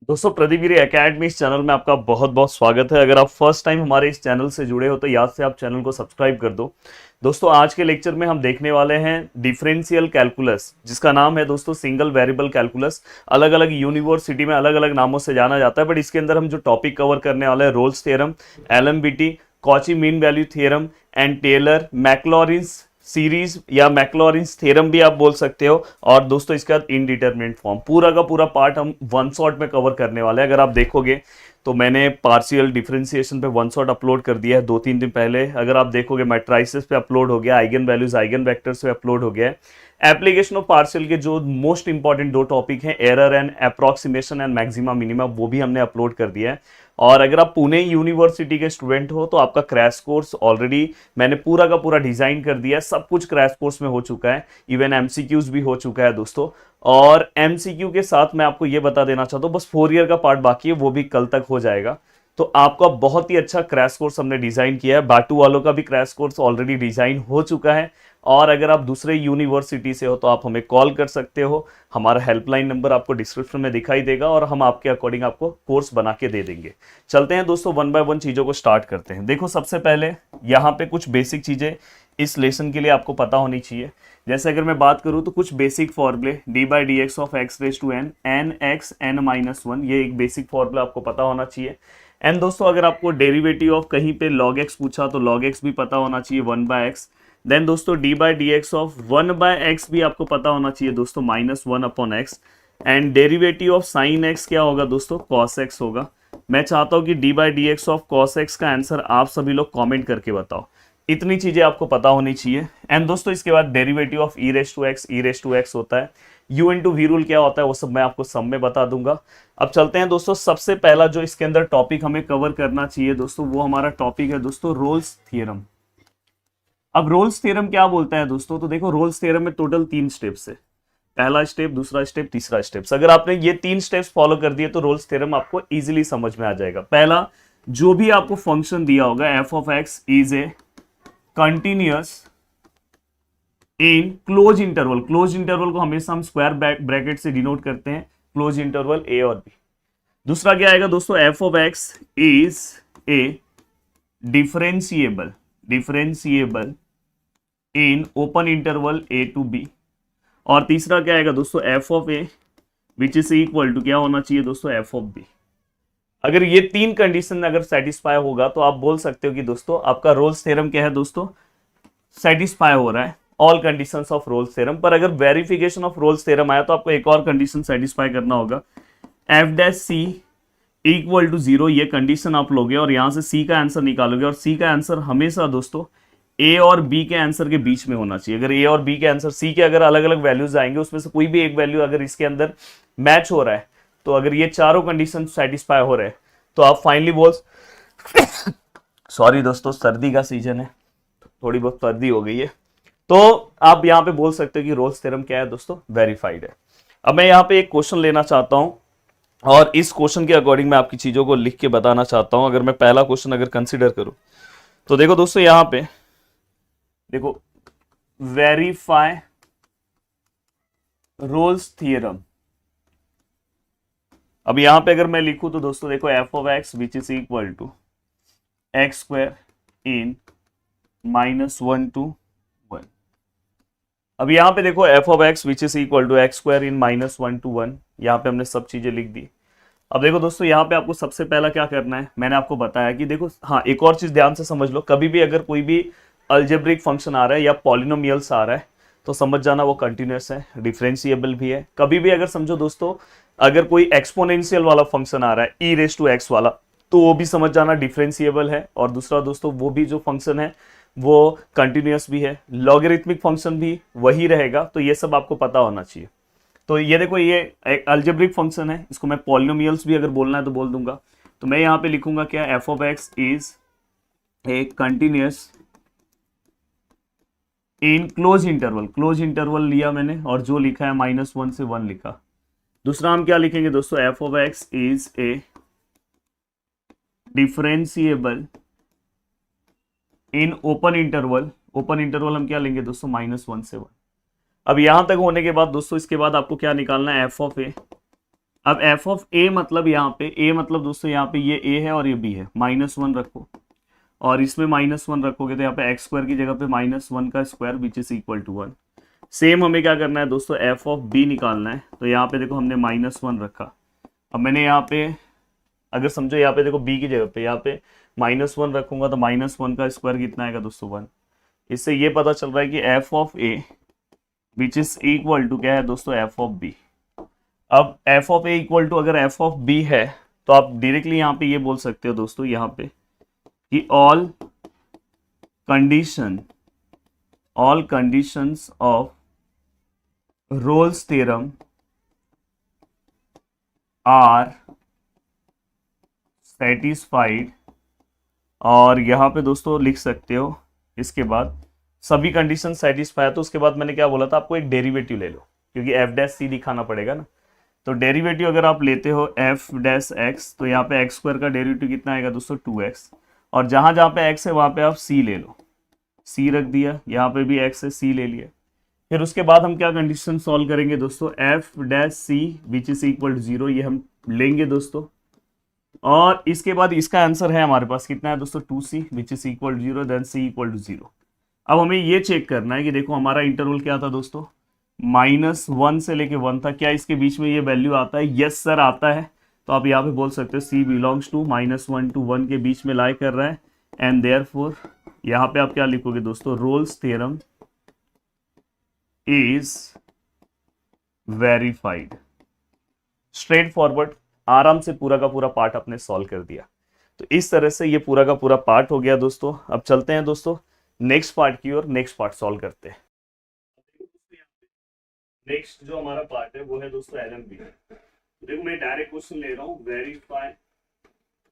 दोस्तों प्रदीपगिरी एकेडमी इस चैनल में आपका बहुत बहुत स्वागत है। अगर आप फर्स्ट टाइम हमारे इस चैनल से जुड़े हो तो याद से आप चैनल को सब्सक्राइब कर दो। दोस्तों आज के लेक्चर में हम देखने वाले हैं डिफरेंशियल कैलकुलस, जिसका नाम है दोस्तों सिंगल वेरिएबल कैलकुलस। अलग अलग यूनिवर्सिटी में अलग अलग नामों से जाना जाता है, बट इसके अंदर हम जो टॉपिक कवर करने वाले हैं Rolle's theorem, LMVT, Cauchy mean value theorem and Taylor Maclaurin's series या मैक्लॉरिन्स थ्योरम भी आप बोल सकते हो। और दोस्तों इसके बाद इनडिटरमिनेट फॉर्म, पूरा का पूरा पार्ट हम वन शॉट में कवर करने वाले हैं। अगर आप देखोगे तो मैंने पार्शियल डिफरेंशिएशन पे वन शॉट अपलोड कर दिया है 2-3 दिन पहले। अगर आप देखोगे मैट्राइसिस पे अपलोड हो गया, आइगन वैल्यूज आइगन वेक्टर्स पे अपलोड हो गया है। एप्लीकेशन ऑफ पार्शियल के जो मोस्ट इंपॉर्टेंट दो टॉपिक हैं, error and approximation and maxima minima, वो भी हमने अपलोड कर दिया है। और अगर आप पुणे यूनिवर्सिटी के स्टूडेंट हो तो आपका क्रैश कोर्स ऑलरेडी मैंने पूरा का पूरा डिजाइन कर दिया है। सब कुछ क्रैश कोर्स में हो चुका है, इवन एमसीक्यूज भी हो चुका है दोस्तों। और एमसीक्यू के साथ मैं आपको ये बता देना चाहता हूँ, बस 4 ईयर का पार्ट बाकी है, वो भी कल तक हो जाएगा। तो आपका बहुत ही अच्छा क्रैश कोर्स हमने डिजाइन किया है। बाटू वालों का भी क्रैश कोर्स ऑलरेडी डिजाइन हो चुका है। और अगर आप दूसरे यूनिवर्सिटी से हो तो आप हमें कॉल कर सकते हो। हमारा हेल्पलाइन नंबर आपको डिस्क्रिप्शन में दिखाई देगा और हम आपके अकॉर्डिंग आपको कोर्स बना के दे देंगे। चलते हैं दोस्तों, वन बाय वन चीज़ों को स्टार्ट करते हैं। देखो सबसे पहले यहाँ पे कुछ बेसिक चीज़ें इस लेसन के लिए आपको पता होनी चाहिए। जैसे अगर मैं बात करूँ तो कुछ बेसिक फॉर्मूले, D by D x of X raise to N, N X N minus one, ये एक बेसिक फॉर्मूला आपको पता होना चाहिए। एंड दोस्तों अगर आपको डेरिवेटिव ऑफ कहीं पे लॉग एक्स पूछा तो लॉग एक्स भी पता होना चाहिए, वन बाय एक्स। देन दोस्तों D by D x of one by x भी आपको पता होना चाहिए दोस्तों, minus one upon x. And derivative of sine x क्या होगा दोस्तों, कॉस एक्स होगा। मैं चाहता हूँ कि D by D x of cos x का आंसर आप सभी लोग कॉमेंट करके बताओ। इतनी चीजें आपको पता होनी चाहिए। एंड दोस्तों इसके बाद derivative of E raise to X होता है। यू इंटू वी रूल क्या होता है वो सब मैं आपको सब में बता दूंगा। अब चलते हैं दोस्तों, सबसे पहला जो इसके अंदर टॉपिक हमें कवर करना चाहिए दोस्तों, वो हमारा टॉपिक है दोस्तों रोल्स थ्योरम। अब रोल्स थ्योरम क्या बोलता है दोस्तों, तो देखो रोल्स थ्योरम में टोटल 3 स्टेप्स है। पहला स्टेप, दूसरा स्टेप, तीसरा स्टेप्स। अगर आपने ये 3 स्टेप्स फॉलो कर दिए तो रोल्स थ्योरम आपको इजीली समझ में आ जाएगा। पहला, जो भी आपको फंक्शन दिया होगा F of X is A continuous in closed interval. Close interval को हमेशा हम स्क्वायर ब्रैकेट से डिनोट करते हैं, क्लोज इंटरवल ए और बी। दूसरा क्या आएगा दोस्तों, F of X is a differentiable in open interval A to B. और तीसरा क्या आएगा दोस्तों, F of A which is equal to क्या होना चाहिए दोस्तों, एफ ऑफ बी। अगर ये 3 कंडीशन अगर सेटिस्फाई होगा तो आप बोल सकते हो कि दोस्तों आपका रोल्स थ्योरम क्या है दोस्तों, सेटिस्फाई हो रहा है all conditions of Rolle's theorem. पर अगर वेरिफिकेशन ऑफ रोल्स थ्योरम आया तो आपको एक और कंडीशन सेटिस्फाई करना होगा, F dash C equal to 0। ये कंडीशन आप लोगे और यहां से सी का आंसर निकालोगे। और सी का आंसर हमेशा दोस्तों ए और बी के आंसर के बीच में होना चाहिए। अगर ए और बी के आंसर, सी के अगर अलग अलग वैल्यूज आएंगे उसमें से कोई भी एक वैल्यू अगर इसके अंदर मैच हो रहा है, तो अगर ये चारों कंडीशन सेटिस्फाई हो रहे हैं तो आप फाइनली बोल सॉरी दोस्तों सर्दी का सीजन है, थोड़ी बहुत सर्दी हो गई है, तो आप यहां पे बोल सकते हो कि रोल्स थ्योरम क्या है दोस्तों, वेरीफाइड है। अब मैं यहां पे एक क्वेश्चन लेना चाहता हूं और इस क्वेश्चन के अकॉर्डिंग मैं आपकी चीजों को लिख के बताना चाहता हूं। अगर मैं पहला क्वेश्चन अगर कंसीडर करूं तो देखो दोस्तों, यहां पे देखो वेरीफाई रोल्स थ्योरम। अब यहां पे अगर मैं लिखूं तो दोस्तों देखो F of x which is equal to X square in minus 1 to 1। अब यहां पे देखो F of x which is equal to X square in minus 1 to 1। यहां पे हमने सब चीजें लिख दी। अब देखो दोस्तों यहाँ पे आपको सबसे पहला क्या करना है, मैंने आपको बताया कि देखो हाँ एक और चीज ध्यान से समझ लो, कभी भी अगर कोई भी अल्जेब्रिक फंक्शन आ रहा है या पॉलिनोमियल्स आ रहा है तो समझ जाना वो कंटिन्यूअस है, डिफरेंशिएबल भी है। कभी भी अगर समझो दोस्तों अगर कोई एक्सपोनेंशियल वाला फंक्शन आ रहा है ई रेस टू एक्स वाला, तो वो भी समझ जाना डिफरेंशिएबल है। और दूसरा दोस्तों वो भी जो फंक्शन है वो कंटिन्यूअस भी है, लॉगरिथमिक फंक्शन भी वही रहेगा। तो ये सब आपको पता होना चाहिए। तो ये देखो ये एक अलजेब्रिक फंक्शन है, इसको मैं पॉलिनोमियल्स भी अगर बोलना है तो बोल दूंगा। तो मैं यहाँ पे लिखूंगा क्या, F of X is A continuous in closed interval. Close interval लिया मैंने और जो लिखा है -1 से 1 लिखा। दूसरा हम क्या लिखेंगे दोस्तों, F of X is a differentiable in open interval. Open interval हम क्या लेंगे दोस्तों, -1 से 1। अब यहां तक होने के बाद दोस्तों इसके बाद आपको क्या निकालना है, एफ ऑफ ए अब एफ ऑफ ए मतलब यहाँ पे ए मतलब दोस्तों यहाँ पे ये ए है और ये बी है, -1 रखो और इसमें -1 रखोगे तो यहाँ पे एक्स स्क्वायर की जगह पे -1 का square which is equal to 1। Same हमें क्या करना है दोस्तों, एफ ऑफ बी निकालना है। तो यहाँ पे देखो हमने -1 रखा। अब मैंने यहाँ पे अगर समझो यहाँ पे देखो बी की जगह पे यहाँ पे -1 रखूंगा तो -1 का स्क्वायर कितना आएगा दोस्तों 1। इससे ये पता चल रहा है कि F of A which is equal to क्या है दोस्तों, एफ ऑफ बी। अब F of A equal to अगर एफ ऑफ बी है तो आप डायरेक्टली यहाँ पे ये बोल सकते हो दोस्तों यहाँ पे कि all conditions of Rolle's theorem are satisfied. और यहाँ पे दोस्तों लिख सकते हो इसके बाद सभी कंडीशन सेटिस्फाई है तो उसके बाद मैंने क्या बोला था, आपको एक डेरिवेटिव ले लो क्योंकि एफ डैश सी दिखाना पड़ेगा ना। तो डेरिवेटिव अगर आप लेते हो एफ डैश एक्स तो यहाँ पे एक्स स्क्वायर का डेरिवेटिव कितना आएगा दोस्तों 2x। और जहाँ जहाँ पे x है वहाँ पे आप c ले लो, c रख दिया, यहाँ पे भी x है c ले लिया। फिर उसके बाद हम क्या कंडीशन सॉल्व करेंगे दोस्तों, F dash C which is equal to 0 ये हम लेंगे दोस्तों। और इसके बाद इसका आंसर है हमारे पास कितना है दोस्तों 2c which is equal to 0 then c equal to 0। अब हमें ये चेक करना है कि देखो हमारा इंटरवल क्या था दोस्तों, -1 से लेके 1 था, क्या इसके बीच में ये वैल्यू आता है? यस सर आता है। तो आप यहाँ पे बोल सकते हो c बिलोंग्स टू -1 to 1 के बीच में लाई कर रहा है एंड देयरफॉर यहाँ पे आप क्या लिखोगे दोस्तों, Rolle's theorem is verified. Straight forward, आराम से पूरा का पूरा पार्ट आपने सॉल्व कर दिया। तो इस तरह से ये पूरा का पूरा पार्ट हो गया दोस्तों। अब चलते हैं दोस्तों नेक्स्ट पार्ट की ओर, नेक्स्ट पार्ट सॉल्व करते हैं। नेक्स्ट जो हमारा पार्ट है वो है दोस्तों LMBT। देखो मैं डायरेक्ट क्वेश्चन ले रहा हूँ, वेरीफाई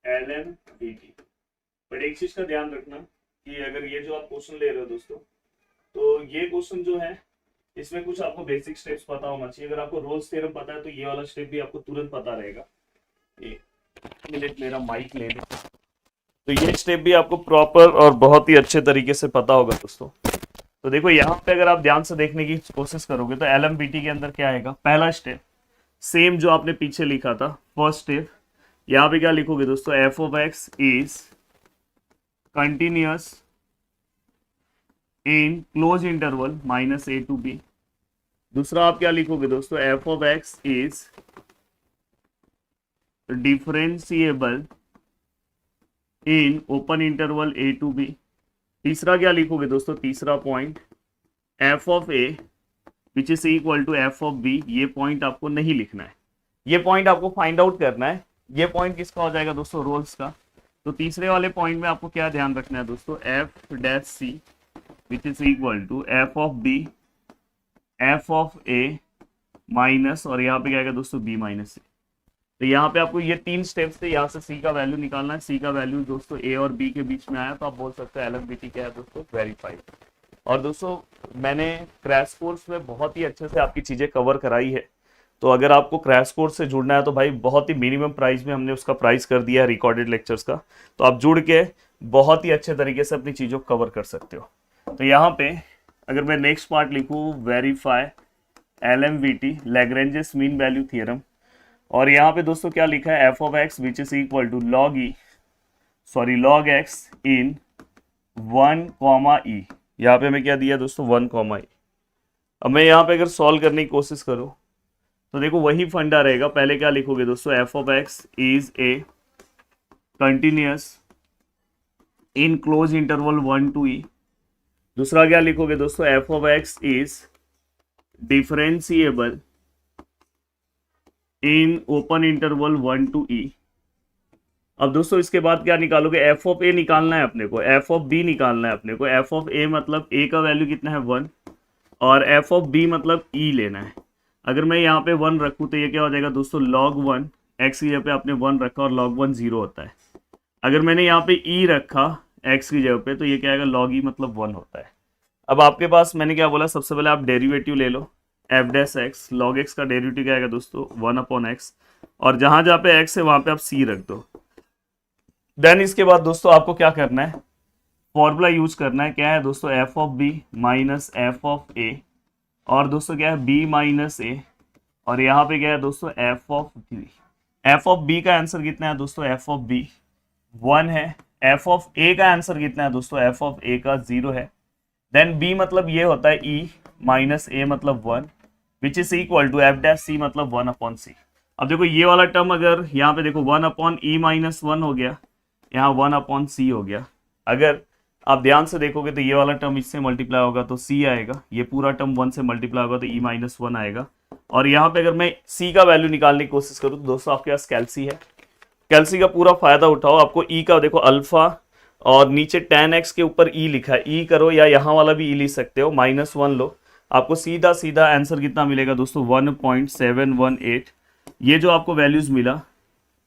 LMBT। बट एक चीज का ध्यान रखना कि अगर ये जो आप क्वेश्चन ले रहे हो दोस्तों, तो ये क्वेश्चन जो है इसमें कुछ आपको बेसिक स्टेप्स पता होना चाहिए। अगर आपको रोल्स थ्योरम पता है तो ये वाला स्टेप भी आपको तुरंत पता रहेगा। एक मिनट मेरा माइक ले ले। तो ये स्टेप भी आपको प्रॉपर और बहुत ही अच्छे तरीके से पता होगा दोस्तों। तो देखो यहाँ पे अगर आप ध्यान से देखने की कोशिश करोगे तो LMBT के अंदर क्या आएगा, पहला स्टेप सेम जो आपने पीछे लिखा था फर्स्ट स्टेप, यहाँ पे क्या लिखोगे दोस्तों, F of X is continuous in closed interval -a to b। दूसरा आप क्या लिखोगे दोस्तों, F of X is differentiable in open interval a to b। तीसरा क्या लिखोगे दोस्तों, तीसरा point F of A which is equal to F of B. ये पॉइंट आपको नहीं लिखना है, ये पॉइंट आपको फाइंड आउट करना है। ये पॉइंट किसका हो जाएगा दोस्तों, रोल्स का। तो तीसरे वाले पॉइंट में आपको क्या ध्यान रखना है दोस्तों, F dash C which is equal to F of B F of A minus, और यहाँ पे क्या आएगा दोस्तों बी माइनस ए। तो यहाँ पे आपको ये 3 स्टेप्स थे, यहाँ से सी का वैल्यू निकालना है। सी का वैल्यू दोस्तों ए और बी के बीच में आया तो आप बोल सकते हैं LMBT क्या है दोस्तों, वेरीफाइड। और दोस्तों मैंने क्रैश कोर्स में बहुत ही अच्छे से आपकी चीज़ें कवर कराई है। तो अगर आपको क्रैश कोर्स से जुड़ना है तो भाई बहुत ही मिनिमम प्राइस में हमने उसका प्राइस कर दिया है रिकॉर्डेड लेक्चर्स का। तो आप जुड़ के बहुत ही अच्छे तरीके से अपनी चीज़ों को कवर कर सकते हो। तो यहाँ पे अगर मैं नेक्स्ट पार्ट लिखूँ, verify LMBT Lagrange's mean value theorem. और यहाँ पे दोस्तों क्या लिखा है, F of x which is equal to log X in 1, e। यहाँ पे हमें क्या दिया दोस्तों, 1, e। अब मैं यहाँ पे अगर सॉल्व करने की कोशिश करूँ तो देखो वही फंडा रहेगा। पहले क्या लिखोगे दोस्तों, F of X is A continuous in closed interval 1 to e। दूसरा क्या लिखोगे दोस्तों, F of X is differentiable in open interval 1 to e। अब दोस्तों इसके बाद क्या निकालोगे, एफ ऑफ ए निकालना है अपने को, एफ ऑफ बी निकालना है अपने को। एफ ऑफ ए मतलब ए का वैल्यू कितना है 1 और एफ ऑफ बी मतलब ई लेना है। अगर मैं यहाँ पे 1 रखूँ तो ये क्या हो जाएगा दोस्तों, log 1 एक्स की जगह पे आपने 1 रखा और log 1 0 होता है। अगर मैंने यहाँ पे ई रखा एक्स की जगह पे तो ये क्या आएगा, log e मतलब 1 होता है। अब आपके पास मैंने क्या बोला, सबसे पहले आप डेरिवेटिव ले लो, F dash X log X का डेरिवेटिव क्या आएगा दोस्तों 1/x, और जहां जहां पे x है वहां पे आप c रख दो। देन इसके बाद दोस्तों आपको क्या करना है, फॉर्मूला यूज करना है। क्या है दोस्तों, F of B minus F of A, और दोस्तों क्या है b माइनस ए और यहाँ पे क्या है दोस्तों F of B. F of B का आंसर कितना है दोस्तों, एफ ऑफ बी 1 है। एफ ऑफ ए का आंसर कितना है दोस्तों, एफ ऑफ ए का 0 है। देन बी मतलब ये होता है ई माइनस ए मतलब 1 which is equal to F dash C मतलब 1 अपॉन सी। अब देखो ये वाला टर्म अगर यहाँ पे देखो 1 अपॉन ई माइनस 1 हो गया, यहाँ 1 अपॉन सी हो गया। अगर आप ध्यान से देखोगे तो ये वाला टर्म इससे मल्टीप्लाई होगा तो सी आएगा, ये पूरा टर्म 1 से मल्टीप्लाई होगा तो ई माइनस 1 आएगा। और यहाँ पे अगर मैं सी का वैल्यू निकालने की कोशिश करूँ तो दोस्तों आपके पास कैल्सी है, कैल्सी का पूरा फायदा उठाओ। आपको ई का देखो अल्फा और नीचे tan x के ऊपर ई लिखा है, ई करो या यहाँ वाला भी ई लिख सकते हो, -1 लो, आपको सीधा सीधा आंसर कितना मिलेगा दोस्तों 1.718। ये जो आपको वैल्यूज मिला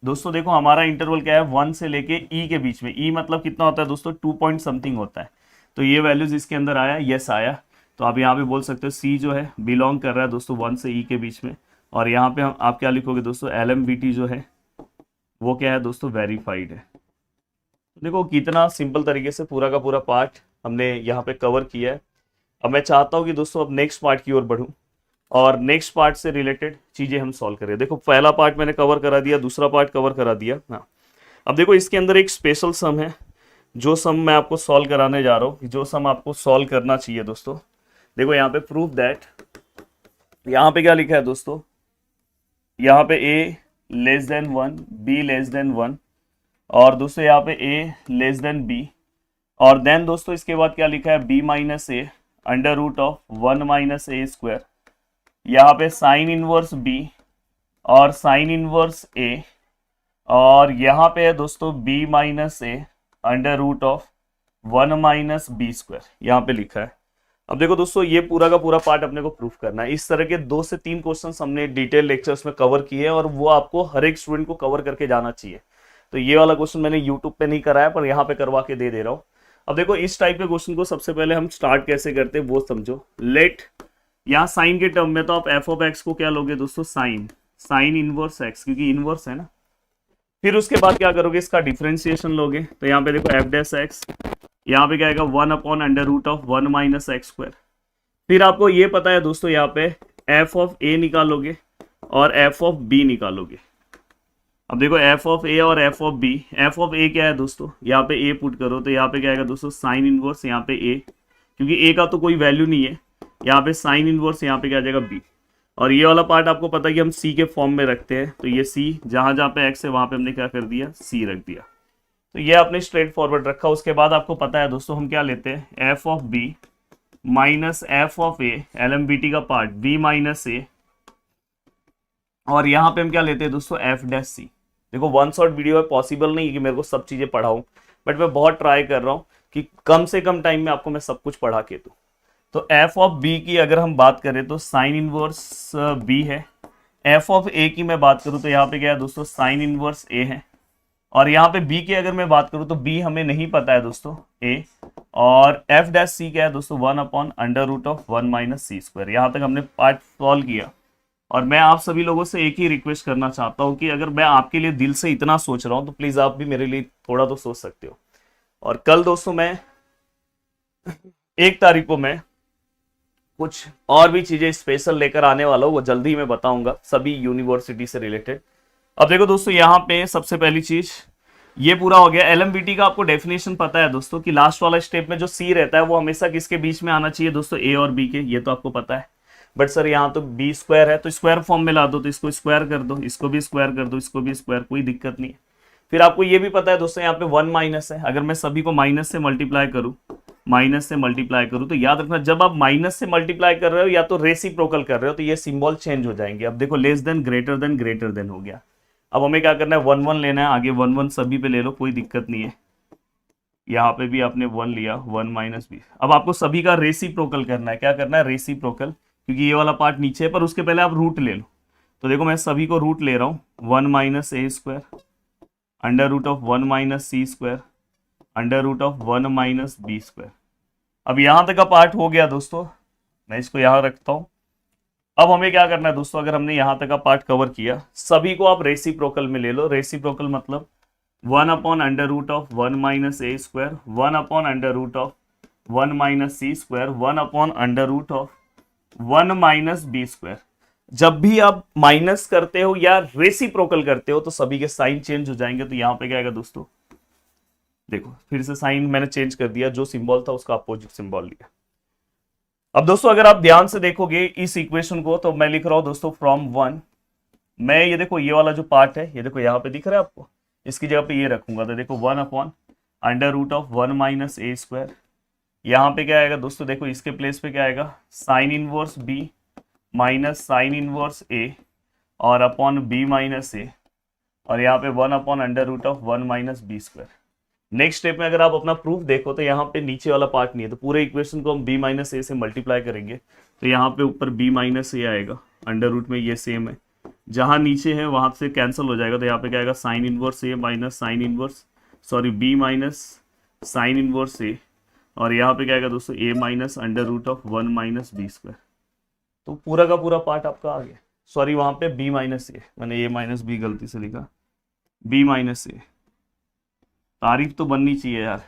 दोस्तों, देखो हमारा इंटरवल क्या है 1 से लेके ई के बीच में, ई मतलब कितना होता है दोस्तों 2 पॉइंट समथिंग होता है। तो ये वैल्यूज इसके अंदर आया, यस आया। तो आप यहाँ पे बोल सकते हो सी जो है बिलोंग कर रहा है दोस्तों 1 से ई के बीच में। और यहाँ पे आप क्या लिखोगे दोस्तों, LMBT जो है वो क्या है दोस्तों वेरीफाइड है। देखो कितना सिंपल तरीके से पूरा का पूरा पार्ट हमने यहाँ पे कवर किया है। अब मैं चाहता हूँ कि दोस्तों अब नेक्स्ट पार्ट की ओर बढ़ूँ और नेक्स्ट पार्ट से रिलेटेड चीज़ें हम सॉल्व करें। देखो पहला पार्ट मैंने कवर करा दिया, दूसरा पार्ट कवर करा दिया। हाँ, अब देखो इसके अंदर एक स्पेशल सम है, जो सम मैं आपको सॉल्व कराने जा रहा हूँ, जो सम आपको सॉल्व करना चाहिए दोस्तों। देखो यहाँ पे प्रूफ दैट, यहाँ पे क्या लिखा है दोस्तों, यहाँ पे a less than 1, b less than 1 और दोस्तों यहाँ पे a लेस देन b। और देन दोस्तों इसके बाद क्या लिखा है b minus A under root of 1 minus A square. यहाँ पे साइन इनवर्स b और साइन इनवर्स a और यहाँ पे है दोस्तों b minus A under root of 1 minus B square, यहाँ पे लिखा है। अब देखो दोस्तों ये पूरा का पूरा पार्ट अपने को प्रूफ करना है। इस तरह के 2 से 3 क्वेश्चंस हमने डिटेल लेक्चर्स में कवर किए और वो आपको हर एक स्टूडेंट को कवर करके जाना चाहिए। तो ये वाला क्वेश्चन मैंने यूट्यूब पे नहीं कराया पर यहाँ पे करवा के दे रहा हूँ। अब देखो इस टाइप के क्वेश्चन को सबसे पहले हम स्टार्ट कैसे करते हैं वो समझो। लेट, यहाँ साइन के टर्म में तो आप एफ ऑफ एक्स को क्या लोगे दोस्तों, साइन इनवर्स एक्स, क्योंकि इनवर्स है ना। फिर उसके बाद क्या करोगे, इसका डिफरेंशिएशन लोगे। तो यहाँ पे देखो एफ डैश एक्स, यहाँ पे क्या आएगा 1 upon under root of 1 minus X square. फिर आपको ये पता है दोस्तों यहाँ पे एफ ऑफ ए निकालोगे और एफ ऑफ बी निकालोगे। अब देखो एफ ऑफ ए और F of B, F of A क्या है दोस्तों, यहाँ पे ए पुट करो तो यहाँ पे क्या आएगा दोस्तों साइन इनवर्स, यहाँ पे ए, क्योंकि ए का तो कोई वैल्यू नहीं है, यहाँ पे साइन इनवर्स, यहाँ पे क्या आ जाएगा बी। और ये वाला पार्ट आपको पता है कि हम सी के फॉर्म में रखते हैं, तो ये सी जहाँ जहाँ पे एक्स है वहाँ पे हमने क्या कर दिया, सी रख दिया। तो ये आपने स्ट्रेट फॉरवर्ड रखा। उसके बाद आपको पता है दोस्तों हम क्या लेते हैं, F of B minus F of A, LMBT का पार्ट बी माइनस ए, और यहाँ पे हम क्या लेते हैं दोस्तों एफ डैश सी। देखो वन शॉट वीडियो है, पॉसिबल नहीं है कि मेरे को सब चीजें पढ़ाऊं, बट मैं बहुत ट्राई कर रहा हूँ कि कम से कम टाइम में आपको मैं सब कुछ पढ़ा के दूं। तो एफ ऑफ बी की अगर हम बात करें तो साइन इनवर्स बी है। एफ ऑफ ए की मैं बात करूं तो यहाँ पे क्या है दोस्तों साइन इनवर्स ए है। और यहाँ पे बी की अगर मैं बात करूं तो बी हमें नहीं पता है दोस्तों ए। और एफ डैश सी क्या है दोस्तों 1 upon under root of 1 minus C square. यहाँ तक हमने पार्ट सॉल्व किया। और मैं आप सभी लोगों से एक ही रिक्वेस्ट करना चाहता हूँ कि अगर मैं आपके लिए दिल से इतना सोच रहा हूँ तो प्लीज आप भी मेरे लिए थोड़ा तो सोच सकते हो। और कल दोस्तों मैं 1 तारीख को मैं कुछ और भी चीजें स्पेशल लेकर आने वाला हूँ, वो जल्दी ही मैं बताऊंगा सभी यूनिवर्सिटी से रिलेटेड। अब देखो दोस्तों यहाँ पे सबसे पहली चीज ये पूरा हो गया। LMBT का आपको डेफिनेशन पता है दोस्तों कि लास्ट वाला स्टेप में जो सी रहता है वो हमेशा किसके बीच में आना चाहिए दोस्तों, ए और बी के, ये तो आपको पता है। बट सर यहाँ तो बी स्क्वायर है तो स्क्वायर फॉर्म में ला दो, तो इसको स्क्वायर कर दो, इसको भी स्क्वायर कर दो, इसको भी स्क्वायर, कोई दिक्कत नहीं है। फिर आपको ये भी पता है दोस्तों यहाँ पे 1 माइनस है, अगर मैं सभी को माइनस से मल्टीप्लाई करूँ तो याद रखना जब आप माइनस से मल्टीप्लाई कर रहे हो या तो रेसिप्रोकल कर रहे हो तो ये सिंबल चेंज हो जाएंगे। अब देखो लेस देन ग्रेटर देन हो गया। अब हमें क्या करना है 1 1 लेना है, आगे 1 1 सभी पे ले लो, कोई दिक्कत नहीं है। यहाँ पे भी आपने 1 लिया, 1 माइनस बी। अब आपको सभी का रेसिप्रोकल करना है, क्या करना है रेसिप्रोकल, क्योंकि ये वाला पार्ट नीचे है, पर उसके पहले आप रूट ले लो। तो देखो मैं सभी को रूट ले रहा हूँ, 1 minus A square under root of 1 minus C square under root of 1 minus B square. अब यहाँ तक का पार्ट हो गया दोस्तों, मैं इसको यहाँ रखता हूँ। अब हमें क्या करना है दोस्तों, अगर हमने यहाँ तक का पार्ट कवर किया, सभी को आप रेसिप्रोकल में ले लो। रेसिप्रोकल मतलब 1 upon under root of 1 minus A square, 1 upon under root of 1 minus C square, 1 upon under root of 1 minus B square. जब भी आप माइनस करते हो या रेसिप्रोकल करते हो तो सभी के साइन चेंज हो जाएंगे। तो यहां पे क्या आएगा दोस्तों, देखो फिर से साइन मैंने चेंज कर दिया, जो सिंबल था उसका अपोजिट सिंबल लिया। अब दोस्तों अगर आप ध्यान से देखोगे इस इक्वेशन को, तो मैं लिख रहा हूं दोस्तों फ्रॉम 1, मैं ये देखो ये वाला जो पार्ट है, ये देखो यहाँ पे दिख रहा है आपको, इसकी जगह पे ये रखूंगा तो देखो 1/√(1 - a²। यहाँ पे क्या आएगा दोस्तों, देखो इसके प्लेस पे क्या आएगा, sine inverse b minus sine inverse a और अपॉन b माइनस a, और यहाँ पे 1/√(1 - b²। नेक्स्ट स्टेप में अगर आप अपना प्रूफ देखो तो यहाँ पे नीचे वाला पार्ट नहीं है, तो पूरे इक्वेशन को हम b माइनस ए से मल्टीप्लाई करेंगे, तो यहाँ पे ऊपर b माइनस ए आएगा, अंडर रूट में ये सेम है, जहां नीचे है वहां से कैंसिल हो जाएगा, तो यहाँ पे क्या आएगा sine inverse A minus sine inverse b minus sine inverse A, और यहाँ पे क्या आएगा दोस्तों a माइनस (1 - b²। तो पूरा का पूरा पार्ट आपका आ गया। सॉरी वहां पे b माइनस ए, मैंने a माइनस बी गलती से लिखा, b माइनस ए। तारीफ तो बननी चाहिए यार।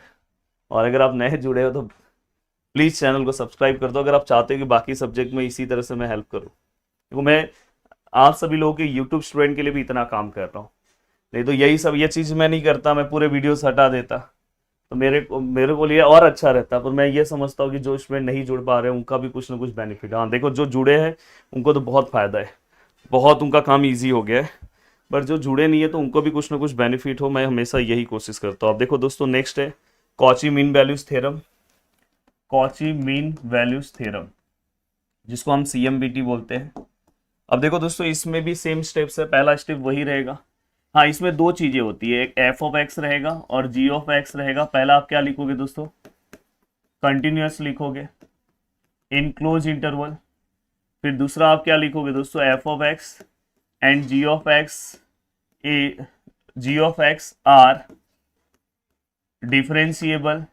और अगर आप नए जुड़े हो तो प्लीज चैनल को सब्सक्राइब कर दो, अगर आप चाहते हो कि बाकी सब्जेक्ट में इसी तरह से मैं हेल्प करूं, क्योंकि मैं आप सभी लोगों के यूट्यूब स्टूडेंट के लिए भी इतना काम कर रहा हूँ। नहीं तो यही सब ये चीज़ मैं नहीं करता, मैं पूरे वीडियोस हटा देता, तो मेरे को लिए और अच्छा रहता। पर मैं ये समझता हूँ कि जो स्टूडेंट नहीं जुड़ पा रहे हैं उनका भी कुछ ना कुछ बेनिफिट। हाँ देखो जो जुड़े हैं उनको तो बहुत फ़ायदा है, बहुत उनका काम ईजी हो गया है, पर जो जुड़े नहीं है तो उनको भी कुछ ना कुछ बेनिफिट हो, मैं हमेशा यही कोशिश करता हूँ। अब देखो दोस्तों नेक्स्ट है Cauchy mean values theorem. Cauchy mean values theorem जिसको हम CMVT बोलते हैं। अब देखो दोस्तों इसमें भी सेम स्टेप्स है, पहला स्टेप वही रहेगा। हाँ इसमें दो चीजें होती है, एक f(x) रहेगा और g(x) रहेगा। पहला आप क्या लिखोगे दोस्तों, कंटिन्यूअस लिखोगे इन क्लोज इंटरवल। फिर दूसरा आप क्या लिखोगे दोस्तों, f(x) and g(x) are differentiable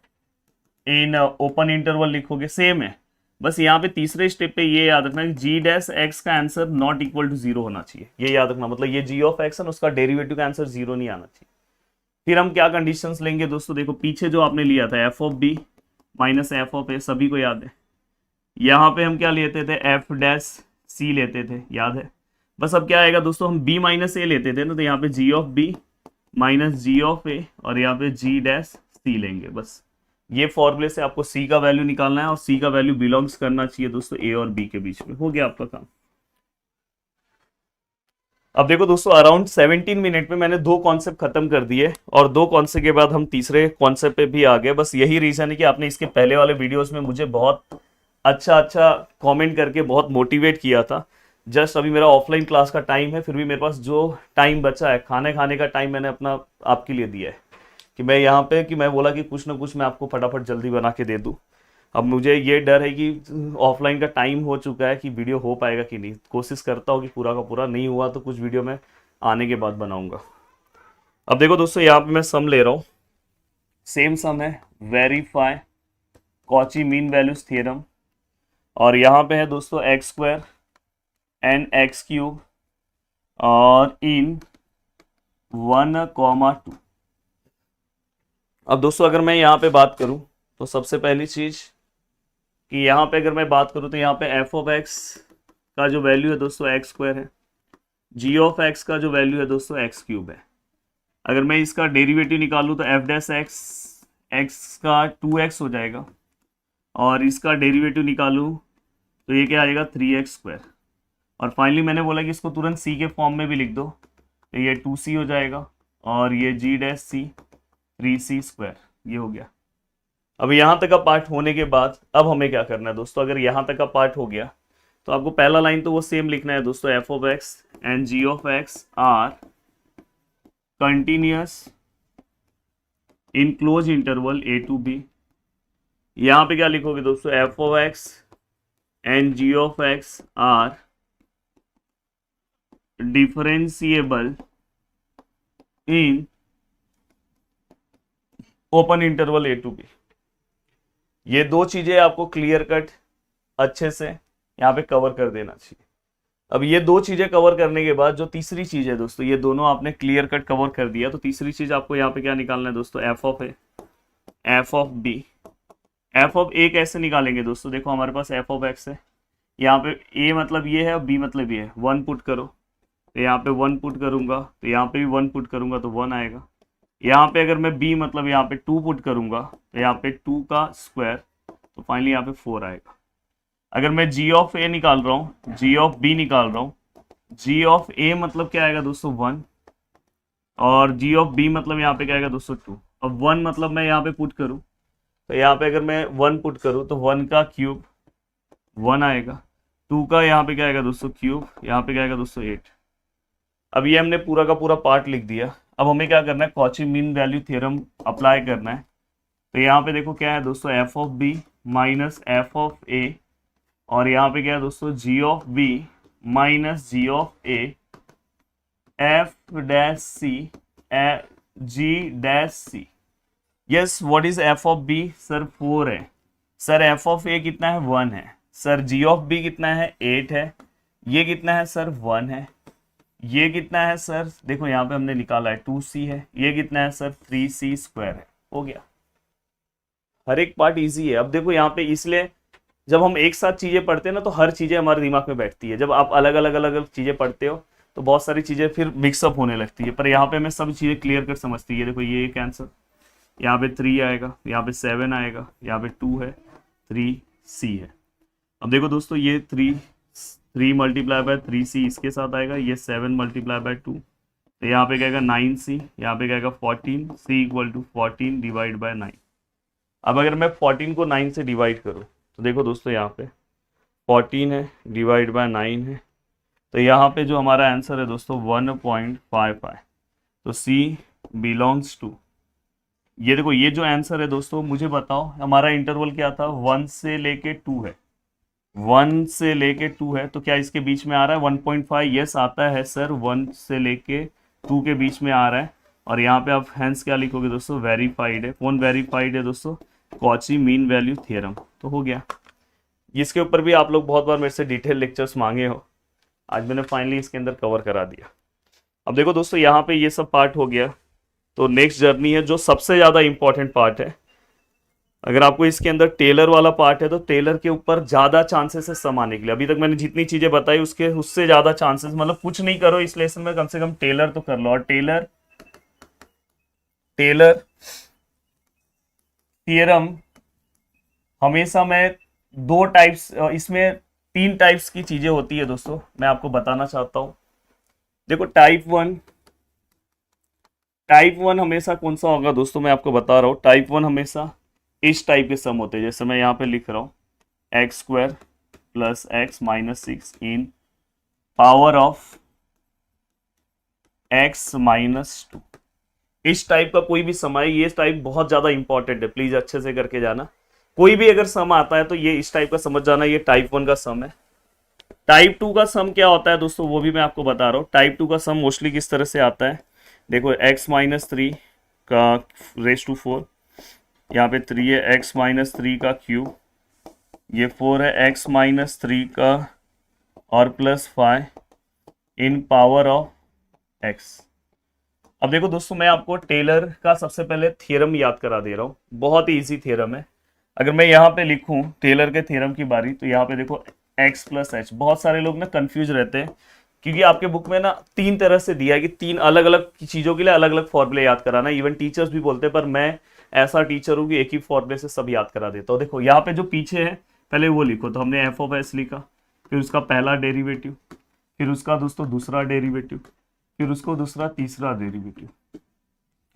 in open interval लिखोगे, सेम है। बस यहाँ पे तीसरे स्टेप पे ये याद रखना कि g' का आंसर नॉट इक्वल टू 0 होना चाहिए, ये याद रखना। मतलब ये g(x) है उसका डेरिवेटिव का आंसर 0 नहीं आना चाहिए। फिर हम क्या कंडीशंस लेंगे दोस्तों, देखो पीछे जो आपने लिया था f(b) माइनस f(a), सभी को याद है। यहाँ पे हम क्या लेते थे, f'(c) लेते थे, याद है। बस अब क्या आएगा दोस्तों, हम b माइनस a लेते थे ना, तो यहाँ पे g(b) माइनस g(a) और यहाँ पे g'(c) लेंगे। बस ये फॉर्मूले से आपको c का वैल्यू निकालना है, और c का वैल्यू बिलोंग्स करना चाहिए दोस्तों a और b के बीच में। हो गया आपका काम। अब देखो दोस्तों अराउंड 17 मिनट में मैंने दो कॉन्सेप्ट खत्म कर दिए, और दो कॉन्सेप्ट के बाद हम तीसरे कॉन्सेप्ट पे भी आ गए। बस यही रीजन है कि आपने इसके पहले वाले वीडियोस में मुझे बहुत अच्छा कमेंट करके बहुत मोटिवेट किया था। जस्ट अभी मेरा ऑफलाइन क्लास का टाइम है, फिर भी मेरे पास जो टाइम बचा है, खाने खाने का टाइम, मैंने अपना आपके लिए दिया है कि मैं यहाँ पे कि मैं बोला कि कुछ ना कुछ मैं आपको फटाफट जल्दी बना के दे दूँ। अब मुझे ये डर है कि ऑफलाइन का टाइम हो चुका है कि वीडियो हो पाएगा कि नहीं। कोशिश करता हूँ कि पूरा का पूरा, नहीं हुआ तो कुछ वीडियो में आने के बाद बनाऊंगा। अब देखो दोस्तों यहाँ पे मैं सम ले रहा हूँ, सेम सम है, verify Cauchy mean values theorem, और यहाँ पे है दोस्तों x² एंड x³ और इन 1,2। अब दोस्तों अगर मैं यहाँ पे बात करूँ तो सबसे पहली चीज कि यहाँ पे अगर मैं बात करूँ तो यहाँ पे f(x) का जो वैल्यू है दोस्तों x² है, g(x) का जो वैल्यू है दोस्तों x³ है। अगर मैं इसका डेरिवेटिव निकालूँ तो f'(x) x का 2x हो जाएगा, और इसका डेरिवेटिव निकालूँ तो ये क्या आएगा 3x²। और फाइनली मैंने बोला कि इसको तुरंत c के फॉर्म में भी लिख दो, तो ये 2c हो जाएगा, और ये g'(c) 3c², ये हो गया। अब यहाँ तक का पार्ट होने के बाद अब हमें क्या करना है दोस्तों, अगर यहाँ तक का पार्ट हो गया तो आपको पहला लाइन तो वो सेम लिखना है दोस्तों, f(x) and g(x) are continuous in closed interval a to b। यहाँ पे क्या लिखोगे दोस्तों, f(x) and g(x) are differentiable in open interval a to b। ये दो चीजें आपको क्लियर कट अच्छे से यहाँ पे कवर कर देना चाहिए। अब ये दो चीजें कवर करने के बाद जो तीसरी चीज है दोस्तों, ये दोनों आपने क्लियर कट कवर कर दिया, तो तीसरी चीज आपको यहाँ पे क्या निकालना है दोस्तों, f(a), f(b). f(a) कैसे निकालेंगे दोस्तों, देखो हमारे पास f(x) है, यहाँ पे ए मतलब ये है और बी मतलब ये है, 1 पुट करो तो यहाँ पे 1 पुट करूंगा तो यहाँ पे भी 1 पुट करूंगा तो 1 आएगा। यहाँ पे अगर मैं बी मतलब यहाँ पे 2 पुट करूंगा तो यहाँ पे 2 का स्क्वायर तो फाइनली यहाँ पे 4 आएगा। अगर मैं जी ऑफ ए निकाल रहा हूँ, जी ऑफ बी निकाल रहा हूँ, जी ऑफ ए मतलब क्या आएगा दोस्तों 1, और जी ऑफ बी मतलब यहाँ पे क्या आएगा दोस्तों 2। अब 1 मतलब मैं यहाँ पे पुट करूँ तो यहाँ पे अगर मैं 1 पुट करूँ तो 1 का क्यूब 1 आएगा, 2 का यहाँ पे क्या आएगा दोस्तों क्यूब, यहाँ पे क्या आएगा दोस्तों 8। अब ये हमने पूरा का पूरा पार्ट लिख दिया। अब हमें क्या करना है, Cauchy mean value theorem apply करना है। तो यहाँ पे देखो क्या है दोस्तों, F of B minus F of A, और यहाँ पे क्या है दोस्तों G of B minus G of A, F dash C G dash C. Yes, what is F of B sir 4 है। सर एफ ऑफ ए कितना है 1 है। सर जी ऑफ बी कितना है 8 है। ये कितना है सर 1 है। ये कितना है सर, देखो यहाँ पे हमने निकाला है 2c है। ये कितना है सर 3c स्क्वायर है। हो गया, हर एक पार्ट इजी है। अब देखो यहाँ पे, इसलिए जब हम एक साथ चीजें पढ़ते हैं ना तो हर चीजें हमारे दिमाग में बैठती है। जब आप अलग अलग चीजें पढ़ते हो तो बहुत सारी चीजें फिर मिक्सअप होने लगती है, पर यहाँ पे हमें सब चीजें क्लियर कर समझती है। देखो ये एक आंसर, यहाँ पे 3 आएगा, यहाँ पे 7 आएगा, यहाँ पे 2 है, 3c है। अब देखो दोस्तों ये 3 मल्टीप्लाई बाय 3c इसके साथ आएगा, ये 7 मल्टीप्लाई बाय 2 तो यहाँ पे क्या आएगा 9c, यहाँ पे क्या आएगा 14, c equal to 14 divide by 9। अब अगर मैं 14 को 9 से डिवाइड करूँ तो देखो दोस्तों यहाँ पे 14 है डिवाइड बाय 9 है, तो यहाँ पे जो हमारा आंसर है दोस्तों 1.55। तो C बिलोंग्स टू, ये देखो ये जो आंसर है दोस्तों, मुझे बताओ हमारा इंटरवल क्या था, 1 से लेके 2 है, 1 से लेके 2 है, तो क्या इसके बीच में आ रहा है 1.5? यस आता है सर, 1 से लेके 2 के बीच में आ रहा है। और यहाँ पे आप हैंस क्या लिखोगे दोस्तों, वेरीफाइड है। कौन वेरीफाइड है दोस्तों, कॉची मीन वैल्यू थ्योरम। तो हो गया। इसके ऊपर भी आप लोग बहुत बार मेरे से डिटेल लेक्चर्स मांगे हो, आज मैंने फाइनली इसके अंदर कवर करा दिया। अब देखो दोस्तों यहाँ पे ये सब पार्ट हो गया, तो नेक्स्ट जर्नी है जो सबसे ज़्यादा इंपॉर्टेंट पार्ट है। अगर आपको इसके अंदर टेलर वाला पार्ट है तो टेलर के ऊपर ज़्यादा चांसेस है सम आने के लिए। अभी तक मैंने जितनी चीज़ें बताई उसके उससे ज़्यादा चांसेस, मतलब कुछ नहीं करो इस लेसन में, कम से कम टेलर तो कर लो। और टेलर थियरम हमेशा मैं दो टाइप्स, इसमें 3 टाइप्स की चीजें होती है दोस्तों, मैं आपको बताना चाहता हूं। देखो टाइप वन हमेशा कौन सा होगा दोस्तों, मैं आपको बता रहा हूं। टाइप 1 हमेशा इस टाइप के सम होते हैं, जैसे मैं यहाँ पे लिख रहा हूं x square plus x minus 6 in power of x minus 2। इस टाइप का कोई भी सम है, ये टाइप बहुत ज्यादा इंपॉर्टेंट है, प्लीज अच्छे से करके जाना। कोई भी अगर सम आता है तो ये इस टाइप का समझ जाना, ये टाइप 1 का सम है। टाइप 2 का सम क्या होता है दोस्तों, वो भी मैं आपको बता रहा हूँ। टाइप 2 का सम मोस्टली किस तरह से आता है, देखो x माइनस 3 का रेस टू 4, यहाँ पे 3 है, x माइनस 3 का क्यूब, ये 4 है x माइनस 3 का और plus 5 in power of x। अब देखो दोस्तों मैं आपको टेलर का सबसे पहले थ्योरम याद करा दे रहा हूँ, बहुत ही ईजी थ्योरम है। अगर मैं यहाँ पे लिखूं टेलर के थ्योरम की बारी, तो यहाँ पे देखो x प्लस एच। बहुत सारे लोग ना कंफ्यूज रहते हैं, क्योंकि आपके बुक में ना 3 तरह से दिया है कि 3 अलग अलग चीज़ों के लिए अलग अलग फॉर्मूले याद कराना। इवन टीचर्स भी बोलते हैं, पर मैं ऐसा टीचर हूँ कि एक ही फॉर्मूले से सब याद करा देता हूँ। देखो यहाँ पे जो पीछे है पहले वो लिखो, तो हमने एफ ऑफ एस लिखा, फिर उसका पहला डेरिवेटिव, फिर उसका दोस्तों दूसरा डेरिवेटिव, फिर उसको दूसरा तीसरा डेरिवेटिव।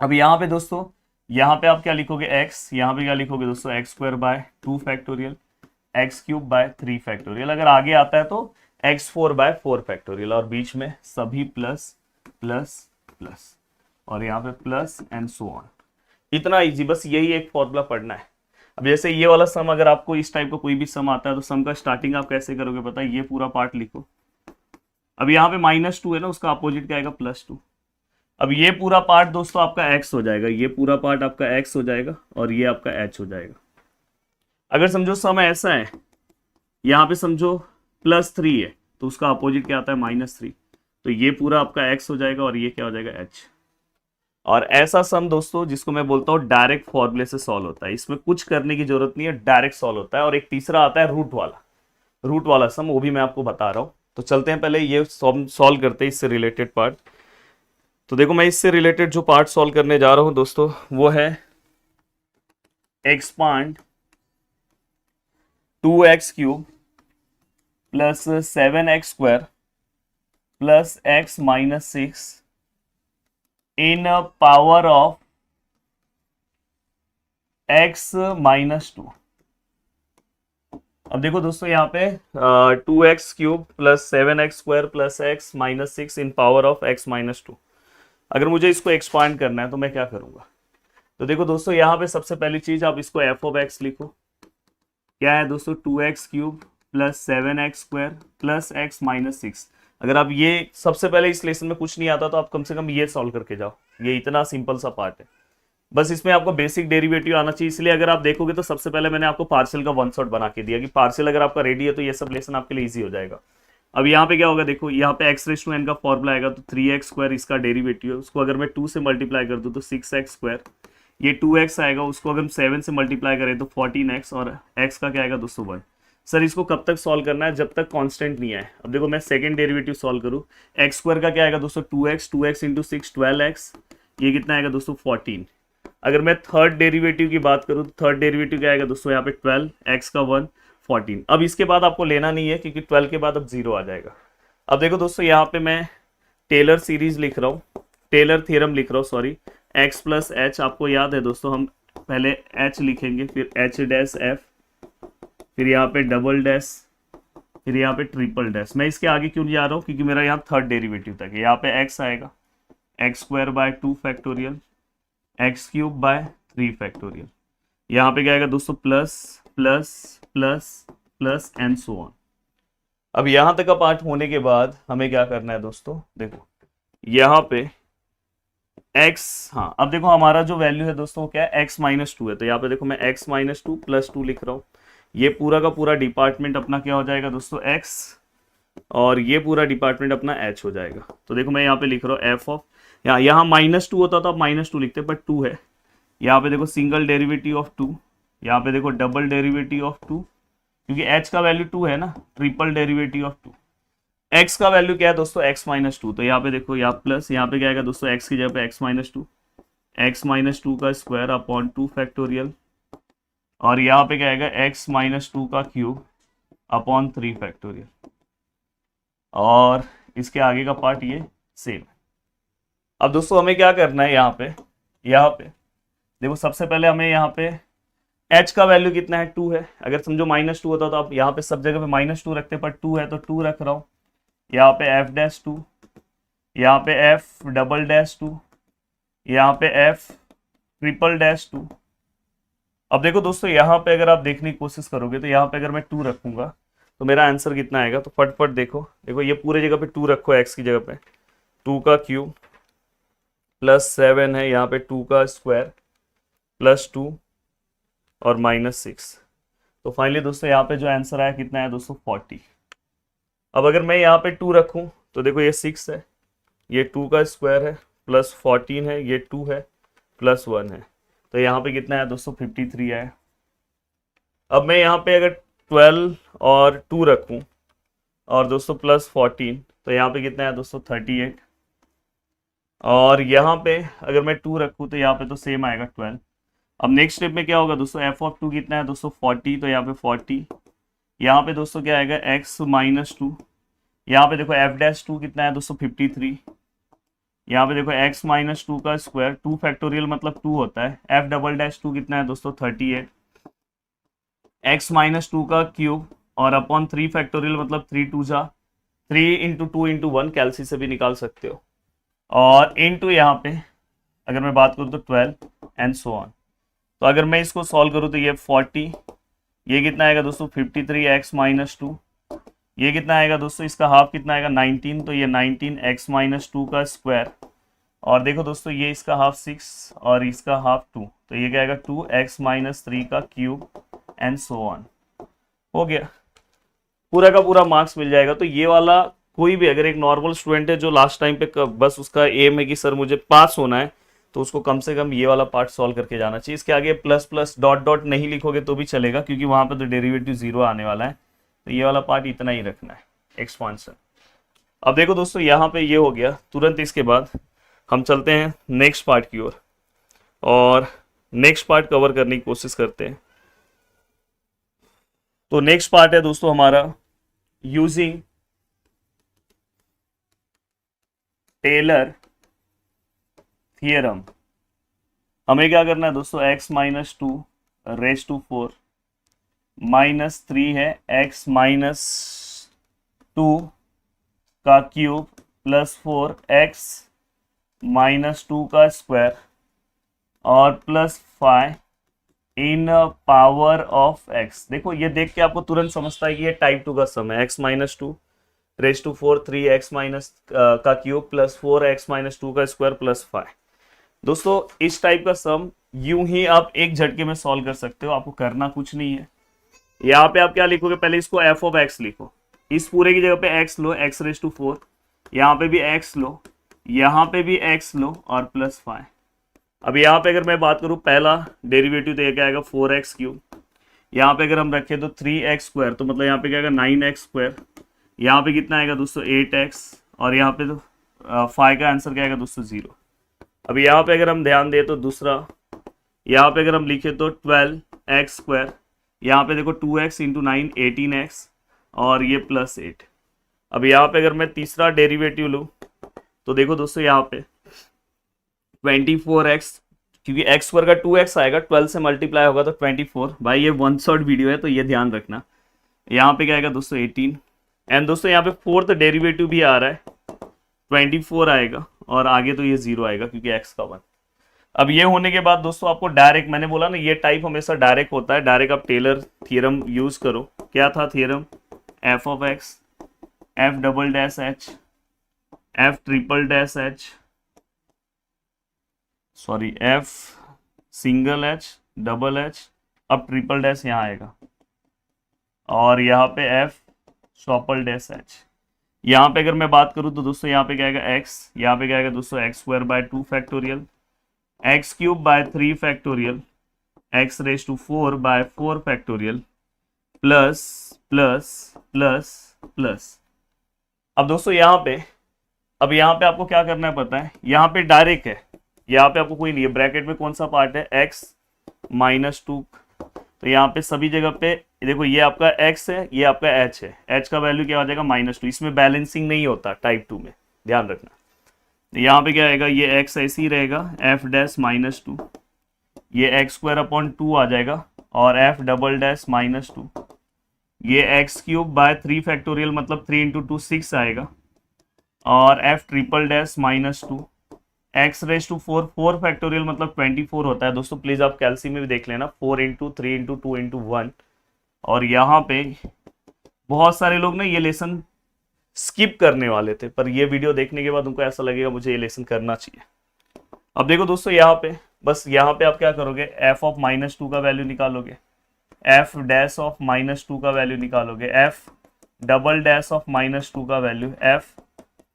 अब यहाँ पे दोस्तों, यहाँ पे आप क्या लिखोगे x, यहाँ पे क्या लिखोगे दोस्तों x square by 2 factorial, x cube by 3 factorial. अगर आगे आता है तो x4 बाय 4 फैक्टोरियल, और बीच में सभी प्लस प्लस प्लस, और यहाँ पे प्लस एंड सो ऑन। इतना इजी, बस यही एक फॉर्मूला पढ़ना है। अब जैसे ये वाला सम, अगर आपको इस टाइप का कोई भी सम आता है तो सम का स्टार्टिंग आप कैसे करोगे पता है, ये पूरा पार्ट लिखो। अब यहाँ पे -2 है ना, उसका अपोजिट क्या आएगा +2। अब ये पूरा पार्ट दोस्तों आपका x हो जाएगा, ये पूरा पार्ट आपका x हो जाएगा, और ये आपका h हो जाएगा। अगर समझो सम ऐसा है, यहाँ पे समझो +3 है, तो उसका अपोजिट क्या आता है -3, तो ये पूरा आपका x हो जाएगा, और ये क्या हो जाएगा h। और ऐसा सम दोस्तों जिसको मैं बोलता हूँ डायरेक्ट फॉर्मूले से सॉल्व होता है, इसमें कुछ करने की जरूरत नहीं है, डायरेक्ट सॉल्व होता है। और एक तीसरा आता है रूट वाला, रूट वाला सम, वो भी मैं आपको बता रहा हूँ। तो चलते हैं पहले ये सॉल्व करते हैं इससे रिलेटेड पार्ट। तो देखो मैं इससे रिलेटेड जो पार्ट सॉल्व करने जा रहा हूँ दोस्तों वो है expand 2x³ plus 7x² plus x-6 in power of x-2। अब देखो दोस्तों यहाँ पे 2x³ plus 7x² plus x-6 in power of x-2। अगर मुझे इसको एक्सपांड करना है तो मैं क्या करूंगा? तो देखो दोस्तों यहाँ पे सबसे पहली चीज आप इसको f ऑफ x लिखो। क्या है दोस्तों? 2x³ plus 7x² plus x-6। अगर आप ये सबसे पहले इस लेसन में कुछ नहीं आता तो आप कम से कम ये सॉल्व करके जाओ। ये इतना सिंपल सा पार्ट है, बस इसमें आपको बेसिक डेरिवेटिव आना चाहिए। इसलिए अगर आप देखोगे तो सबसे पहले मैंने आपको पार्शियल का वन शॉट बना के दिया कि पार्शियल अगर आपका रेडी है तो ये सब लेसन आपके लिए इजी हो जाएगा। अब यहाँ पे क्या होगा? देखो यहाँ पे x⁻n का फॉर्मूला आएगा, तो 3x² इसका डेरिवेटिव है, उसको अगर मैं 2 से मल्टीप्लाई कर दूँ तो 6x²। ये 2x आएगा, उसको अगर हम 7 से मल्टीप्लाई करें तो 14x, और x का क्या आएगा दोस्तों 1। सर इसको कब तक सॉल्व करना है? जब तक कांस्टेंट नहीं आए। अब देखो मैं सेकंड डेरिवेटिव सॉल्व करूँ, x² का क्या आएगा दोस्तों 2x इंटू 6 12x, ये कितना आएगा दोस्तों 14। अगर मैं थर्ड डेरिवेटिव की बात करूँ तो थर्ड डेरिवेटिव क्या आएगा दोस्तों यहाँ पे 12, x का 1 14। अब इसके बाद आपको लेना नहीं है क्योंकि 12 के बाद अब 0 आ जाएगा। अब देखो दोस्तों यहाँ पे मैं टेलर सीरीज लिख रहा हूँ, टेलर थ्योरम लिख रहा हूँ, सॉरी। x प्लस एच, आपको याद है दोस्तों हम पहले h लिखेंगे, फिर h'(f), फिर यहाँ पे डबल डैश, फिर यहाँ पे ट्रिपल डैश। मैं इसके आगे क्यों नहीं जा रहा हूँ? क्योंकि मेरा यहाँ थर्ड डेरिवेटिव तक है। यहाँ पे x आएगा x² 2 फैक्टोरियल, x³ 3 फैक्टोरियल। यहाँ पे क्या आएगा दोस्तों plus plus plus plus and so on. अब यहाँ तक का पार्ट होने के बाद हमें क्या करना है दोस्तों? देखो यहाँ पे x, हाँ अब देखो हमारा जो वैल्यू है दोस्तों क्या है? x-2 है। तो यहाँ पे देखो मैं x-2 प्लस 2 लिख रहा हूँ। ये पूरा का पूरा डिपार्टमेंट अपना क्या हो जाएगा दोस्तों? x, और ये पूरा डिपार्टमेंट अपना h हो जाएगा। तो देखो मैं यहाँ पे लिख रहा हूँ f ऑफ, यहाँ -2 होता तो आप -2 लिखते, बट 2 है। यहाँ पे देखो सिंगल डेरिवेटिव ऑफ 2, यहाँ पे देखो डबल डेरिवेटिव ऑफ 2, क्योंकि h का वैल्यू 2 है ना, ट्रिपल डेरिवेटिव ऑफ 2। x का वैल्यू क्या है दोस्तों? x-2। तो यहाँ पे देखो यहाँ प्लस, यहाँ पे क्या आएगा दोस्तों? x की जगह पे x-2, x-2 का स्क्वायर अपॉन 2 फैक्टोरियल, और यहाँ पे क्या आएगा x-2 का क्यूब अपॉन 3 फैक्टोरियल, और इसके आगे का पार्ट ये सेम है। अब दोस्तों हमें क्या करना है? यहाँ पे देखो सबसे पहले हमें यहाँ पे h का वैल्यू कितना है? 2 है। अगर समझो -2 होता तो आप यहाँ पे सब जगह पे -2 रखते, पर 2 है तो 2 रख रहा हूँ। यहाँ पे f'2, यहाँ पे f''2, यहाँ पे f''2। अब देखो दोस्तों यहाँ पे अगर आप देखने की कोशिश करोगे तो यहाँ पे अगर मैं 2 रखूंगा तो मेरा आंसर कितना आएगा? तो फटफट देखो ये पूरे जगह पे 2 रखो, x की जगह पे 2 का क्यूब प्लस 7 है, यहाँ पे 2 का स्क्वायर प्लस 2 और -6। तो फाइनली दोस्तों यहाँ पे जो आंसर आया कितना है दोस्तों? 40। अब अगर मैं यहाँ पे 2 रखूं तो देखो ये 6 है, ये 2 का स्क्वायर है प्लस 14 है, ये 2 है प्लस 1 है, तो यहाँ पे कितना है दोस्तों? 53 है। अब मैं यहाँ पे अगर 12 और 2 रखूं और दोस्तों प्लस 14, तो यहाँ पे कितना है दोस्तों? 38। और यहाँ पे अगर मैं 2 रखूं तो यहाँ पे तो सेम आएगा 12। अब नेक्स्ट स्टेप में क्या होगा दोस्तों? f(2) कितना है दोस्तों? 40। तो यहाँ पे 40, यहाँ पे दोस्तों क्या आएगा? x-2, यहाँ पे देखो f'(2) कितना है दोस्तों? 53। यहाँ पे देखो x-2 का स्क्वायर, 2 फैक्टोरियल मतलब 2 होता है, f'(2) कितना है दोस्तों? 38। x-2 का क्यूब और अपॉन 3 फैक्टोरियल मतलब 3 2 जा 3 इंटू 2 इंटू 1, कैलसी से भी निकाल सकते हो, और इंटू यहाँ पे अगर मैं बात करूँ तो 12 एंड सो ऑन। तो अगर मैं इसको सॉल्व करूँ तो ये 40, ये कितना आएगा दोस्तों? 53 x-2, ये कितना आएगा दोस्तों? इसका हाफ कितना आएगा? 19। तो ये 19 x-2 का स्क्वायर, और देखो दोस्तों ये इसका हाफ 6 और इसका हाफ 2, तो ये क्या आएगा? 2x-3 का क्यूब एंड सो ऑन। हो गया, पूरा का पूरा मार्क्स मिल जाएगा। तो ये वाला कोई भी अगर एक नॉर्मल स्टूडेंट है जो लास्ट टाइम पे बस उसका एम है कि सर मुझे पास होना है, तो उसको कम से कम ये वाला पार्ट सॉल्व करके जाना चाहिए। इसके आगे प्लस प्लस डॉट डॉट नहीं लिखोगे तो भी चलेगा, क्योंकि वहां पे तो डेरिवेटिव 0 आने वाला है। तो ये वाला पार्ट इतना ही रखना है, एक्सपांशन। अब देखो दोस्तों यहाँ पे ये हो गया। तुरंत इसके बाद हम चलते हैं नेक्स्ट पार्ट की ओर और नेक्स्ट पार्ट कवर करने की कोशिश करते हैं। तो नेक्स्ट पार्ट है दोस्तों हमारा यूजिंग टेलर थियरम। हमें क्या करना है दोस्तों, x minus two raise to 4 minus 3 है x माइनस 2 का क्यूब प्लस 4x माइनस 2 का स्क्वायर और plus 5 in power of x। देखो ये देख के आपको तुरंत समझता है कि ये टाइप 2 का सम है। x minus 2 raise to 4 3x minus का क्यूब प्लस 4x माइनस 2 का स्क्वायर प्लस 5। दोस्तों इस टाइप का सम यूं ही आप एक झटके में सॉल्व कर सकते हो, आपको करना कुछ नहीं है। यहाँ पे आप क्या लिखोगे, पहले इसको f ऑफ x लिखो, इस पूरे की जगह पे x लो, x रेज टू 4, यहाँ पे भी x लो, यहाँ पे भी x लो और प्लस 5। अब यहाँ पे अगर मैं बात करूँ पहला डेरिवेटिव तो ये क्या आएगा 4x क्यूब, यहाँ पे अगर हम रखें तो 3x स्क्वायर, तो मतलब यहाँ पे क्या आएगा 9x स्क्वायर, यहाँ पे कितना आएगा दोस्तों 8x और यहाँ पे तो 5 का आंसर क्या आएगा दोस्तों 0। अब यहाँ पे अगर हम ध्यान दें तो दूसरा, यहाँ पे अगर हम लिखे तो 12x स्क्वायर, यहाँ पे देखो 2x इंटू 9 18x और ये प्लस 8। अब यहाँ पे अगर मैं तीसरा डेरिवेटिव लूँ तो देखो दोस्तों यहाँ पे 24x, क्योंकि x स्क्वायर का 2x आएगा, 12 से मल्टीप्लाई होगा तो 24। भाई ये वन शॉट वीडियो है तो ये ध्यान रखना। यहाँ पे क्या आएगा दोस्तों 18 एंड दोस्तों यहाँ पे फोर्थ डेरिवेटिव भी आ रहा है 24 आएगा और आगे तो ये 0 आएगा क्योंकि x का 1। अब ये होने के बाद दोस्तों आपको डायरेक्ट, मैंने बोला ना ये टाइप हमेशा डायरेक्ट होता है, डायरेक्ट आप टेलर थ्योरम यूज करो। क्या था theorem, f of x f double dash h f triple dash h, sorry f single h double h, अब ट्रिपल डैश यहाँ आएगा और यहाँ पे f ट्रिपल डैश h। यहाँ पे अगर मैं बात करूँ तो दोस्तों यहाँ पे क्या आएगा x, यहाँ पे क्या आएगा दोस्तों x square by 2 factorial, x cube by 3 factorial, x raise to 4 by 4 factorial plus plus plus plus. अब दोस्तों यहाँ पे, अब यहाँ पे आपको क्या करना है पता है, यहाँ पे डायरेक्ट है, यहाँ पे आपको कोई नहीं है, ब्रैकेट में कौन सा पार्ट है x माइनस 2, तो यहाँ पे सभी जगह पे देखो ये आपका x है, ये आपका h है, h का वैल्यू क्या हो जाएगा -2। इसमें बैलेंसिंग नहीं होता टाइप 2 में, ध्यान रखना। तो यहाँ पे क्या आएगा, ये x ऐसे ही रहेगा f डैश -2, ये x स्क्वायर अपॉन 2 आ जाएगा और f डबल डैश -2, ये x क्यूब बाय 3 फैक्टोरियल मतलब 3 इंटू 2 6 आएगा और f triple dash -2, x raise to 4 factorial मतलब 24 होता है। दोस्तों प्लीज आप कैलसी में भी देख लेना, 4 इंटू 3 इंटू 2 इंटू 1। और यहाँ पे बहुत सारे लोग ना ये लेसन स्किप करने वाले थे, पर ये वीडियो देखने के बाद उनको ऐसा लगेगा मुझे ये लेसन करना चाहिए। अब देखो दोस्तों यहाँ पे, बस यहाँ पे आप क्या करोगे, f ऑफ -2 का वैल्यू निकालोगे, f डैश ऑफ -2 का वैल्यू निकालोगे, f डबल डैश ऑफ -2 का value, f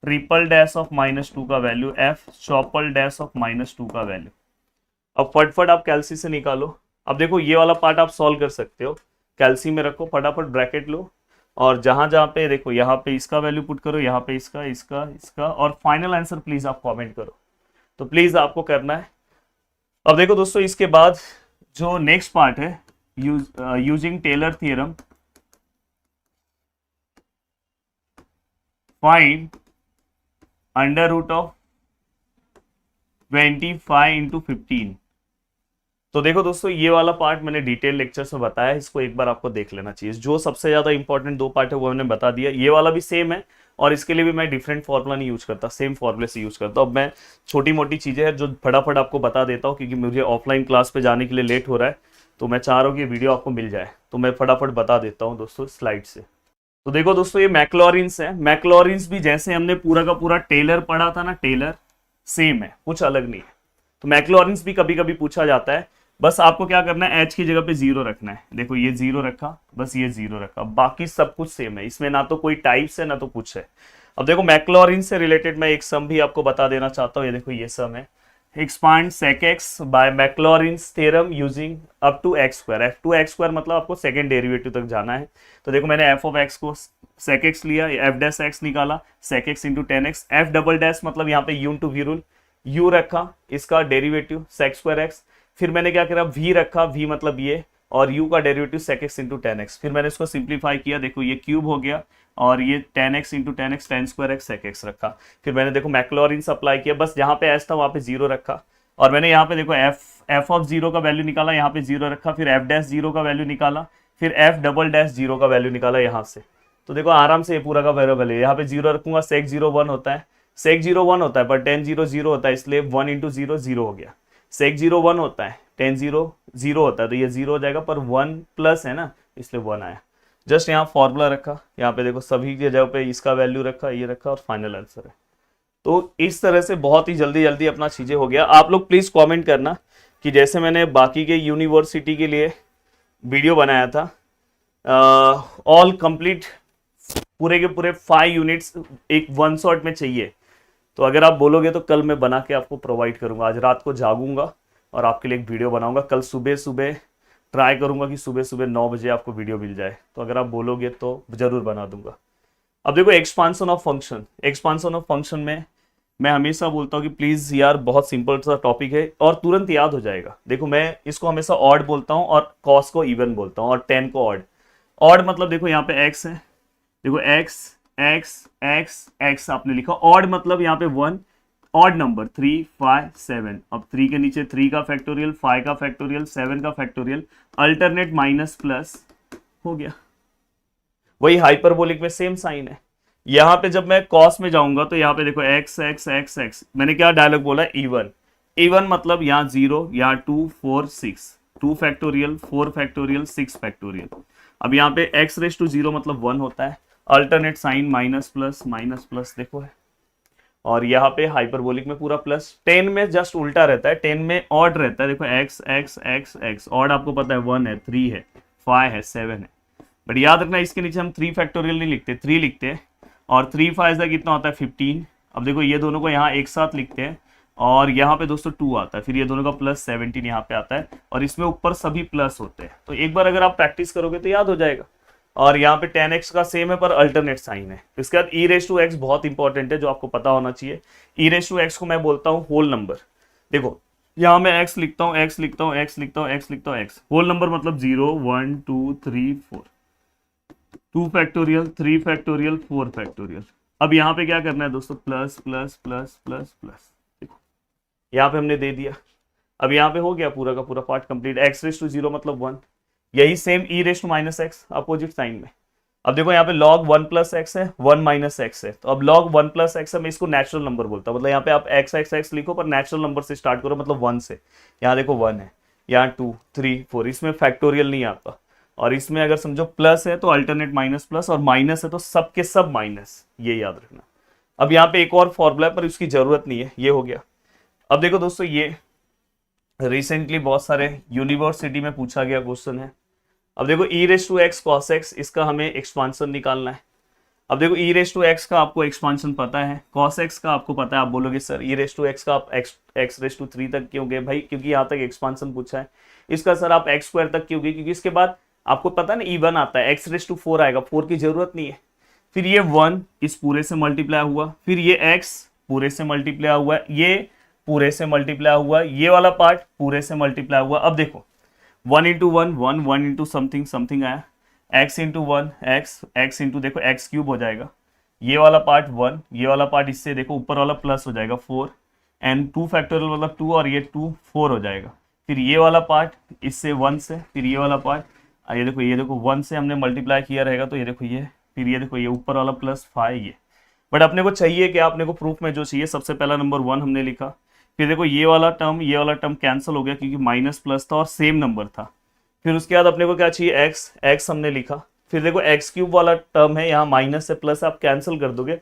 triple dash of -2 का value, f triple dash of -2 का वैल्यू। अब फटफट आप कैलसी से निकालो। अब देखो ये वाला पार्ट आप सॉल्व कर सकते हो, कैलसी में रखो, फटाफट ब्रैकेट लो और जहां जहां पे देखो यहाँ पे इसका वैल्यू पुट करो, यहाँ पे इसका इसका इसका और फाइनल आंसर प्लीज आप कमेंट करो। तो प्लीज आपको करना है। अब देखो दोस्तों इसके बाद जो नेक्स्ट पार्ट है, using Taylor theorem, find under root of 25 into 15। तो देखो दोस्तों ये वाला पार्ट मैंने डिटेल लेक्चर में बताया, इसको एक बार आपको देख लेना चाहिए। जो सबसे ज्यादा इंपॉर्टेंट 2 पार्ट है वो मैंने बता दिया। ये वाला भी सेम है और इसके लिए भी मैं डिफरेंट फॉर्मूला नहीं यूज करता, सेम फॉर्मूले से यूज करता हूँ। अब मैं छोटी मोटी चीजें हैं जो फटाफट आपको बता देता हूँ, क्योंकि मुझे ऑफलाइन क्लास पे जाने के लिए लेट हो रहा है, तो मैं चाह रहा हूँ कि वीडियो आपको मिल जाए, तो मैं फटाफट बता देता हूँ दोस्तों स्लाइड से। तो देखो दोस्तों ये मैक्लॉरिन्स है। मैक्लॉरिन्स भी जैसे हमने पूरा का पूरा टेलर पढ़ा था ना, टेलर सेम है, कुछ अलग नहीं है। तो मैक्लॉरिन्स भी कभी कभी पूछा जाता है। बस आपको क्या करना है, एच की जगह पे 0 रखना है। देखो ये 0 रखा, बस ये 0 रखा, बाकी सब कुछ सेम है। इसमें ना तो कोई टाइप्स है ना तो कुछ है। अब देखो मैक्लॉरिन से रिलेटेड मैं एक सम भी आपको बता देना चाहता हूँ। ये देखो ये सम है, expand sec x by Maclaurin's theorem using up to X square. F two X square मतलब आपको सेकंड डेरिवेटिव तक जाना है। तो देखो मैंने एफ ऑफ एक्स को sec x लिया, एफ डैश एक्स निकाला, sec x into tan X, F double dash मतलब यहाँ पे U into V rule, U रखा, इसका डेरिवेटिव sec स्क्वायर एक्स, फिर मैंने क्या करा वी रखा, वी मतलब ये, और u का derivative sec x into tan x, फिर मैंने इसको सिंप्लीफाई किया, देखो ये क्यूब हो गया, और ये ten x into tan x ten square x sec x रखा, फिर मैंने देखो मैक्लॉरिन्स अप्लाई किया, बस जहाँ पे एस था वहाँ पे जीरो रखा, और मैंने यहाँ पे देखो एफ ऑफ जीरो का वैल्यू निकाला, यहाँ पे जीरो रखा, फिर एफ डैश जीरो का वैल्यू निकाला, फिर एफ डबल डैश जीरो का वैल्यू निकाला यहाँ से। तो देखो आराम से ये पूरा का वेरिएबल है, यहाँ पे जीरो रखूंगा, sec जीरो वन होता है, sec जीरो वन होता है, पर टेन जीरो जीरो होता है, इसलिए वन इंटू जीरो जीरो हो गया। sec जीरो वन होता है, टेन जीरो जीरो होता है, तो ये जीरो हो जाएगा, पर वन प्लस है ना, इसलिए वन आया। जस्ट यहाँ फॉर्मूला रखा, यहाँ पे देखो सभी की जगह पे इसका वैल्यू रखा, ये रखा, और फाइनल आंसर है। तो इस तरह से बहुत ही जल्दी जल्दी अपना चीजें हो गया। आप लोग प्लीज कमेंट करना कि जैसे मैंने बाकी के यूनिवर्सिटी के लिए वीडियो बनाया था, ऑल कंप्लीट पूरे के पूरे 5 यूनिट्स एक वन शॉट में चाहिए, तो अगर आप बोलोगे तो कल मैं बना के आपको प्रोवाइड करूंगा। आज रात को जागूंगा और आपके लिए एक वीडियो बनाऊंगा, कल सुबह सुबह ट्राई करूंगा कि सुबह सुबह 9 बजे आपको वीडियो मिल जाए, तो अगर आप बोलोगे तो जरूर बना दूंगा। अब देखो expansion of function, expansion of function में मैं हमेशा बोलता हूँ कि प्लीज यार बहुत सिंपल सा टॉपिक है और तुरंत याद हो जाएगा। देखो मैं इसको हमेशा ऑड बोलता हूँ और कॉस को इवन बोलता हूँ और 10 को ऑड। ऑड मतलब देखो यहाँ पे x है, देखो x x x x आपने लिखा, ऑड मतलब यहाँ पे 1, ऑड नंबर 3 5 7, अब 3 के नीचे 3 का फैक्टोरियल, 5 का फैक्टोरियल, 7 का फैक्टोरियल, अल्टरनेट माइनस प्लस हो गया। वही हाइपरबोलिक में सेम साइन है। यहाँ पे जब मैं कॉस में जाऊंगा तो यहाँ पे देखो x x x x, मैंने क्या डायलॉग बोला, इवन। इवन मतलब यहाँ 0, यहाँ 2 4 6, 2 फैक्टोरियल 4 फैक्टोरियल 6 फैक्टोरियल। अब यहाँ पे x रेस टू 0 मतलब 1 होता है, अल्टरनेट साइन माइनस प्लस देखो है, और यहाँ पे हाइपरबोलिक में पूरा प्लस। 10 में जस्ट उल्टा रहता है, 10 में ऑड रहता है, देखो x x x x, odd आपको पता है 1 है, 3 है, 5 है, 7 है, बट याद रखना इसके नीचे हम 3 फैक्टोरियल नहीं लिखते, 3 लिखते हैं, और 3 5 कितना होता है 15। अब देखो ये दोनों को यहाँ एक साथ लिखते हैं, और यहाँ पे दोस्तों 2 आता है, फिर ये दोनों का प्लस 17 यहाँ पे आता है, और इसमें ऊपर सभी प्लस होते हैं। तो एक बार अगर आप प्रैक्टिस करोगे तो याद हो जाएगा। और यहाँ पे 10x का सेम है पर अल्टरनेट साइन है। इसके बाद e रेस टू x बहुत इंपॉर्टेंट है, जो आपको पता होना चाहिए। e रेस टू x को मैं बोलता हूँ होल नंबर। देखो यहाँ मैं x लिखता हूँ, x लिखता हूँ, x लिखता हूँ, x लिखता हूँ, x होल नंबर मतलब 0 1 2 3 4, 2 फैक्टोरियल 3 फैक्टोरियल 4 फैक्टोरियल। अब यहाँ पे क्या करना है दोस्तों, plus plus plus plus plus, देखो यहाँ पे हमने दे दिया। अब यहाँ पे हो गया पूरा का पूरा part complete. x raise to 0 मतलब 1, यही same e raise to minus X opposite sign में। अब देखो यहाँ पे log 1 प्लस एक्स है, 1 माइनस एक्स है, तो अब log 1 प्लस एक्स है, मैं इसको नेचुरल नंबर बोलता हूँ। मतलब यहाँ पे आप x x x लिखो पर नेचुरल नंबर से स्टार्ट करो, मतलब 1 से। यहाँ देखो 1 है, यहाँ 2 3 4, इसमें फैक्टोरियल नहीं आता, और इसमें अगर समझो प्लस है तो अल्टरनेट माइनस प्लस, और माइनस है तो सब के सब माइनस, ये याद रखना। अब यहाँ पे एक और फॉर्मूला है पर उसकी जरूरत नहीं है, ये हो गया। अब देखो दोस्तों ये रिसेंटली बहुत सारे यूनिवर्सिटी में पूछा गया क्वेश्चन है। अब देखो e raise to X cos X, इसका हमें एक्सपांशन निकालना है। अब देखो e रेस टू एक्स का आपको एक्सपांशन पता है, कॉस एक्स का आपको पता है। आप बोलोगे sir e raise to X का आप x रेस टू 3 तक क्यों गए भाई, क्योंकि यहाँ तक एक्सपांशन पूछा है। इसका सर आप x स्क्वायर तक क्यों गए, क्योंकि इसके बाद आपको पता है ना e1 आता है, x रेस टू 4 आएगा, 4 की जरूरत नहीं है। फिर ये 1 इस पूरे से मल्टीप्लाई हुआ, फिर ये x पूरे से मल्टीप्लाई हुआ, ये पूरे से मल्टीप्लाई हुआ, ये वाला पार्ट पूरे से मल्टीप्लाई हुआ। अब देखो 1 इंटू 1 1 1 इंटू समथिंग समथिंग आया, x इंटू 1 x इंटू देखो x क्यूब हो जाएगा, ये वाला पार्ट 1, ये वाला पार्ट इससे देखो ऊपर वाला प्लस हो जाएगा 4, एंड 2 फैक्टोरियल मतलब 2, और ये 2 4 हो जाएगा। फिर ये वाला पार्ट इससे 1 से, फिर ये वाला पार्ट ये देखो 1 से हमने मल्टीप्लाई किया रहेगा, तो ये देखो ये, फिर ये देखो ये ऊपर वाला प्लस 5 ये। बट अपने को चाहिए कि आपने को प्रूफ में जो चाहिए, सबसे पहला नंबर 1 हमने लिखा, फिर देखो ये वाला टर्म कैंसिल हो गया क्योंकि माइनस प्लस था और सेम नंबर था। फिर उसके बाद अपने को क्या चाहिए, x हमने लिखा, फिर देखो x क्यूब वाला टर्म है, यहाँ माइनस से प्लस आप कैंसिल कर दोगे,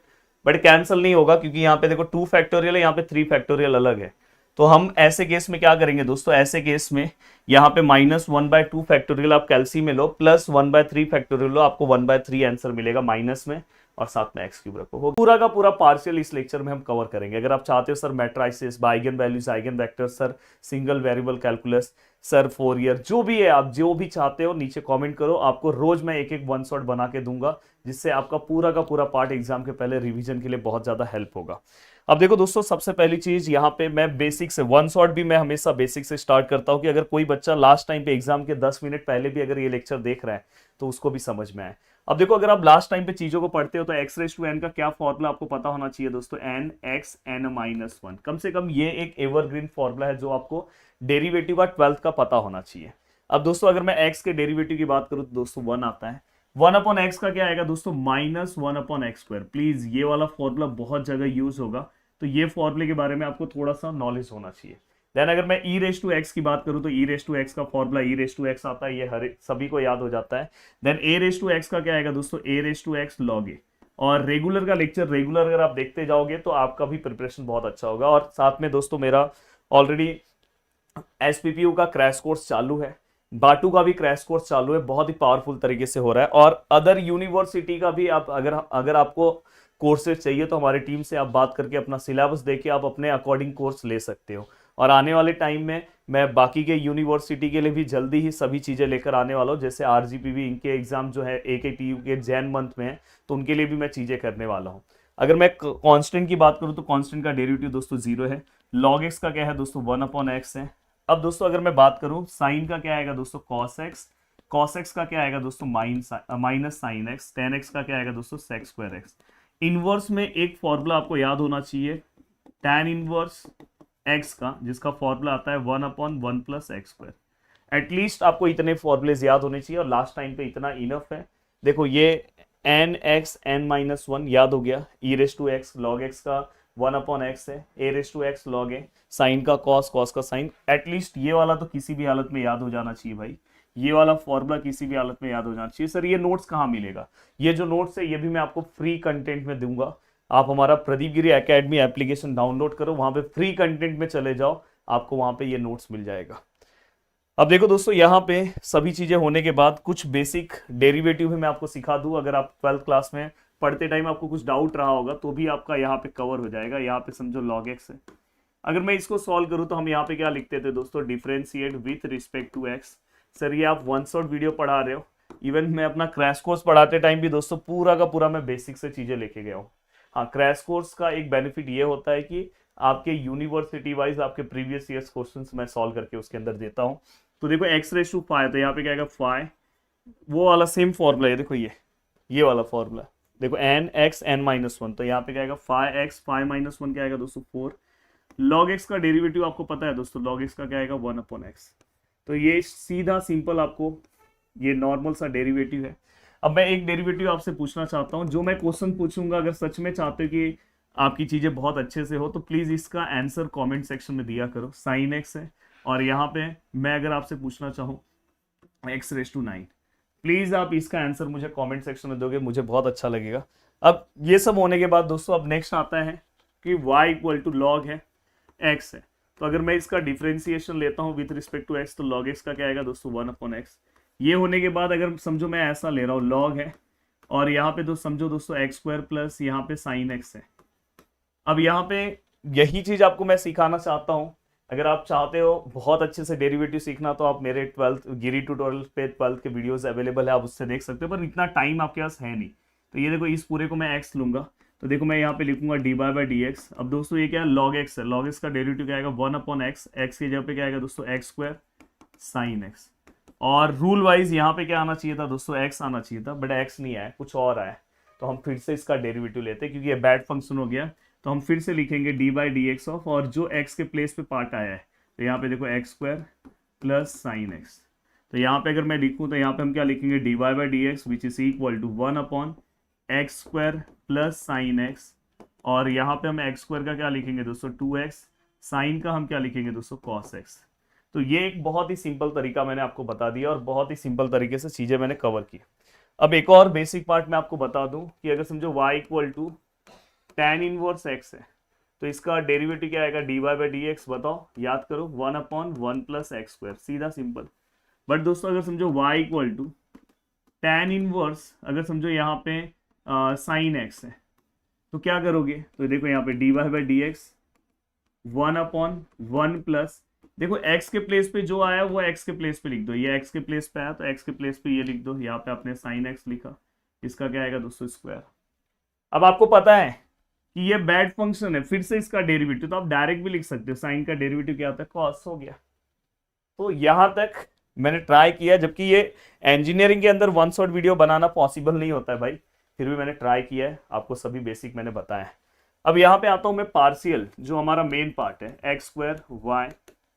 बट कैंसिल नहीं होगा क्योंकि यहाँ पे देखो 2 फैक्टोरियल है, यहाँ पे 3 फैक्टोरियल अलग है। तो हम ऐसे केस में क्या करेंगे दोस्तों, ऐसे केस में यहाँ पे -1/2 फैक्टोरियल आप कैल्सी में लो, प्लस 1/3 फैक्टोरियल लो, आपको 1/3 आंसर मिलेगा माइनस में, और साथ में एक्स क्यूब रखो। वो पूरा का पूरा पार्शियल इस लेक्चर में हम कवर करेंगे। अगर आप चाहते हो sir matrices, eigen values, eigen vector, sir single variable calculus, sir Fourier, जो भी है आप जो भी चाहते हो नीचे कमेंट करो। आपको रोज मैं एक एक वन शॉट बना के दूंगा, जिससे आपका पूरा का पूरा पार्ट एग्जाम के पहले रिवीजन के लिए बहुत ज्यादा हेल्प होगा। अब देखो दोस्तों, सबसे पहली चीज यहाँ पे मैं बेसिक से, वन शॉट भी मैं हमेशा बेसिक से स्टार्ट करता हूँ कि अगर कोई बच्चा लास्ट टाइम पे एग्जाम के 10 मिनट पहले भी अगर ये लेक्चर देख रहा है तो उसको भी समझ में आए। अब देखो, अगर आप लास्ट टाइम पे चीजों को पढ़ते हो तो एक्स रेज टू एन का क्या फॉर्मूला आपको पता होना चाहिए दोस्तों, N X N minus one. कम से कम ये एक एवरग्रीन फॉर्मूला है जो आपको डेरिवेटिव का 12th का पता होना चाहिए। अब दोस्तों, अगर मैं एक्स के डेरिवेटिव की बात करूं तो दोस्तों 1 आता है। 1 अपॉन एक्स का क्या आएगा दोस्तों, minus 1 upon X square. Please ये वाला फॉर्मूला बहुत जगह यूज होगा, तो ये फॉर्मूले के बारे में आपको थोड़ा सा नॉलेज होना चाहिए। देन अगर मैं ई रेस टू एक्स की बात करूं तो ई रेस टू एक्स का formula E raise to X आता है, ये हर सभी को याद हो जाता है। Then A raise to X का क्या आएगा दोस्तों, A raise to X log A. और रेगुलर का लेक्चर रेगुलर अगर आप देखते जाओगे तो आपका भी प्रिपरेशन बहुत अच्छा होगा। और साथ में दोस्तों मेरा ऑलरेडी एसपीपीयू का क्रैश कोर्स चालू है, बाटू का भी क्रैश कोर्स चालू है, बहुत ही पावरफुल तरीके से हो रहा है। और अदर यूनिवर्सिटी का भी आप अगर आपको कोर्सेज चाहिए तो हमारी टीम से आप बात करके अपना सिलेबस देके आप अपने अकॉर्डिंग कोर्स ले सकते हो। और आने वाले टाइम में मैं बाकी के यूनिवर्सिटी के लिए भी जल्दी ही सभी चीज़ें लेकर आने वाला हूँ। जैसे आरजीपीवी इनके एग्जाम जो है एकेटीयू के जैन मंथ में है, तो उनके लिए भी मैं चीज़ें करने वाला हूँ। अगर मैं कांस्टेंट की बात करूँ तो कांस्टेंट का डेरिवेटिव दोस्तों 0 है। लॉग एक्स का क्या है दोस्तों, 1 अपॉन एक्स है। अब दोस्तों अगर मैं बात करूँ साइन का क्या आएगा दोस्तों, कॉस एक्स। कॉस एक्स का क्या आएगा दोस्तों, minus sine x. Ten x का क्या आएगा दोस्तों, सेक स्क्वायर एक्स। इनवर्स में एक फॉर्मूला आपको याद होना चाहिए, tan इनवर्स एक्स का, जिसका फॉर्मूला आता है 1 upon 1 plus X square. At least आपको इतने फॉर्मूलेज याद होने चाहिए और लास्ट टाइम पे इतना इनफ है। देखो ये N X N minus one याद हो गया, E raise to X log X का 1 अपॉन एक्स है, A raise to X log A, sine का कॉस, कॉस का साइन। एटलीस्ट ये वाला तो किसी भी हालत में याद हो जाना चाहिए भाई, ये वाला फॉर्मूला किसी भी हालत में याद हो जाना चाहिए। सर ये नोट्स कहाँ मिलेगा, ये जो नोट्स है ये भी मैं आपको फ्री कंटेंट में दूंगा। आप हमारा प्रदीप गिरी एकेडमी एप्लीकेशन डाउनलोड करो, वहां पे फ्री कंटेंट में चले जाओ, आपको वहां पे ये नोट्स मिल जाएगा। अब देखो दोस्तों, यहाँ पे सभी चीजें होने के बाद कुछ बेसिक डेरिवेटिव भी मैं आपको सिखा दूं। अगर आप 12th क्लास में पढ़ते टाइम आपको कुछ डाउट रहा होगा तो भी आपका यहाँ पे कवर हो जाएगा। यहाँ पे समझो लॉग एक्स है, अगर मैं इसको सॉल्व करूँ तो हम यहाँ पे क्या लिखते थे दोस्तों, differentiate with respect to X. Sir ये आप वन शॉट वीडियो पढ़ा रहे हो, इवन मैं अपना क्रैश कोर्स पढ़ाते टाइम भी दोस्तों पूरा का पूरा मैं बेसिक से चीजें लेके गया हूँ। हाँ, क्रैश कोर्स का एक बेनिफिट ये होता है कि आपके यूनिवर्सिटी वाइज आपके प्रीवियस ईयर्स क्वेश्चंस मैं सॉल्व करके उसके अंदर देता हूँ। तो देखो एक्स रेस टू फाइव, तो यहाँ पे क्या आएगा फाइव, वो वाला सेम फॉर्मूला है, देखो ये वाला फॉर्मूला देखो, N X N minus one, तो यहाँ पे क्या आएगा five X, five minus one क्या आएगा दोस्तों 4। लॉग एक्स का डेरिवेटिव आपको पता है दोस्तों, लॉग एक्स का क्या आएगा 1 अपॉन एक्स। तो ये सीधा सिंपल आपको ये नॉर्मल सा डेरिवेटिव है। अब मैं एक डेरिवेटिव आपसे पूछना चाहता हूँ, जो मैं क्वेश्चन पूछूंगा अगर सच में चाहते हो कि आपकी चीजें बहुत अच्छे से हो तो प्लीज इसका आंसर कमेंट सेक्शन में दिया करो। साइन एक्स है और यहाँ पे मैं अगर आपसे पूछना चाहूँ एक्स रेस टू 9, प्लीज आप इसका आंसर मुझे कमेंट सेक्शन में दोगे, मुझे बहुत अच्छा लगेगा। अब ये सब होने के बाद दोस्तों अब नेक्स्ट आता है कि y इक्वल टू लॉग है x है, तो अगर मैं इसका डिफरेंशिएशन लेता हूँ विथ रिस्पेक्ट टू x तो log x का क्या आएगा दोस्तों 1 अपॉन x। ये होने के बाद अगर समझो मैं ऐसा ले रहा हूँ log है और यहाँ पे तो समझो दोस्तों एक्स स्क्वायर प्लस यहाँ पे साइन एक्स है। अब यहाँ पे यही चीज आपको मैं सिखाना चाहता हूँ। अगर आप चाहते हो बहुत अच्छे से डेरिवेटिव सीखना तो आप मेरे 12th गिरी ट्यूटोरियल पे 12th के वीडियोस अवेलेबल है, आप उससे देख सकते हो, पर इतना टाइम आपके पास है नहीं। तो ये देखो इस पूरे को मैं x लूंगा, तो देखो मैं यहाँ पे लिखूंगा D by by D x. अब दोस्तों ये क्या है, लॉग एक्स है, लॉग एक्स का डेरिवेटिव क्या आएगा 1 अपॉन एक्स, एक्स की जगह पे क्या आएगा दोस्तों एक्स स्क्वायर साइन एक्स। और रूल वाइज यहाँ पे क्या आना चाहिए था दोस्तों, एक्स आना चाहिए था, बट एक्स नहीं आया, कुछ और आया, तो हम फिर से इसका डेरिवेटिव लेते हैं क्योंकि ये बैड फंक्शन हो गया। तो हम फिर से लिखेंगे D by D x of, और जो एक्स के प्लेस पे पार्ट आया है तो यहाँ पे देखो x square plus sine x. तो यहाँ पे अगर मैं लिखूँ तो यहाँ पे हम क्या लिखेंगे, D Y by D X which is equal to 1 upon X square plus sine X, और यहाँ पे हम एक्स स्क्वायर का क्या लिखेंगे दोस्तों 2x, साइन का हम क्या लिखेंगे दोस्तों cos x। तो ये एक बहुत ही सिंपल तरीका मैंने आपको बता दिया और बहुत ही सिंपल तरीके से चीजें मैंने कवर की। अब एक और बेसिक पार्ट मैं आपको बता दूं कि अगर समझो y equal to tan inverse x है तो इसका डेरिवेटिव क्या आएगा, D Y by D X. बताओ, याद करो 1 अपॉन 1 प्लस एक्स स्क्वायर, सीधा सिंपल। बट दोस्तों अगर समझो y equal to tan inverse, अगर समझो यहाँ पे साइन एक्स है, तो क्या करोगे, तो देखो यहाँ पे D Y by D X 1/1 plus, देखो x के प्लेस पे जो आया वो x के प्लेस पे लिख दो, ये x के प्लेस पे आया तो x के प्लेस पे ये लिख दो, यहाँ पे आपने साइन x लिखा, इसका क्या आएगा दोस्तों स्क्वायर। अब आपको पता है कि ये बैड फंक्शन है, फिर से इसका डेरिवेटिव तो आप डायरेक्ट भी लिख सकते हो, साइन का डेरिवेटिव क्या होता है, कॉस हो गया। तो यहां तक मैंने ट्राई किया, जबकि ये इंजीनियरिंग के अंदर वन शॉट वीडियो बनाना पॉसिबल नहीं होता है भाई, फिर भी मैंने ट्राई किया है, आपको सभी बेसिक मैंने बताया है। अब यहाँ पे आता हूं मैं पार्शियल, जो हमारा मेन पार्ट है, एक्स स्क्वायर वाई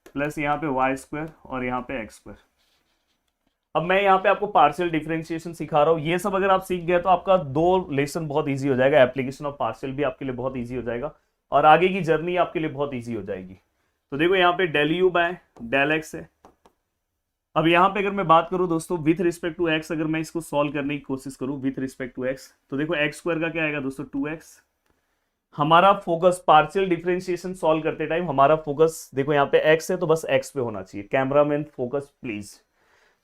प्लस यहाँ पे वाई स्क्वायर और यहाँ पे एक्स स्क्वायर। अब मैं यहाँ पे आपको पार्शियल डिफरेंशिएशन सिखा रहा हूँ, ये सब अगर आप सीख गए तो आपका 2 लेसन बहुत इजी हो जाएगा, एप्लीकेशन ऑफ पार्शियल भी आपके लिए बहुत इजी हो जाएगा और आगे की जर्नी आपके लिए बहुत इजी हो जाएगी। तो देखो यहाँ पे del you by del x है। अब यहाँ पे अगर मैं बात करूँ दोस्तों विथ रिस्पेक्ट टू एक्स, अगर मैं इसको सॉल्व करने की कोशिश करूँ विथ रिस्पेक्ट टू एक्स, तो देखो एक्स स्क्वायर का क्या आएगा दोस्तों 2x। हमारा फोकस पार्शियल डिफरेंशिएशन सॉल्व करते टाइम हमारा फोकस देखो यहाँ पे x है तो बस x पे होना चाहिए, कैमरामैन फोकस प्लीज।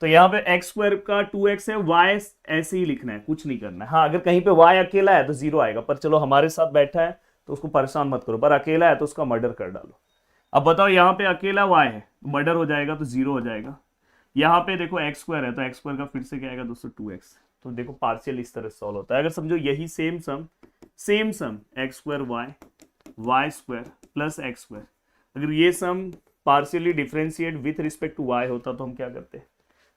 तो यहाँ पे एक्स स्क्वायर का 2x है, y ऐसे ही लिखना है, कुछ नहीं करना है। हाँ अगर कहीं पे y अकेला है तो 0 आएगा, पर चलो हमारे साथ बैठा है तो उसको परेशान मत करो, पर अकेला है तो उसका मर्डर कर डालो। अब बताओ यहाँ पे अकेला y है, मर्डर हो जाएगा तो 0 हो जाएगा। यहाँ पे देखो एक्स स्क्वायर है तो एक्स स्क्वायर का फिर से क्या आएगा दोस्तों 2x। तो देखो पार्शियल इस तरह सॉल्व होता है। अगर समझो यही same sum X square Y square plus X square, अगर ये sum partially differentiate with respect to y होता तो हम क्या करते,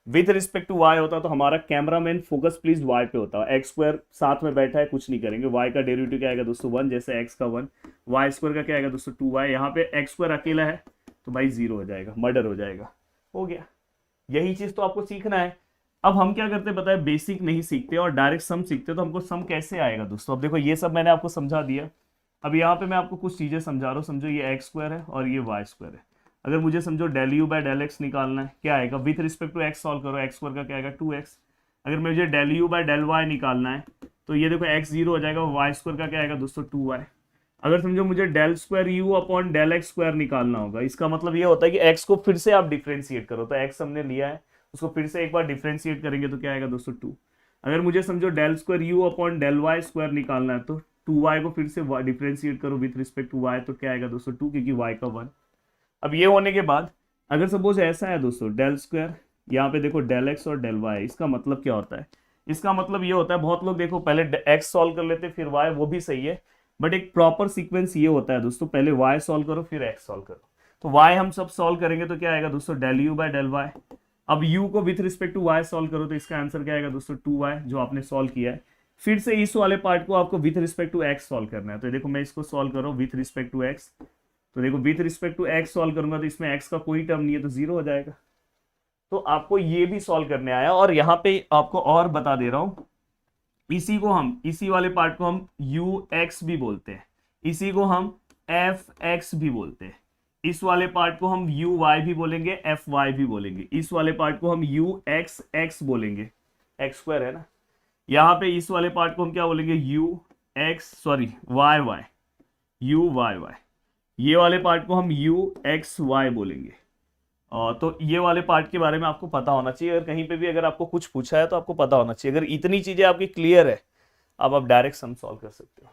विथ रिस्पेक्ट टू y होता तो हमारा कैमरामैन फोकस प्लीज y पे होता। एक्स स्क्वायर साथ में बैठा है, कुछ नहीं करेंगे, y का डेरिवेटिव क्या आएगा दोस्तों 1, जैसे x का 1, वाई स्क्वायर का क्या आएगा दोस्तों 2y, यहाँ पे एक्स स्क्वायर अकेला है तो भाई 0 हो जाएगा, मर्डर हो जाएगा, हो गया। यही चीज तो आपको सीखना है। अब हम क्या करते हैं पता है, बेसिक नहीं सीखते और डायरेक्ट सम सीखते, तो हमको सम कैसे आएगा दोस्तों। अब देखो ये सब मैंने आपको समझा दिया, अब यहाँ पे मैं आपको कुछ चीजें समझा रहा हूँ। समझो ये एक्स स्क्वायर है और ये वाई स्क्वायर है, अगर मुझे समझो del you by del X निकालना है, क्या आएगा with respect to x solve करो, एक्स स्क्वायर का क्या आएगा 2x। अगर मुझे del you by del Y निकालना है तो ये देखो x 0 हो जाएगा, वाई स्क्वायर का क्या आएगा दोस्तों 2y। अगर समझो मुझे del square you upon del x square निकालना होगा, इसका मतलब ये होता है कि x को फिर से आप डिफ्रेंशिएट करो, तो x हमने लिया है उसको फिर से एक बार डिफ्रेंशिएट करेंगे तो क्या आएगा दोस्तों 2। अगर मुझे समझो del square you upon del Y square निकालना है तो 2y को फिर से डिफ्रेंशिएट करो विथ रिस्पेक्ट टू y, तो क्या आएगा दोस्तों 2, क्योंकि y का 1। अब ये होने के बाद अगर सपोज ऐसा है दोस्तों डेल स्क्वायर, यहाँ पे देखो डेल एक्स और डेल वाई, इसका मतलब क्या होता है, इसका मतलब ये होता है, बहुत लोग देखो पहले एक्स सॉल्व कर लेते फिर वाई, वो भी सही है, बट एक प्रॉपर सीक्वेंस ये होता है दोस्तों, पहले वाई सॉल्व करो फिर एक्स सॉल्व करो। तो वाई हम सब सॉल्व करेंगे तो क्या आएगा दोस्तों del you by del Y. अब u को with respect to y solve करो तो इसका आंसर क्या आएगा दोस्तों 2y, जो आपने सॉल्व किया है। फिर से इस वाले पार्ट को आपको with respect to x solve करना है, तो देखो मैं इसको सॉल्व करो विथ रिस्पेक्ट टू x, तो देखो with respect to x solve करूंगा तो इसमें x का कोई टर्म नहीं है तो 0 हो जाएगा। तो आपको ये भी सॉल्व करने आया, और यहाँ पे आपको और बता दे रहा हूं, इसी वाले पार्ट को हम ux भी बोलते हैं, इसी को हम fx भी बोलते हैं, इस वाले पार्ट को हम uy भी बोलेंगे, fy भी बोलेंगे, इस वाले पार्ट को हम uxx बोलेंगे, x स्क्वायर है ना। यहाँ पे इस वाले पार्ट को हम क्या बोलेंगे uyy, ये वाले पार्ट को हम uxy बोलेंगे। तो ये वाले पार्ट के बारे में आपको पता होना चाहिए, अगर कहीं पे भी अगर आपको कुछ पूछा है तो आपको पता होना चाहिए। अगर इतनी चीजें आपकी क्लियर है, अब आप डायरेक्ट सम सॉल्व कर सकते हो।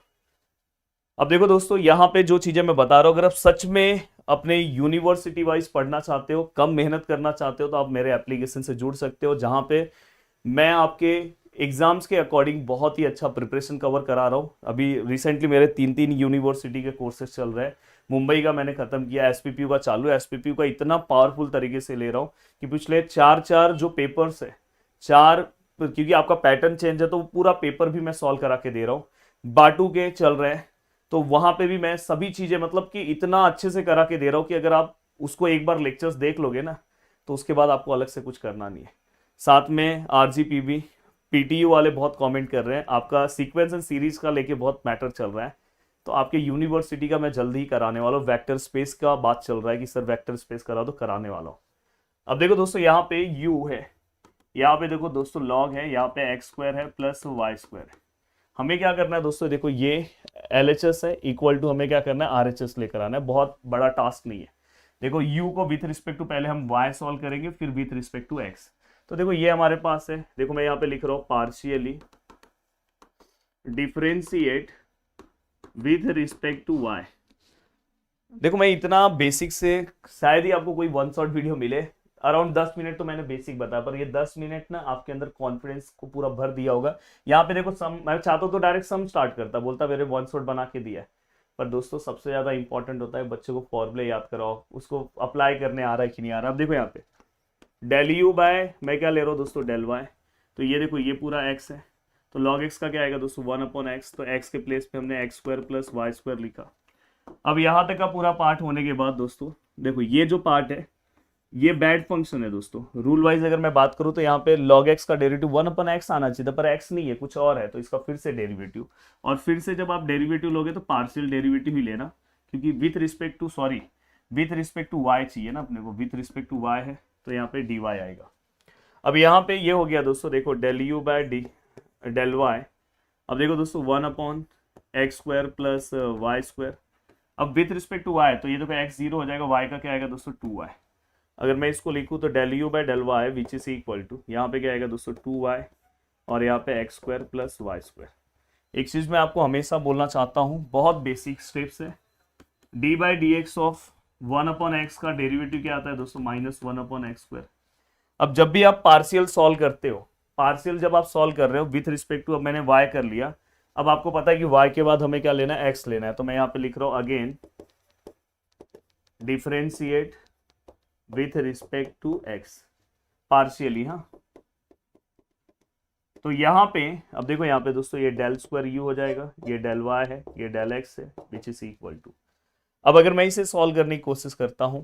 अब देखो दोस्तों, यहाँ पे जो चीजें मैं बता रहा हूँ, अगर आप सच में अपने यूनिवर्सिटी वाइज पढ़ना चाहते हो, कम मेहनत करना चाहते हो, तो आप मेरे एप्लीकेशन से जुड़ सकते हो, जहाँ पे मैं आपके एग्जाम्स के अकॉर्डिंग बहुत ही अच्छा प्रिपरेशन कवर करा रहा हूँ। अभी रिसेंटली मेरे 3 यूनिवर्सिटी के कोर्सेज चल रहे हैं, मुंबई का मैंने खत्म किया, एसपीपीयू का चालू है, एसपीपीयू का इतना पावरफुल तरीके से ले रहा हूँ कि पिछले 4 जो पेपर्स है, क्योंकि आपका पैटर्न चेंज है तो पूरा पेपर भी मैं सॉल्व करा के दे रहा हूँ। बाटू के चल रहे हैं तो वहां पे भी मैं सभी चीजें मतलब कि इतना अच्छे से करा के दे रहा हूं कि अगर आप उसको एक बार लेक्चर्स देख लोगे ना तो उसके बाद आपको अलग से कुछ करना नहीं है। साथ में आरजीपीबी पीटीयू वाले बहुत कमेंट कर रहे हैं, आपका सीक्वेंस एंड सीरीज का लेके बहुत मैटर चल रहा है, तो आपके यूनिवर्सिटी का मैं जल्दी ही कराने वाला हूँ। वेक्टर स्पेस का बात चल रहा है कि सर वेक्टर स्पेस करा दो, कराने वाला हूँ। अब देखो दोस्तों, यहाँ पे u है, यहाँ पे देखो दोस्तों लॉग है, यहाँ पे एक्स स्क्वायर है प्लस वाई स्क्वायर है। हमें क्या करना है दोस्तों, देखो ये LHS है इक्वल टू हमें क्या करना है RHS लेकर आना है, बहुत बड़ा टास्क नहीं है। देखो u को विथ रिस्पेक्ट टू पहले हम y सॉल्व करेंगे फिर विथ रिस्पेक्ट टू x, तो देखो ये हमारे पास है, देखो मैं यहाँ पे लिख रहा हूँ partially differentiate with respect to y। देखो मैं इतना बेसिक से शायद ही आपको कोई वन शॉट वीडियो मिले, अराउंड 10 मिनट तो मैंने बेसिक बताया, पर ये 10 मिनट ना आपके अंदर कॉन्फिडेंस को पूरा भर दिया होगा। यहाँ पे देखो सम, मैं चाहता हूँ तो डायरेक्ट सम स्टार्ट करता, बोलता मेरे वन शॉट बना के दिया है। पर दोस्तों सबसे ज्यादा इंपॉर्टेंट होता है बच्चे को फॉर्मूले याद कराओ, उसको अप्लाई करने आ रहा है कि नहीं आ रहा। अब देखो यहाँ पे डेल यू बाय, मैं क्या ले रहा हूँ दोस्तों, डेल वाई। तो ये देखो ये पूरा एक्स है, तो लॉग एक्स का क्या आएगा दोस्तों, 1/x। तो एक्स के प्लेस पे हमने x square plus y square लिखा। अब यहाँ तक का पूरा पार्ट होने के बाद दोस्तों देखो ये जो पार्ट है ये बैड फंक्शन है दोस्तों। रूल वाइज अगर मैं बात करूँ तो यहाँ पे log x का डेरिवेटिव 1/x आना चाहिए था, पर x नहीं है कुछ और है, तो इसका फिर से डेरिवेटिव। और फिर से जब आप डेरिवेटिव लोगे तो पार्शियल डेरिवेटिव ही लेना, क्योंकि विथ रिस्पेक्ट टू y चाहिए ना अपने को, विथ रिस्पेक्ट टू y है तो यहाँ पे dy आएगा। अब यहाँ पे ये हो गया दोस्तों, देखो del you by del Y. अब देखो दोस्तों 1/x square plus y square. अब विथ रिस्पेक्ट टू y तो ये देखो x 0 हो जाएगा, y का क्या आएगा दोस्तों 2y। अगर मैं इसको लिखूँ तो del you by del y which is equal to, यहाँ पे क्या आएगा दोस्तों 2y, और यहाँ पे x square plus y square. एक चीज़ मैं आपको हमेशा बोलना चाहता हूँ, बहुत बेसिक स्टेप्स है। D by D x of 1/x का डेरिवेटिव क्या आता है दोस्तों, -1/x स्क्वायर। अब जब भी आप पार्शियल सॉल्व करते हो, पार्शियल जब आप सॉल्व कर रहे हो विथ रिस्पेक्ट टू, अब मैंने y कर लिया, अब आपको पता है कि y के बाद हमें क्या लेना है, x लेना है। तो मैं यहाँ पे लिख रहा हूँ again differentiate with respect to x partially. हाँ तो यहाँ पे अब देखो यहाँ पे दोस्तों ये डेल स्क्वायर यू हो जाएगा, ये डेल y है, ये डेल x है, विच इज इक्वल टू। अब अगर मैं इसे सॉल्व करने की कोशिश करता हूं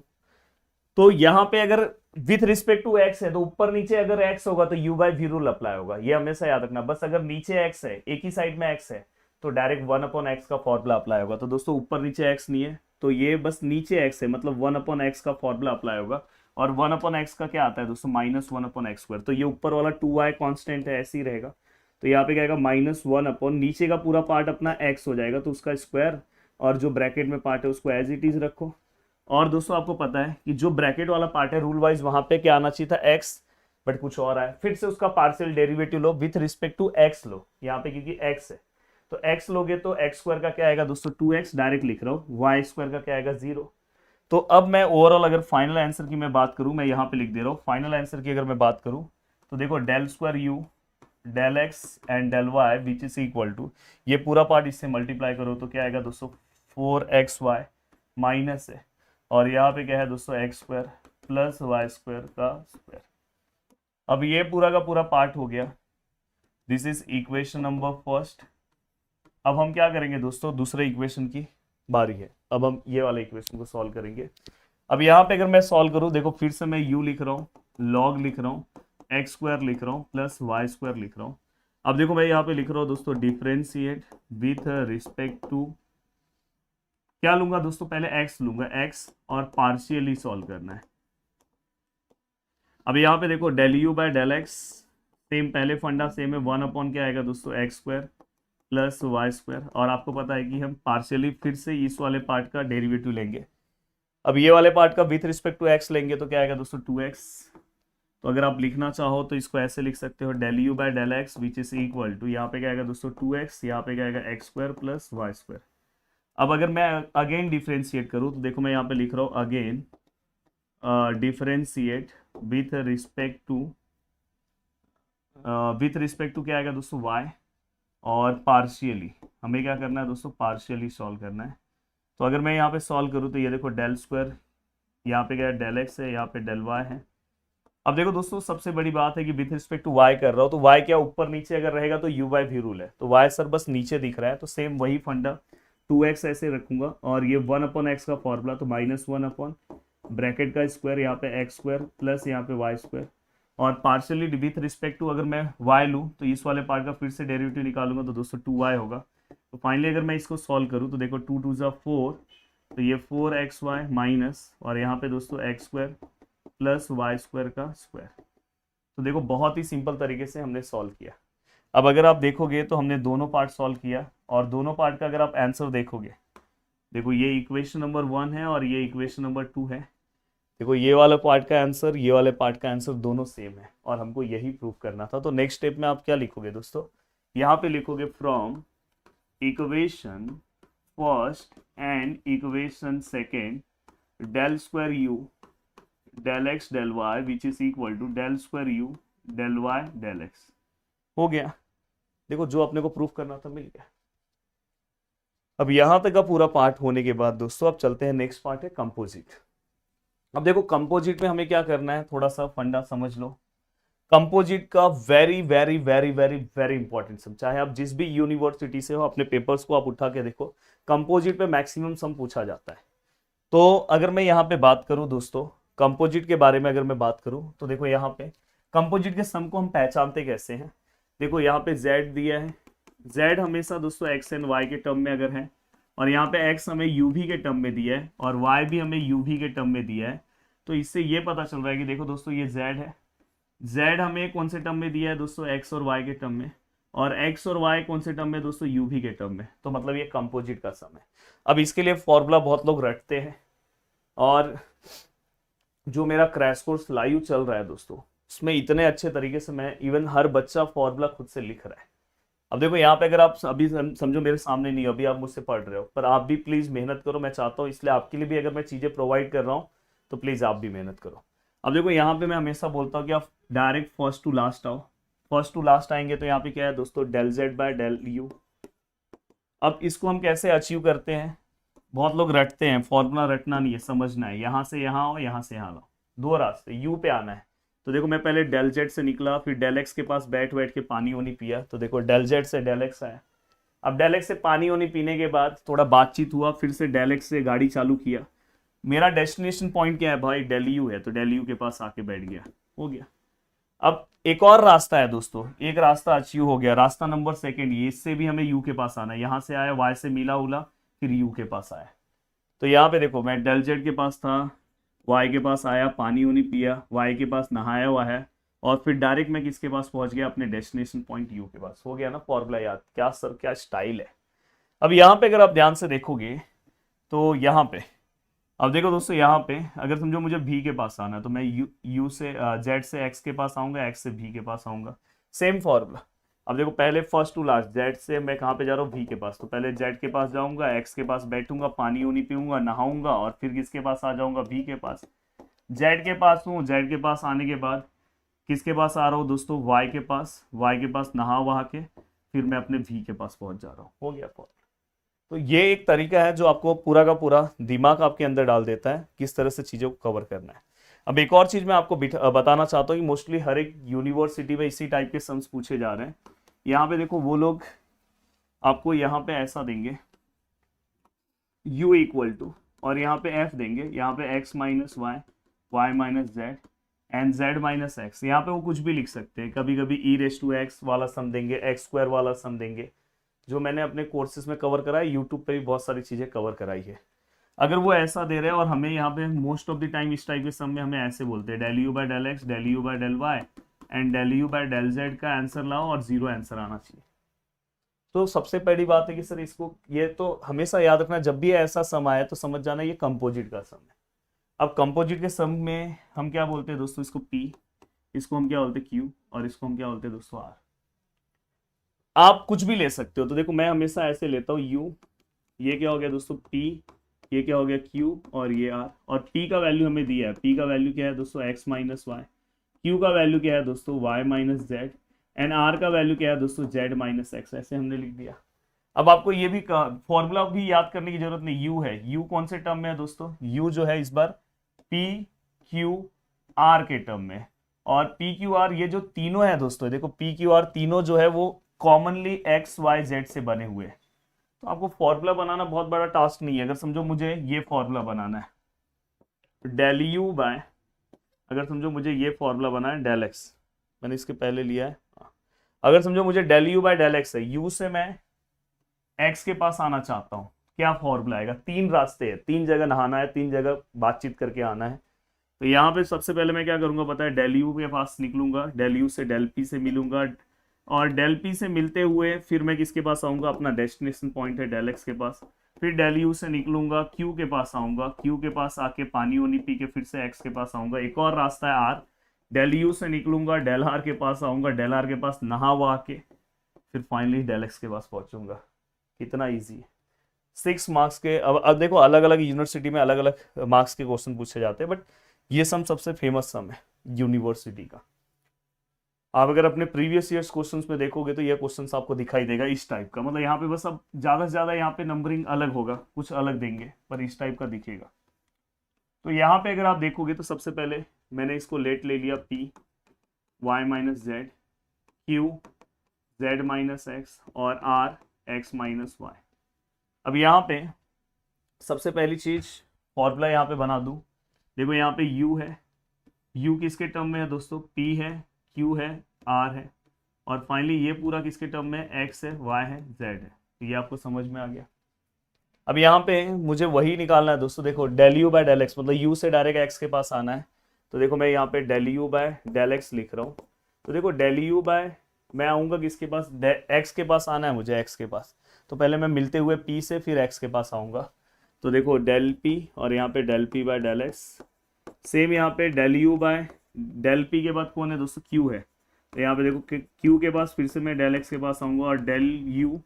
तो यहाँ पे अगर विथ रिस्पेक्ट टू x है तो ऊपर नीचे अगर x होगा तो u by v rule apply होगा, ये हमेशा याद रखना। बस अगर नीचे x है, एक ही साइड में x है, तो डायरेक्ट 1/x का फॉर्मूला अप्लाई होगा। तो दोस्तों ऊपर नीचे x नहीं है तो ये बस नीचे x है, मतलब 1/x का फॉर्मूला अप्लाई होगा। और 1/x का क्या आता है दोस्तों, -1/x स्क्वायर। तो ये ऊपर वाला 2y कांस्टेंट है, ऐसे ही रहेगा। तो यहाँ पे क्या आएगा -1 नीचे का पूरा पार्ट अपना x हो जाएगा, तो उसका स्क्वायर, और जो ब्रैकेट में पार्ट है उसको एज इट इज रखो। और दोस्तों आपको पता है कि जो ब्रैकेट वाला पार्ट है रूल वाइज वहां पे क्या आना चाहिए था, x, बट कुछ और आया। फिर से उसका पार्शियल डेरिवेटिव लो, विथ रिस्पेक्ट टू x लो यहाँ पे, क्योंकि x है तो x लोगे तो x स्क्वायर का क्या आएगा दोस्तों 2x, डायरेक्ट लिख रहा हूँ। y स्क्वायर का क्या आएगा 0। तो अब मैं ओवरऑल अगर फाइनल आंसर की मैं बात करूँ, मैं यहाँ पे लिख दे रहा हूँ फाइनल आंसर की अगर मैं बात करूँ तो देखो del square u del x and del y which is equal to, ये पूरा पार्ट इससे मल्टीप्लाई करो तो क्या आएगा दोस्तों 4xy माइनस है, और यहाँ पे क्या है दोस्तों x square plus y square का स्क्वायर। अब ये पूरा का पूरा पार्ट हो गया, this is equation number first. अब हम क्या करेंगे दोस्तों, दूसरे इक्वेशन की बारी है। अब हम ये वाले इक्वेशन को सॉल्व करेंगे। अब यहाँ पे अगर मैं सॉल्व करूँ, देखो फिर से मैं u लिख रहा हूँ, log लिख रहा हूँ, एक्स स्क्वायर लिख रहा हूँ, प्लस वाई स्क्वायर लिख रहा हूँ। अब देखो मैं यहाँ पे लिख रहा हूँ दोस्तों डिफरेंशिएट विथ रिस्पेक्ट टू, क्या लूंगा दोस्तों, पहले x लूंगा, x और पार्शियली सॉल्व करना है। अब यहाँ पे देखो del you by del x, same पहले फंडा सेम है, 1 क्या आएगा दोस्तों x square plus y square. और आपको पता है कि हम पार्शियली फिर से इस वाले पार्ट का डेरिवेटिव लेंगे। अब ये वाले पार्ट का विथ रिस्पेक्ट टू एक्स लेंगे तो क्या आएगा दोस्तों 2x। तो अगर आप लिखना चाहो तो इसको ऐसे लिख सकते हो, del you by del x which is equal to, यहाँ पे क्या आएगा दोस्तों 2x, यहाँ पे क्या आएगा x square plus y square. अब अगर मैं अगेन डिफरेंशिएट करूँ तो देखो मैं यहाँ पे लिख रहा हूँ again differentiate with respect to क्या आएगा दोस्तों y, और पार्शियली हमें क्या करना है दोस्तों, पार्शियली सॉल्व करना है। तो अगर मैं यहाँ पे सॉल्व करूँ तो ये देखो डेल स्क्वायर, यहाँ पे क्या है डेल एक्स है, यहाँ पे डेल वाई है। अब देखो दोस्तों सबसे बड़ी बात है कि विथ रिस्पेक्ट टू y कर रहा हूँ तो y क्या ऊपर नीचे अगर रहेगा तो u बाय v रूल है, तो y सर बस नीचे दिख रहा है, तो सेम वही फंडा 2x ऐसे रखूंगा, और ये 1/x का फॉर्मूला तो -1 ब्रैकेट का स्क्वायर, यहाँ पे एक्स स्क्वायर प्लस यहाँ पे वाई स्क्वायर, और पार्शियली विथ रिस्पेक्ट टू अगर मैं y लूँ तो इस वाले पार्ट का फिर से डेरिवेटिव निकालूंगा तो दोस्तों 2y होगा। तो फाइनली अगर मैं इसको सॉल्व करूँ तो देखो 2 2 जा 4, तो ये 4xy माइनस, और यहाँ पे दोस्तों x square plus y square का स्क्वायर। तो देखो बहुत ही सिंपल तरीके से हमने सॉल्व किया। अब अगर आप देखोगे तो हमने दोनों पार्ट सॉल्व किया, और दोनों पार्ट का अगर आप आंसर देखोगे, देखो ये इक्वेशन नंबर 1 है और ये इक्वेशन नंबर 2 है। देखो ये वाला पार्ट का आंसर, ये वाले पार्ट का आंसर दोनों सेम है, और हमको यही प्रूव करना था। तो नेक्स्ट स्टेप में आप क्या लिखोगे दोस्तों, यहाँ पे लिखोगे from equation first and equation second del square u del x del y which is equal to del square u del y del x. हो गया। देखो जो अपने को प्रूफ करना था मिल गया। अब यहां तक का पूरा पार्ट होने के बाद दोस्तों अब चलते हैं नेक्स्ट पार्ट है कंपोजिट। अब देखो कंपोजिट में हमें क्या करना है, थोड़ा सा फंडा समझ लो। कंपोजिट का very very very very very important sum, चाहे आप जिस भी यूनिवर्सिटी से हो अपने पेपर्स को आप उठा के देखो, कंपोजिट पे मैक्सिमम सम पूछा जाता है। तो अगर मैं यहाँ पे बात करूं दोस्तों कंपोजिट के बारे में, अगर मैं बात करूं तो देखो यहाँ पे कंपोजिट के सम को हम पहचानते कैसे हैं। देखो यहाँ पे z दिया है, z हमेशा दोस्तों x एंड y के टर्म में अगर है, और यहाँ पे x हमें uv के टर्म में दिया है और y भी हमें uv के टर्म में दिया है, तो इससे ये पता चल रहा है कि देखो दोस्तों ये z है, z हमें कौन से टर्म में दिया है दोस्तों x और y के टर्म में, और x और y कौन से टर्म में दोस्तों uv के टर्म में, तो मतलब ये कंपोजिट का सम है। अब इसके लिए फॉर्मूला बहुत लोग रटते हैं, और जो मेरा क्रैश कोर्स लाइव चल रहा है दोस्तों उसमें इतने अच्छे तरीके से मैं इवन हर बच्चा फॉर्मूला खुद से लिख रहा है। अब देखो यहाँ पे अगर आप अभी समझो मेरे सामने नहीं हो, अभी आप मुझसे पढ़ रहे हो, पर आप भी प्लीज मेहनत करो, मैं चाहता हूँ, इसलिए आपके लिए भी अगर मैं चीजें प्रोवाइड कर रहा हूँ तो प्लीज आप भी मेहनत करो। अब देखो यहाँ पे मैं हमेशा बोलता हूँ कि आप डायरेक्ट फर्स्ट टू लास्ट आओ, फर्स्ट टू लास्ट आएंगे तो यहाँ पे क्या है दोस्तों del z by del u. अब इसको हम कैसे अचीव करते हैं, बहुत लोग रटते हैं, फॉर्मूला रटना नहीं है, समझना है। यहाँ से यहाँ आओ, यहाँ से यहाँ आओ, दो रास्ते, यू पे आना है। तो देखो मैं पहले डेल जेड से निकला, फिर डेल एक्स के पास बैठ के पानी वानी पिया, तो देखो डेल जेड से डेल एक्स आया। अब डेल एक्स से पानी वानी पीने के बाद थोड़ा बातचीत हुआ, फिर से डेल एक्स से गाड़ी चालू किया। मेरा डेस्टिनेशन पॉइंट क्या है भाई, डेल यू है, तो डेल यू के पास आके बैठ गया, हो गया। अब एक और रास्ता है दोस्तों, एक रास्ता अचीव हो गया, रास्ता नंबर सेकेंड, ये इससे भी हमें यू के पास आना है। यहाँ से आया, वाई से मिला उला, फिर यू के पास आया। तो यहाँ पे देखो मैं डेल जेड के पास था, वाई के पास आया, पानी उनी पिया, वाई के पास नहाया हुआ है, और फिर डायरेक्ट मैं किसके पास पहुंच गया, अपने डेस्टिनेशन पॉइंट यू के पास। हो गया ना फॉर्मूला याद, क्या सर क्या स्टाइल है। अब यहाँ पे अगर आप ध्यान से देखोगे तो यहाँ पे अब देखो दोस्तों, यहाँ पे अगर समझो मुझे भी के पास आना है तो मैं यू से जेड से एक्स के पास आऊंगा, एक्स से भी के पास आऊंगा, सेम फॉर्मूला। अब देखो पहले फर्स्ट टू लास्ट, जेड से मैं कहाँ पे जा रहा हूँ, भी के पास, तो पहले जेड के पास जाऊंगा, एक्स के पास बैठूंगा, पानी उनी पीऊंगा, नहाऊंगा, और फिर किसके पास आ जाऊंगा, भी के पास। जेड के पास हूँ, जेड के पास आने के बाद किसके पास आ रहा हूँ दोस्तों, वाई के पास, वाई के पास नहा वहा के फिर मैं अपने भी के पास पहुंच जा रहा हूँ, हो गया फॉर्मूला। तो ये एक तरीका है जो आपको पूरा का पूरा दिमाग आपके अंदर डाल देता है किस तरह से चीज़ों को कवर करना है। अब एक और चीज़ मैं आपको बताना चाहता हूँ कि मोस्टली हर एक यूनिवर्सिटी में इसी टाइप के सम्स पूछे जा रहे हैं। यहाँ पे देखो वो लोग आपको यहाँ पे ऐसा देंगे u इक्वल टू, और यहाँ पे f देंगे, यहाँ पे x minus y, y minus z and z minus x. यहाँ पे वो कुछ भी लिख सकते हैं, कभी कभी e रेस टू x वाला सम देंगे, x स्क्वायर वाला सम देंगे, जो मैंने अपने कोर्सेज में कवर करा है, यूट्यूब पे भी बहुत सारी चीज़ें कवर कराई है। अगर वो ऐसा दे रहे हैं और हमें यहाँ पे मोस्ट ऑफ द टाइम इस टाइप के सम में हमें ऐसे बोलते हैं del you by del x, del you by del y and del you by del z का आंसर लाओ और जीरो आंसर आना चाहिए। तो सबसे पहली बात है कि सर इसको ये तो हमेशा याद रखना, जब भी ऐसा सम आए तो समझ जाना ये कंपोजिट का सम है। अब कंपोजिट के सम में हम क्या बोलते हैं दोस्तों, इसको P, इसको हम क्या बोलते हैं Q, और इसको हम क्या बोलते हैं दोस्तों R। आप कुछ भी ले सकते हो, तो देखो मैं हमेशा ऐसे लेता हूँ U, ये क्या हो गया दोस्तों P, ये क्या हो गया Q, और ये R, और P का वैल्यू हमें दिया है, P का वैल्यू क्या है दोस्तों x माइनस वाई, Q का वैल्यू क्या है दोस्तों y minus z, and R का वैल्यू क्या है दोस्तों z माइनस एक्स, ऐसे हमने लिख दिया। अब आपको ये भी फॉर्मूला भी याद करने की जरूरत नहीं, U है, U कौन से टर्म में है दोस्तों, U जो है इस बार P Q R के टर्म में, और P Q R ये जो तीनों है दोस्तों, देखो P Q R तीनों जो है वो कॉमनली x y z से बने हुए हैं। तो आपको फॉर्मूला बनाना बहुत बड़ा टास्क नहीं है। अगर समझो मुझे ये फॉर्मूला बनाना है डेल यू बाय, अगर समझो मुझे ये फॉर्मूला बनाना है डेल एक्स, मैंने इसके पहले लिया है, अगर समझो मुझे del you by del x है, यू से मैं एक्स के पास आना चाहता हूँ, क्या फॉर्मूला आएगा, तीन रास्ते हैं, तीन जगह नहाना है, तीन जगह बातचीत करके आना है। तो यहाँ पे सबसे पहले मैं क्या करूंगा पता है, डेल यू के पास निकलूंगा, डेल यू से डेल पी से मिलूंगा, और डेल पी से मिलते हुए फिर मैं किसके पास आऊंगा, अपना डेस्टिनेशन पॉइंट है डेल एक्स के पास, फिर डेल यू से निकलूंगा, क्यू के पास आऊंगा, क्यू के पास आके पानी वानी पी के फिर से एक्स के पास आऊंगा। एक और रास्ता है आर, डेल यू से निकलूंगा, डेल आर के पास आऊंगा, डेल आर के पास नहा वहा के फिर फाइनली डेल एक्स के पास पहुंचूंगा। कितना इजी है। 6 मार्क्स के। अब देखो अलग अलग यूनिवर्सिटी में अलग अलग मार्क्स के क्वेश्चन पूछे जाते हैं, बट ये सम सबसे फेमस सम है यूनिवर्सिटी का। आप अगर अपने प्रीवियस ईयर्स क्वेश्चंस में देखोगे तो ये क्वेश्चंस आपको दिखाई देगा इस टाइप का। मतलब यहाँ पे बस अब ज्यादा से ज्यादा यहाँ पे नंबरिंग अलग होगा, कुछ अलग देंगे, पर इस टाइप का दिखेगा। तो यहाँ पे अगर आप देखोगे तो सबसे पहले मैंने इसको लेट ले लिया p y minus Z, q z minus x और r x माइनस वाई। अब यहाँ पे सबसे पहली चीज फॉर्मूला यहाँ पे बना दूं। देखो यहाँ पे u है, u किसके टर्म में है दोस्तों, p है, q है, r है, और फाइनली ये पूरा किसके टर्म में है, x है, y है, z है। तो ये आपको समझ में आ गया। अब यहाँ पे मुझे वही निकालना है दोस्तों। देखो del you by del x, मतलब u से डायरेक्ट x के पास आना है। तो देखो मैं यहाँ पे del you by del x लिख रहा हूँ। तो देखो डेल यू बाय, मैं आऊँगा किसके पास, x के पास आना है मुझे, x के पास। तो पहले मैं मिलते हुए p से फिर x के पास आऊँगा। तो देखो डेल p और यहाँ पे del p by del x. Same यहाँ पे del you by del p के बाद कौन है दोस्तों, q है। तो यहाँ पे देखो q के पास फिर से मैं डेल x के पास आऊँगा और डेल u,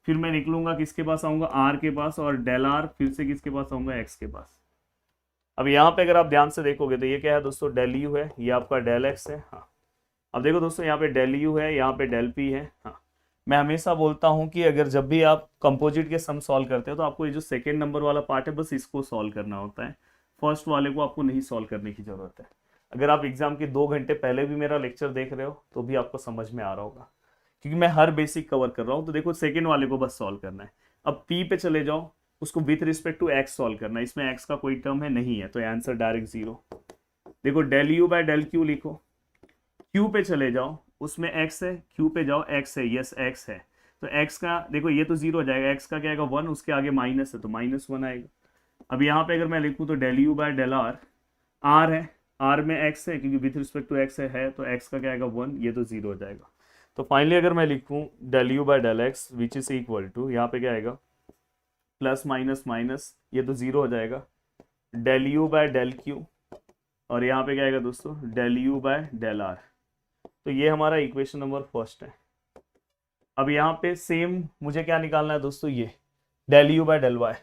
फिर मैं निकलूंगा किसके पास आऊँगा, r के पास, और डेल r फिर से किसके पास आऊँगा, x के पास। अब यहाँ पे अगर आप ध्यान से देखोगे तो ये क्या है दोस्तों, डेल u है, ये आपका डेल x है। हाँ, अब देखो दोस्तों यहाँ पे डेल u है, यहाँ पे डेल p है। हाँ, मैं हमेशा बोलता हूँ कि अगर जब भी आप कंपोजिट के सम सॉल्व करते हो तो आपको ये जो सेकेंड नंबर वाला पार्ट है बस इसको सॉल्व करना होता है, फर्स्ट वाले को आपको नहीं सॉल्व करने की जरूरत है। अगर आप एग्जाम के 2 घंटे पहले भी मेरा लेक्चर देख रहे हो तो भी आपको समझ में आ रहा होगा, क्योंकि मैं हर बेसिक कवर कर रहा हूँ। तो देखो सेकेंड वाले को बस सॉल्व करना है। अब p पे चले जाओ, उसको with respect to x solve करना है। इसमें x का कोई टर्म है नहीं है, तो आंसर डायरेक्ट 0। देखो del u by del q लिखो। q पे चले जाओ, उसमें x है, q पे जाओ, x है, यस x है। तो x का देखो ये तो 0 हो जाएगा, x का क्या आएगा 1, उसके आगे माइनस है तो -1 आएगा। अब यहाँ पे अगर मैं लिखूँ तो del u by del r, r है, r में x है क्योंकि विथ रिस्पेक्ट टू x है, तो x का क्या आएगा 1, ये तो 0 हो जाएगा। तो फाइनली अगर मैं लिखूँ del you by del x which is equal to, यहाँ पे क्या आएगा प्लस माइनस माइनस, ये तो 0 हो जाएगा, del you by del q, और यहाँ पे क्या आएगा दोस्तों, del you by del r. तो ये हमारा इक्वेशन नंबर फर्स्ट है। अब यहाँ पे सेम मुझे क्या निकालना है दोस्तों, ये del you by del Y.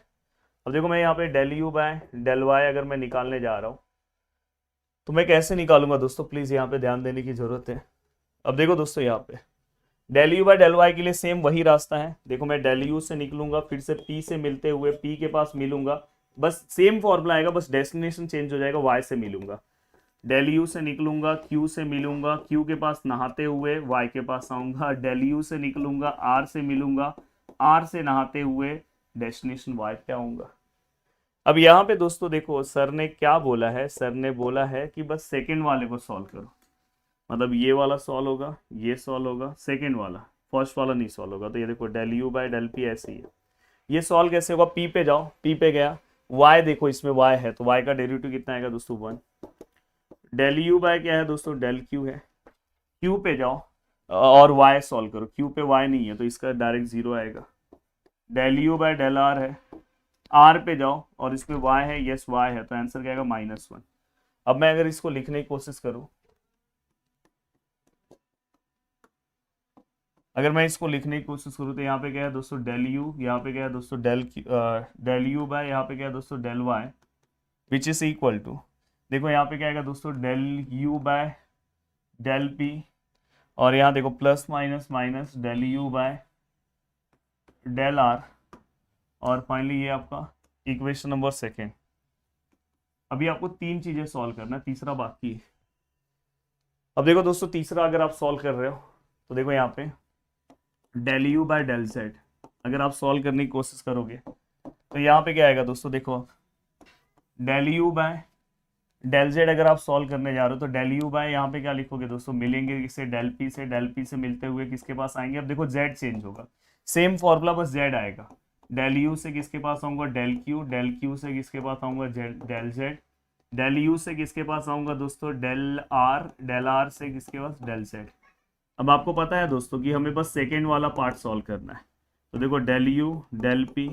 अब देखो मैं यहाँ पे del you by del y अगर मैं निकालने जा रहा हूँ तो मैं कैसे निकालूंगा दोस्तों, प्लीज यहाँ पे ध्यान देने की जरूरत है। अब देखो दोस्तों यहाँ पे del you by del y के लिए सेम वही रास्ता है। देखो मैं डेल यू से निकलूंगा, फिर से p से मिलते हुए p के पास मिलूंगा, बस सेम फॉर्मूला आएगा, बस डेस्टिनेशन चेंज हो जाएगा, y से मिलूंगा। डेल यू से निकलूंगा, q से मिलूंगा, q के पास नहाते हुए y के पास आऊंगा, डेल यू से निकलूंगा, r से मिलूंगा, r से नहाते हुए डेस्टिनेशन y पे आऊंगा। अब यहाँ पे दोस्तों देखो सर ने क्या बोला है, सर ने बोला है कि बस सेकेंड वाले को सॉल्व करो। मतलब ये वाला सॉल्व होगा, ये सॉल्व होगा, सेकेंड वाला, फर्स्ट वाला नहीं सॉल्व होगा। तो ये देखो del you by del p ऐसे ही है। ये सॉल्व कैसे होगा, पी पे जाओ, पी पे गया, वाई देखो इसमें वाई है तो वाई का डेरिवेटिव कितना आएगा दोस्तों 1। डेल यू बाय क्या है दोस्तों, डेल क्यू है, क्यू पे जाओ और वाई सॉल्व करो, क्यू पे वाई नहीं है तो इसका डायरेक्ट 0 आएगा। Del you by del r है, आर पे जाओ और इसमें वाई है, यस वाई है, तो आंसर क्या आएगा -1। अब मैं अगर इसको लिखने की कोशिश करूं, अगर मैं इसको लिखने की कोशिश करूँ तो यहाँ पे क्या है दोस्तों डेल यू, यहाँ पे क्या है दोस्तों डेल यू बाय, यहाँ पे क्या है दोस्तों del y which is equal to, देखो यहाँ पे क्या आएगा दोस्तों del you by del p, और यहाँ देखो plus minus minus del you by del r, और फाइनली ये आपका इक्वेशन नंबर सेकेंड। अभी आपको 3 चीजें सॉल्व करना है, तीसरा बाकी है। अब देखो दोस्तों तीसरा अगर आप सॉल्व कर रहे हो तो देखो यहाँ पे del you by del z अगर आप सॉल्व करने की कोशिश करोगे तो यहाँ पे क्या आएगा दोस्तों, देखो del you by del z अगर आप सॉल्व करने जा रहे हो तो डेल यू बाय यहाँ पे क्या लिखोगे दोस्तों, मिलेंगे किससे, डेल पी से, डेल पी से मिलते हुए किसके पास आएंगे। अब देखो जेड चेंज होगा, सेम फॉर्मूला बस जेड आएगा। डेल यू से किसके पास आऊंगा, डेल क्यू, डेल क्यू से किसके पास आऊंगा, डेल जेड, डेल यू से किसके पास आऊंगा दोस्तों, डेल आर से किसके पास, डेल जेड। अब आपको पता है दोस्तों कि हमें बस सेकेंड वाला पार्ट सॉल्व करना है। तो देखो डेल यू डेल पी,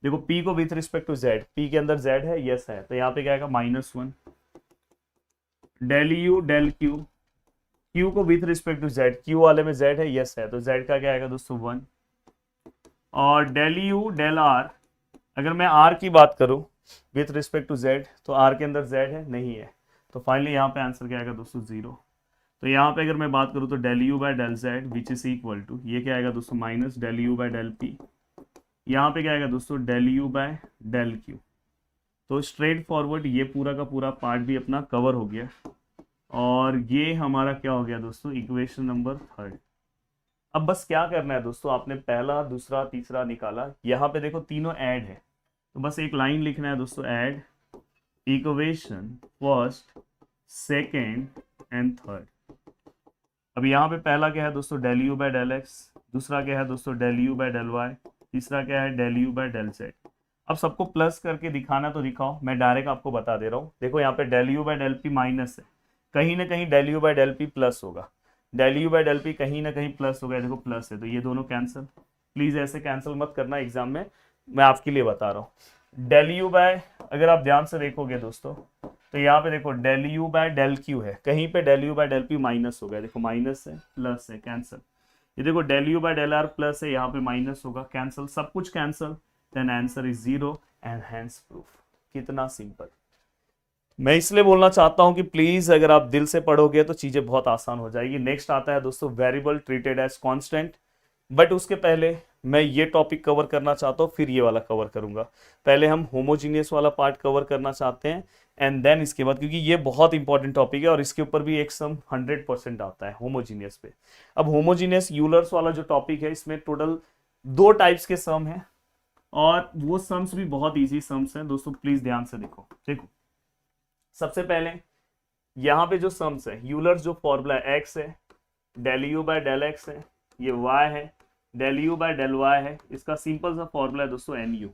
देखो p को with respect to z, p के अंदर z है, यस है, तो यहाँ पे क्या आएगा -1। Del u del q, q को with respect to z, q वाले में z है, यस है, तो z का क्या आएगा दोस्तों 1। और डेल यू डेल आर, अगर मैं आर की बात करूं विथ रिस्पेक्ट टू जेड, तो आर के अंदर जेड है नहीं है, तो फाइनली यहाँ पे आंसर क्या आएगा दोस्तों 0। तो यहाँ पे अगर मैं बात करूँ तो del you by del z which is equal to, ये क्या आएगा दोस्तों minus del you by del p, यहाँ पे क्या आएगा दोस्तों del you by del q. तो स्ट्रेट फॉरवर्ड ये पूरा का पूरा पार्ट भी अपना कवर हो गया, और ये हमारा क्या हो गया दोस्तों इक्वेशन नंबर 3। अब बस क्या करना है दोस्तों, आपने पहला दूसरा तीसरा निकाला, यहाँ पे देखो तीनों ऐड है, तो बस एक लाइन लिखना है दोस्तों, add equation first second and third. अब यहाँ पे पहला क्या है दोस्तों del you by del x, दूसरा क्या है दोस्तों del you by del y, तीसरा क्या है del you by del z. अब सबको प्लस करके दिखाना तो दिखाओ, मैं डायरेक्ट आपको बता दे रहा हूँ। देखो यहाँ पे del you by del P minus है, कहीं ना कहीं del you by del P plus होगा, del you by del P कहीं ना कहीं प्लस होगा, देखो प्लस है, तो ये दोनों कैंसिल। प्लीज ऐसे कैंसिल मत करना एग्जाम में, मैं आपके लिए बता रहा हूँ। डेल यू बाय, अगर आप ध्यान से देखोगे दोस्तों, तो यहाँ पे देखो del you by del q है, कहीं पे del you by del P minus हो गया, देखो माइनस है प्लस है कैंसिल। ये देखो del you by del r plus है, यहाँ पे माइनस होगा कैंसिल, सब कुछ cancel, then answer is 0 and hence proof. कितना सिंपल। मैं इसलिए बोलना चाहता हूं कि प्लीज अगर आप दिल से पढ़ोगे तो चीजें बहुत आसान हो जाएगी। नेक्स्ट आता है दोस्तों variable treated as constant, but उसके पहले मैं ये टॉपिक कवर करना चाहता हूँ, फिर ये वाला कवर करूंगा। पहले हम होमोजीनियस वाला पार्ट कवर करना चाहते हैं एंड देन इसके बाद, क्योंकि ये बहुत इंपॉर्टेंट टॉपिक है और इसके ऊपर भी एक सम 100% आता है होमोजीनियस पे। अब होमोजीनियस यूलर्स वाला जो टॉपिक है, इसमें टोटल 2 टाइप्स के सम है, और वो सम्स भी बहुत इजी सम्स हैं दोस्तों, प्लीज ध्यान से देखो। देखो सबसे पहले यहाँ पे जो सम्स है, यूलर्स जो फॉर्मूला एक्स है, del you by del x है, ये वाई है, del you by del y है, इसका सिंपल सा फॉर्मूला है दोस्तों एन यू।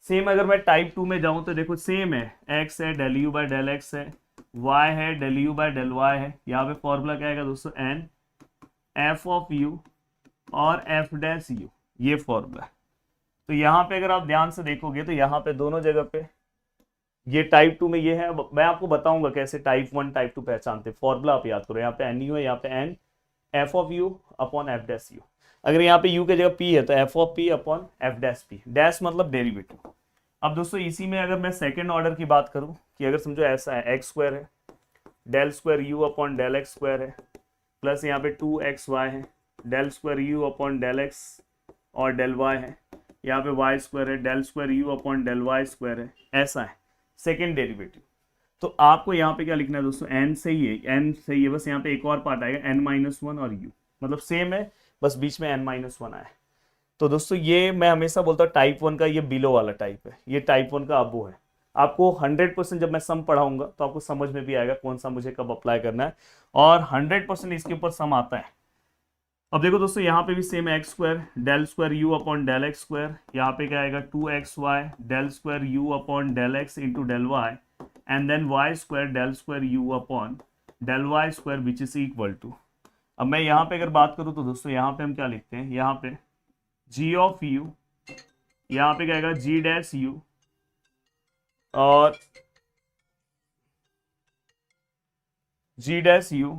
सेम अगर मैं टाइप 2 में जाऊं तो देखो सेम है, एक्स है del you by del x है, वाई है del you by del y है, यहाँ पे फॉर्मूला क्या आएगा दोस्तों एन एफ ऑफ यू और एफ डैश यू, ये फॉर्मूला है। तो यहाँ पे अगर आप ध्यान से देखोगे तो यहाँ पे दोनों जगह पे ये टाइप 2 में ये है, मैं आपको बताऊंगा कैसे टाइप 1 टाइप 2 पहचानते। फॉर्मूला आप याद करो, यहाँ पे एन यू है, यहाँ पे n f of u upon f dash u. अगर यहाँ पे यू के जगह पी है तो f of p upon f dash p, dash मतलब डेरिवेटिव। अब दोस्तों इसी में अगर मैं सेकेंड ऑर्डर की बात करूँ कि अगर समझो ऐसा है, एक्स स्क्वायर है, del square you upon del x square है, प्लस यहाँ पे 2xy है, del square you upon del x और डेल वाई है, यहाँ पे वाई स्क्वायर है, del square you upon del Y square है, ऐसा है सेकेंड डेरिवेटिव। तो आपको यहाँ पे क्या लिखना है दोस्तों, एन सही है, एन सही है, बस यहाँ पे एक और पार्ट आएगा n-1 और u, मतलब सेम है, बस बीच में n-1 आया। तो दोस्तों ये मैं हमेशा बोलता हूँ टाइप 1 का ये बिलो वाला टाइप है, ये टाइप 1 का अबो है। आपको 100% जब मैं सम पढ़ाऊंगा तो आपको समझ में भी आएगा कौन सा मुझे कब अप्लाई करना है, और 100% इसके ऊपर सम आता है। अब देखो दोस्तों यहाँ पे भी सेम है, x square del square you upon del x square, यहाँ पे क्या आएगा 2xy del square you upon del x into del y, and then y square del square you upon del Y square which is equal to. अब मैं यहाँ पे अगर बात करूँ तो दोस्तों यहाँ पे हम क्या लिखते हैं, यहाँ पे g ऑफ यू, यहाँ पे क्या आएगा g डैश यू और g डैश यू,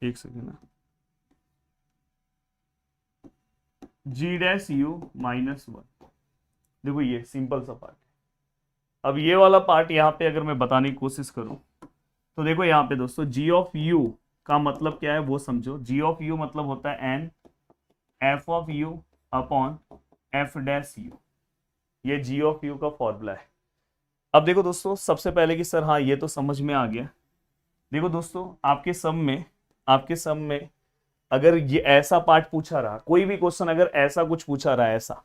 एक सेकेंड ना, g डैश यू -1। देखो ये सिंपल सा पार्ट है। अब ये वाला पार्ट यहाँ पे अगर मैं बताने की कोशिश करूं तो देखो यहाँ पे दोस्तों g ऑफ u का मतलब क्या है वो समझो। g ऑफ u मतलब होता है n f of u upon f dash u, ये g ऑफ u का फॉर्मूला है। अब देखो दोस्तों सबसे पहले कि सर हाँ ये तो समझ में आ गया। देखो दोस्तों आपके सम में अगर ये ऐसा पार्ट पूछा रहा, कोई भी क्वेश्चन अगर ऐसा कुछ पूछा रहा है ऐसा,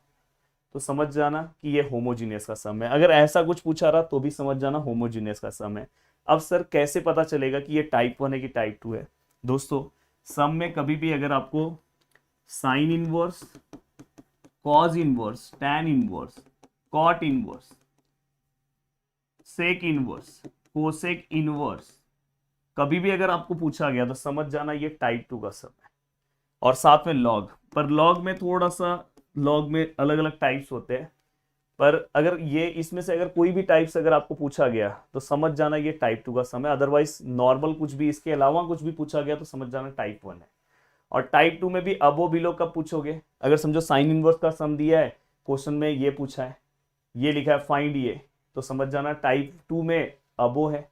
तो समझ जाना कि ये होमोजीनियस का सम है। अगर ऐसा कुछ पूछा रहा तो भी समझ जाना होमोजीनियस का सम है। अब सर कैसे पता चलेगा कि ये टाइप 1 है कि टाइप 2 है? दोस्तों सम में कभी भी अगर आपको sine inverse, cos inverse, tan inverse, cot inverse, sec inverse, cosec inverse कभी भी अगर आपको पूछा गया तो समझ जाना ये टाइप 2 का सम है। और साथ में लॉग, पर लॉग में थोड़ा सा, लॉग में अलग अलग टाइप्स होते हैं, पर अगर ये इसमें से अगर कोई भी टाइप्स अगर आपको पूछा गया तो समझ जाना ये टाइप 2 का सम है। अदरवाइज नॉर्मल कुछ भी इसके अलावा कुछ भी पूछा गया तो समझ जाना टाइप 1 है। और टाइप 2 में भी अबो बिलो कब पूछोगे, अगर समझो साइन इनवर्स का सम दिया है क्वेश्चन में, ये पूछा है, ये लिखा है फाइंड ये, तो समझ जाना टाइप 2 में अबो है।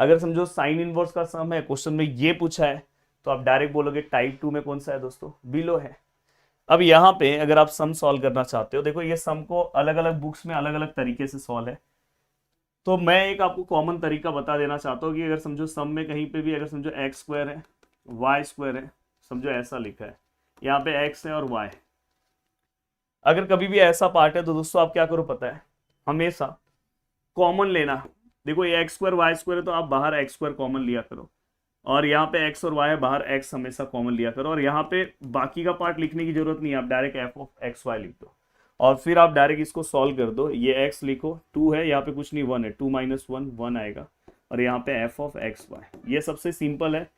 अगर समझो साइन इनवर्स का सम है क्वेश्चन में, ये पूछा है, तो आप डायरेक्ट बोलोगे टाइप 2 में कौन सा है दोस्तों, बिलो है। अब यहाँ पे अगर आप सम सॉल्व करना चाहते हो, देखो ये सम को अलग अलग बुक्स में अलग अलग तरीके से सॉल्व है, तो मैं एक आपको कॉमन तरीका बता देना चाहता हूँ कि अगर समझो सम में कहीं पे भी अगर समझो एक्स स्क्वायर है, वाई स्क्वायर है, समझो ऐसा लिखा है, यहाँ पे एक्स है और वाई, अगर कभी भी ऐसा पार्ट है तो दोस्तों आप क्या करो पता है, हमेशा कॉमन लेना। देखो ये एक्स स्क्वायर वाई स्क्वायर है तो आप बाहर एक्स स्क्वायर कॉमन लिया करो, और यहाँ पे एक्स और वाई है, बाहर एक्स हमेशा कॉमन लिया करो, और यहाँ पे बाकी का पार्ट लिखने की जरूरत नहीं है, आप direct f of x y लिख दो और फिर आप डायरेक्ट इसको सॉल्व कर दो। ये x लिखो, 2 है, यहाँ पे कुछ नहीं 1 है, 2 माइनस 1 1 आएगा, और यहाँ पे f ऑफ एक्स वाई, ये सबसे सिंपल है।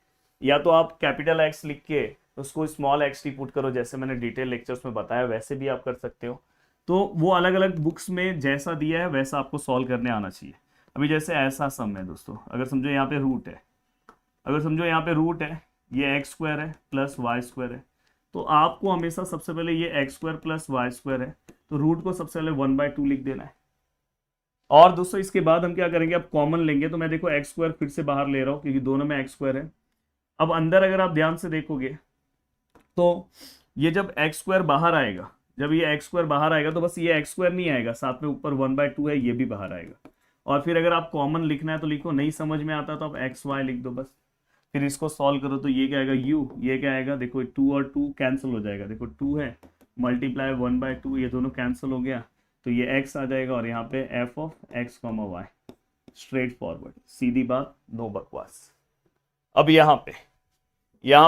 या तो आप कैपिटल X लिख के उसको स्मॉल x टी पुट करो, जैसे मैंने डिटेल लेक्चर्स में बताया, वैसे भी आप कर सकते हो। तो वो अलग अलग बुक्स में जैसा दिया है वैसा आपको सॉल्व करने आना चाहिए। अभी जैसे ऐसा सम है दोस्तों, अगर समझो यहाँ पे रूट है, अगर समझो यहाँ पे रूट है, ये एक्स स्क्वायर है प्लस वाई स्क्वायर है, तो आपको हमेशा सबसे पहले ये x square plus y square है, तो रूट को सबसे पहले 1/2 लिख देना है। और दोस्तों इसके बाद हम क्या करेंगे, अब कॉमन लेंगे, तो मैं देखो एक्स स्क्वायर फिर से बाहर ले रहा हूँ क्योंकि दोनों में एक्स स्क्वायर है। अब अंदर अगर आप ध्यान से देखोगे तो ये जब एक्स स्क्वायर बाहर आएगा, जब ये एक्स स्क्वायर बाहर आएगा तो बस ये एक्स स्क्वायर नहीं आएगा, साथ में ऊपर 1/2 है, ये भी बाहर आएगा। और फिर अगर आप कॉमन लिखना है तो लिखो, नहीं समझ में आता तो आप एक्स वाई लिख दो बस। फिर इसको सॉल्व करो तो ये क्या आएगा u, ये क्या आएगा, देखो 2 और 2 कैंसिल हो जाएगा, देखो 2 है मल्टीप्लाई 1/2, ये दोनों कैंसिल हो गया, तो ये x आ जाएगा, और यहाँ पे f of x, y, straight forward, सीधी बात, नो बकवास। अब यहाँ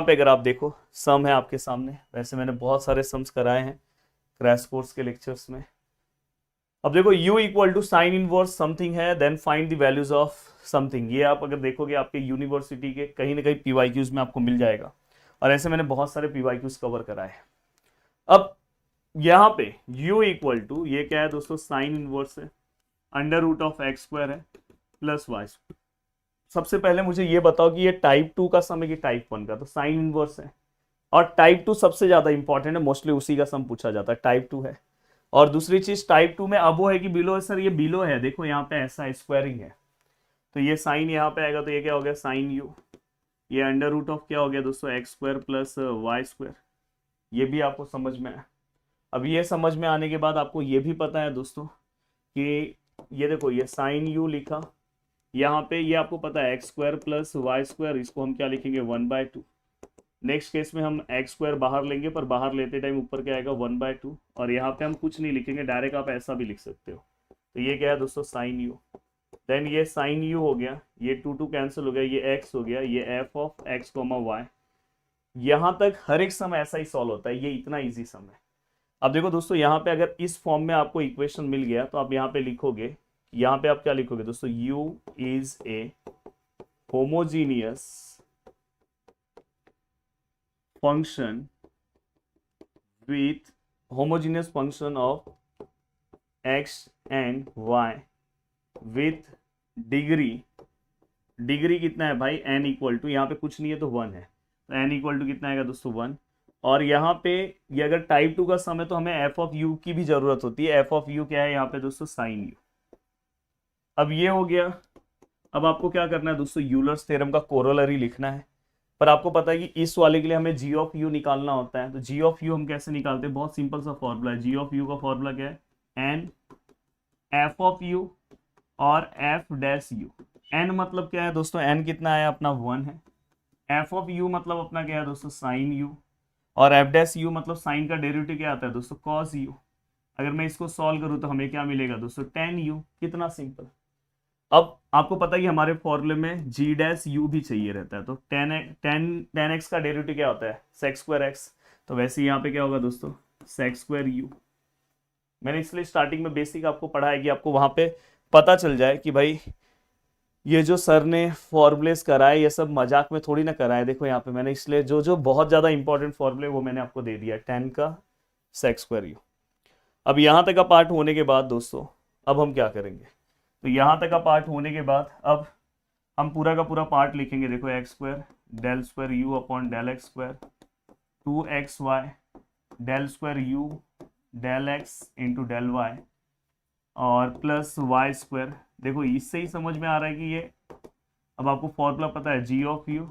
पे अगर आप देखो सम है आपके सामने, वैसे मैंने बहुत सारे सम्स कराए हैं क्रैश कोर्स के लेक्चर्स में। अब देखो u equal to sine inverse something है, then find the values of something. ये आप अगर देखोगे आपके यूनिवर्सिटी के कहीं ना कहीं पीवाईक्यूज में आपको मिल जाएगा, और ऐसे मैंने बहुत सारे पीवाईक्यूज कवर कराए हैं। अब यहाँ पे u इक्वल टू, ये क्या है दोस्तों, साइन इनवर्स है, under root of x square है प्लस वाई स्क्वायर। सबसे पहले मुझे ये बताओ कि ये टाइप 2 का सम है कि टाइप 1 का, तो साइन इनवर्स है, और टाइप 2 सबसे ज्यादा इंपॉर्टेंट है, मोस्टली उसी का सम पूछा जाता है, टाइप 2 है। और दूसरी चीज टाइप 2 में अबो है कि बिलो है, सर ये बिलो है, देखो यहाँ पे ऐसा स्क्वायरिंग है, तो ये साइन यहाँ पे आएगा, तो ये क्या हो गया साइन यू, ये अंडर रूट ऑफ क्या हो गया दोस्तों x square plus y square, ये भी आपको समझ में आया। अब ये समझ में आने के बाद आपको ये भी पता है दोस्तों कि ये देखो ये साइन यू लिखा, यहाँ पे ये आपको पता है x square plus y square, इसको हम क्या लिखेंगे 1/2। नेक्स्ट केस में हम एक्स स्क्वायर बाहर लेंगे, पर बाहर लेते टाइम ऊपर क्या आएगा 1/2, और यहाँ पे हम कुछ नहीं लिखेंगे, डायरेक्ट आप ऐसा भी लिख सकते हो। तो ये क्या है दोस्तों साइन यू, देन ये साइन यू हो गया, ये 2 कैंसिल हो गया, ये x हो गया, ये f ऑफ x, y। यहाँ तक हर एक सम ऐसा ही सॉल्व होता है, ये इतना इजी सम है। अब देखो दोस्तों यहाँ पे अगर इस फॉर्म में आपको इक्वेशन मिल गया तो आप यहाँ पे लिखोगे, यहाँ पे आप क्या लिखोगे दोस्तों, u is a homogeneous function with homogeneous function of x and y with degree कितना है भाई, n इक्वल टू, यहाँ पे कुछ नहीं है तो 1 है, तो n इक्वल टू कितना आएगा दोस्तों 1। और यहाँ पे ये अगर टाइप 2 का सम है तो हमें f ऑफ u की भी जरूरत होती है, f ऑफ u क्या है यहाँ पे दोस्तों साइन u। अब ये हो गया, अब आपको क्या करना है दोस्तों, यूलर्स थ्योरम का कोरोलरी लिखना है, पर आपको पता है कि इस वाले के लिए हमें g ऑफ u निकालना होता है, तो g ऑफ u हम कैसे निकालते हैं, बहुत सिंपल सा फॉर्मूला है, g ऑफ u का फॉर्मूला क्या है, n f ऑफ u और f डैश u। n मतलब क्या है दोस्तों, n कितना है अपना 1 है, f ऑफ u मतलब अपना क्या है दोस्तों साइन u, और f डैश u मतलब साइन का डेरिवेटिव क्या आता है दोस्तों cos u। अगर मैं इसको सॉल्व करूं तो हमें क्या मिलेगा दोस्तों tan u, कितना सिंपल। अब आपको पता है कि हमारे फॉर्मूले में g डैश u भी चाहिए रहता है, तो tan x का डेरिवेटिव क्या होता है sec स्क्वायर x, तो वैसे यहाँ पे क्या होगा दोस्तों sec स्क्वायर u। मैंने इसलिए स्टार्टिंग में बेसिक आपको पढ़ाया कि आपको वहां पे पता चल जाए कि भाई ये जो सर ने फॉर्मूलेस कराए ये सब मजाक में थोड़ी ना कराए, देखो यहाँ पे मैंने इसलिए जो जो बहुत ज्यादा इंपॉर्टेंट फॉर्मूले वो मैंने आपको दे दिया, tan का sec स्क्वायर u। अब यहाँ तक का पार्ट होने के बाद दोस्तों अब हम क्या करेंगे, तो यहाँ तक का पार्ट होने के बाद अब हम पूरा का पूरा पार्ट लिखेंगे, देखो x square del square u upon del x square 2xy del square u del x into del y और प्लस वाई स्क्वायर। देखो इससे ही समझ में आ रहा है कि ये, अब आपको फॉर्मूला पता है, g of u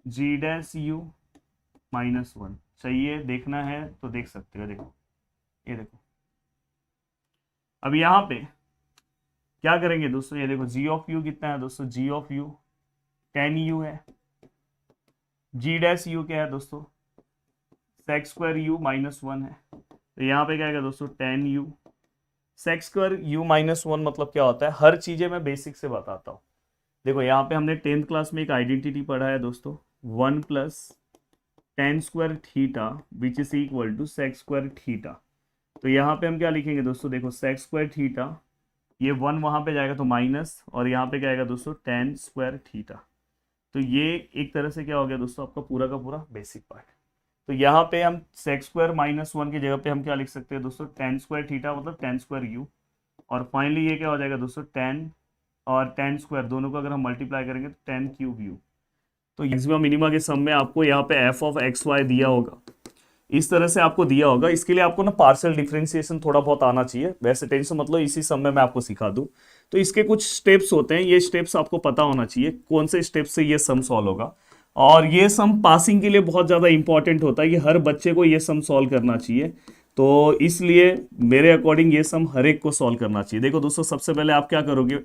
g dash u minus 1। चाहिए देखना है तो देख सकते हो, देखो ये देखो। अब यहाँ पे क्या करेंगे दोस्तों, ये देखो g ऑफ u कितना है दोस्तों, g of u tan u है, g डैश u क्या है दोस्तों, sec स्क्वायर u माइनस 1 है। तो यहाँ पे क्या आएगा दोस्तों, tan u sec square u minus 1 मतलब क्या होता है, हर चीजें मैं बेसिक से बताता हूँ। देखो यहाँ पे हमने 10th क्लास में एक आइडेंटिटी पढ़ा है दोस्तों, 1 plus tan square theta which is equal to sec square theta. तो यहाँ पे हम क्या लिखेंगे दोस्तों, देखो sec स्क्वायर थीटा, ये 1 वहां पे जाएगा तो माइनस, और यहाँ पे क्या आएगा दोस्तों, tan स्क्वायर थीटा। तो ये एक तरह से क्या हो गया दोस्तों, आपका पूरा का पूरा बेसिक पार्ट। तो यहाँ पे हम sec स्क्वायर माइनस 1 की जगह पे हम क्या लिख सकते हैं दोस्तों, tan स्क्वायर थीटा मतलब tan स्क्वायर u, और फाइनली ये क्या हो जाएगा दोस्तों, tan और tan स्क्वायर दोनों को अगर हम मल्टीप्लाई करेंगे तो tan क्यूब u। तो मैक्सिमम मिनिमा के सम में आपको यहाँ पे f ऑफ एक्स वाई दिया होगा, इस तरह से आपको दिया होगा। इसके लिए आपको ना पार्शियल डिफरेंशिएशन थोड़ा बहुत आना चाहिए, वैसे टेंशन मतलब इसी सम में मैं आपको सिखा दूं। तो इसके कुछ स्टेप्स होते हैं, ये स्टेप्स आपको पता होना चाहिए कौन से स्टेप से ये सम सॉल्व होगा। और ये सम पासिंग के लिए बहुत ज़्यादा इंपॉर्टेंट होता है कि हर बच्चे को ये सम सॉल्व करना चाहिए। तो इसलिए मेरे अकॉर्डिंग ये सम हर एक को सॉल्व करना चाहिए। देखो दोस्तों, सबसे पहले आप क्या करोगे,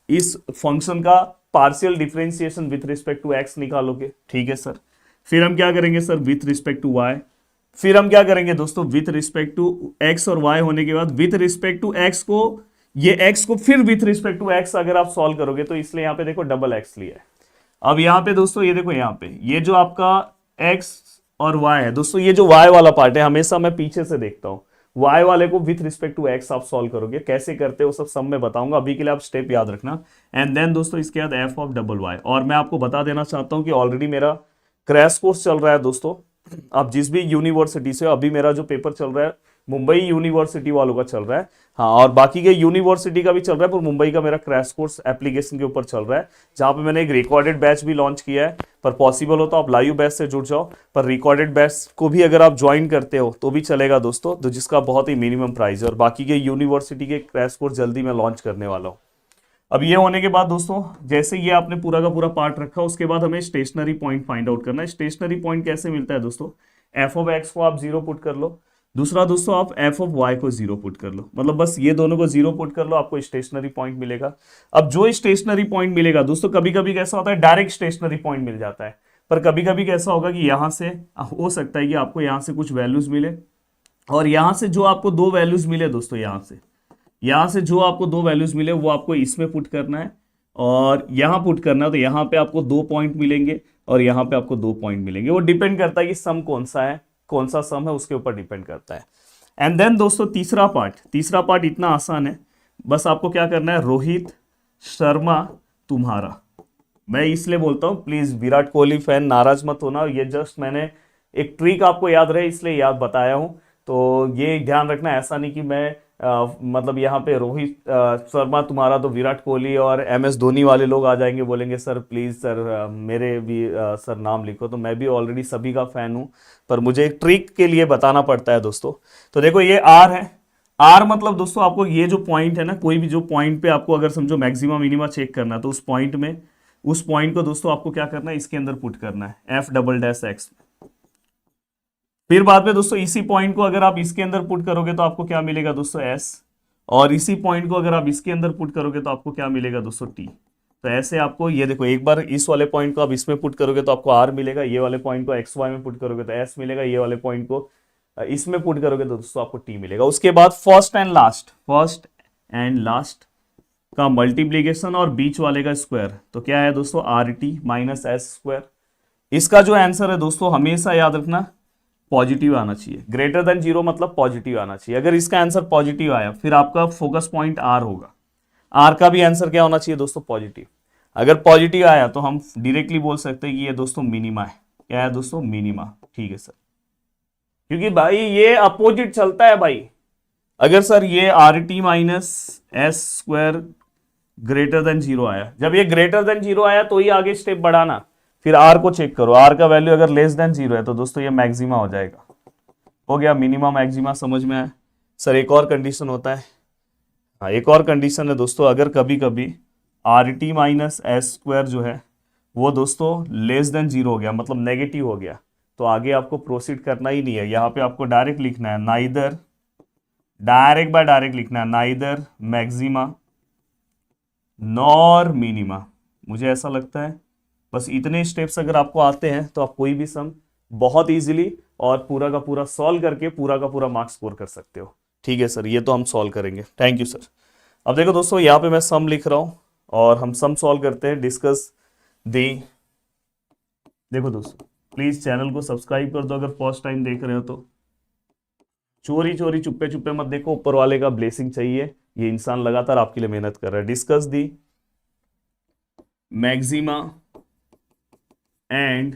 इस फंक्शन का partial differentiation with respect to x निकालोगे, ठीक है सर। फिर हम क्या करेंगे sir, with respect to y. फिर हम क्या करेंगे दोस्तों, विथ रिस्पेक्ट टू एक्स और वाई होने के बाद विथ रिस्पेक्ट टू एक्स को, ये एक्स को फिर विथ रिस्पेक्ट टू एक्स अगर आप सॉल्व करोगे तो इसलिए यहाँ पे देखो डबल एक्स लिया है। अब यहाँ पे दोस्तों ये देखो, यहाँ पे ये जो आपका एक्स और वाई है दोस्तों, ये जो वाई वाला पार्ट है हमेशा मैं पीछे से देखता हूँ, वाई वाले को विथ रिस्पेक्ट टू एक्स आप सॉल्व करोगे, कैसे करते हो सब सब मैं बताऊंगा, अभी के लिए आप स्टेप याद रखना। एंड देन दोस्तों इसके बाद एफ ऑफ डबल वाई। और मैं आपको बता देना चाहता हूँ कि ऑलरेडी मेरा क्रैश कोर्स चल रहा है दोस्तों, आप जिस भी यूनिवर्सिटी से, अभी मेरा जो पेपर चल रहा है मुंबई यूनिवर्सिटी वालों का चल रहा है, हाँ, और बाकी के यूनिवर्सिटी का भी चल रहा है, पर मुंबई का मेरा क्रैश कोर्स एप्लीकेशन के ऊपर चल रहा है, जहां पे मैंने एक रिकॉर्डेड बैच भी लॉन्च किया है। पर पॉसिबल हो तो आप लाइव बैच से जुड़ जाओ, पर रिकॉर्डेड बैच को भी अगर आप ज्वाइन करते हो तो भी चलेगा दोस्तों, तो जिसका बहुत ही मिनिमम प्राइस है। और बाकी के यूनिवर्सिटी के क्रैश कोर्स जल्दी मैं लॉन्च करने वाला हूँ। अब ये होने के बाद दोस्तों, जैसे ये आपने पूरा का पूरा पार्ट रखा, उसके बाद हमें स्टेशनरी पॉइंट फाइंड आउट करना है। स्टेशनरी पॉइंट कैसे मिलता है दोस्तों, एफ ऑफ एक्स को आप 0 पुट कर लो, दूसरा दोस्तों आप एफ ऑफ वाई को 0 पुट कर लो, मतलब बस ये दोनों को 0 पुट कर लो, आपको स्टेशनरी पॉइंट मिलेगा। अब जो स्टेशनरी पॉइंट मिलेगा दोस्तों, कभी कभी कैसा होता है डायरेक्ट स्टेशनरी पॉइंट मिल जाता है, पर कभी कभी कैसा होगा कि यहां से हो सकता है कि आपको यहां से कुछ वैल्यूज मिले, और यहां से जो आपको 2 वैल्यूज मिले दोस्तों, यहां से जो आपको 2 वैल्यूज मिले वो आपको इसमें पुट करना है, और यहां पुट करना है, तो यहां पे आपको 2 पॉइंट मिलेंगे और यहां पे आपको 2 पॉइंट मिलेंगे। वो डिपेंड करता है कि सम कौन सा है, कौन सा सम है, उसके ऊपर डिपेंड करता है। एंड देन दोस्तों तीसरा पार्ट इतना आसान है, बस आपको क्या करना है, रोहित शर्मा तुम्हारा, मैं इसलिए बोलता हूं प्लीज विराट कोहली फैन नाराज मत होना, ये जस्ट मैंने एक ट्रिक आपको याद रहे इसलिए याद बताया हूं, तो ये ध्यान रखना, ऐसा नहीं कि मैं मतलब यहाँ पे रोहित शर्मा तुम्हारा तो विराट कोहली और MS धोनी वाले लोग आ जाएंगे, बोलेंगे सर प्लीज सर मेरे भी सर नाम लिखो, तो मैं भी ऑलरेडी सभी का फैन हूँ, पर मुझे एक ट्रिक के लिए बताना पड़ता है दोस्तों। तो देखो ये आर है, आर मतलब दोस्तों आपको ये जो पॉइंट है ना, कोई भी जो पॉइंट पे आपको अगर समझो मैक्सिमम मिनिमा चेक करना है, तो उस पॉइंट को दोस्तों आपको क्या करना है, इसके अंदर पुट करना है, एफ डबल डैश एक्स। फिर बाद में दोस्तों इसी पॉइंट को अगर आप इसके अंदर पुट करोगे तो आपको क्या मिलेगा दोस्तों, एस, और इसी पॉइंट को अगर आप इसके अंदर पुट करोगे तो आपको क्या मिलेगा दोस्तों, टी। तो ऐसे आपको ये देखो, एक बार इस वाले पॉइंट को आप इसमें पुट करोगे तो आपको आर मिलेगा, ये वाले पॉइंट को एक्स वाई में पुट करोगे तो एस मिलेगा, ये वाले पॉइंट को इसमें पुट करोगे तो दोस्तों आपको टी मिलेगा। उसके बाद फर्स्ट एंड लास्ट का मल्टीप्लीकेशन और बीच वाले का स्क्वायर, तो क्या है दोस्तों, are t minus s square. इसका जो आंसर है दोस्तों हमेशा याद रखना पॉजिटिव आना चाहिए, ग्रेटर देन 0 मतलब पॉजिटिव आना चाहिए। अगर इसका आंसर पॉजिटिव आया फिर आपका फोकस पॉइंट आर होगा, आर का भी आंसर क्या होना चाहिए दोस्तों, पॉजिटिव। अगर पॉजिटिव आया तो हम डायरेक्टली बोल सकते हैं कि ये दोस्तों मिनिमा है, क्या है दोस्तों, मिनिमा, ठीक है सर, क्योंकि भाई ये अपोजिट चलता है भाई। अगर सर ये are t minus s square greater than 0 आया, जब ये ग्रेटर देन 0 आया तो ही आगे स्टेप बढ़ाना, फिर आर को चेक करो, आर का वैल्यू अगर लेस देन 0 है तो दोस्तों ये मैक्सिमा हो जाएगा। हो गया मिनिमा मैक्सिमा, समझ में आया। सर एक और कंडीशन होता है, हाँ एक और कंडीशन है दोस्तों, अगर कभी कभी are t minus s square जो है वो दोस्तों लेस देन 0 हो गया, मतलब नेगेटिव हो गया, तो आगे आपको प्रोसीड करना ही नहीं है। यहाँ पे आपको डायरेक्ट लिखना है नाइदर, डायरेक्ट बाय डायरेक्ट लिखना है नाइदर मैक्सिमा नॉर मिनिमा। मुझे ऐसा लगता है बस इतने स्टेप्स अगर आपको आते हैं तो आप कोई भी सम बहुत इजीली और पूरा का पूरा सॉल्व करके पूरा का पूरा मार्क्स स्कोर कर सकते हो। ठीक है सर, ये तो हम सॉल्व करेंगे, थैंक यू सर। अब देखो दोस्तों, यहाँ पे मैं सम लिख रहा हूं और हम सम सॉल्व करते हैं, डिस्कस दी। देखो दोस्तों, प्लीज चैनल को सब्सक्राइब कर दो अगर फर्स्ट टाइम देख रहे हो तो। चोरी चोरी चुप्पे चुप्पे मत देखो, ऊपर वाले का ब्लेसिंग चाहिए, ये इंसान लगातार आपके लिए मेहनत कर रहा है। Discuss the maxima and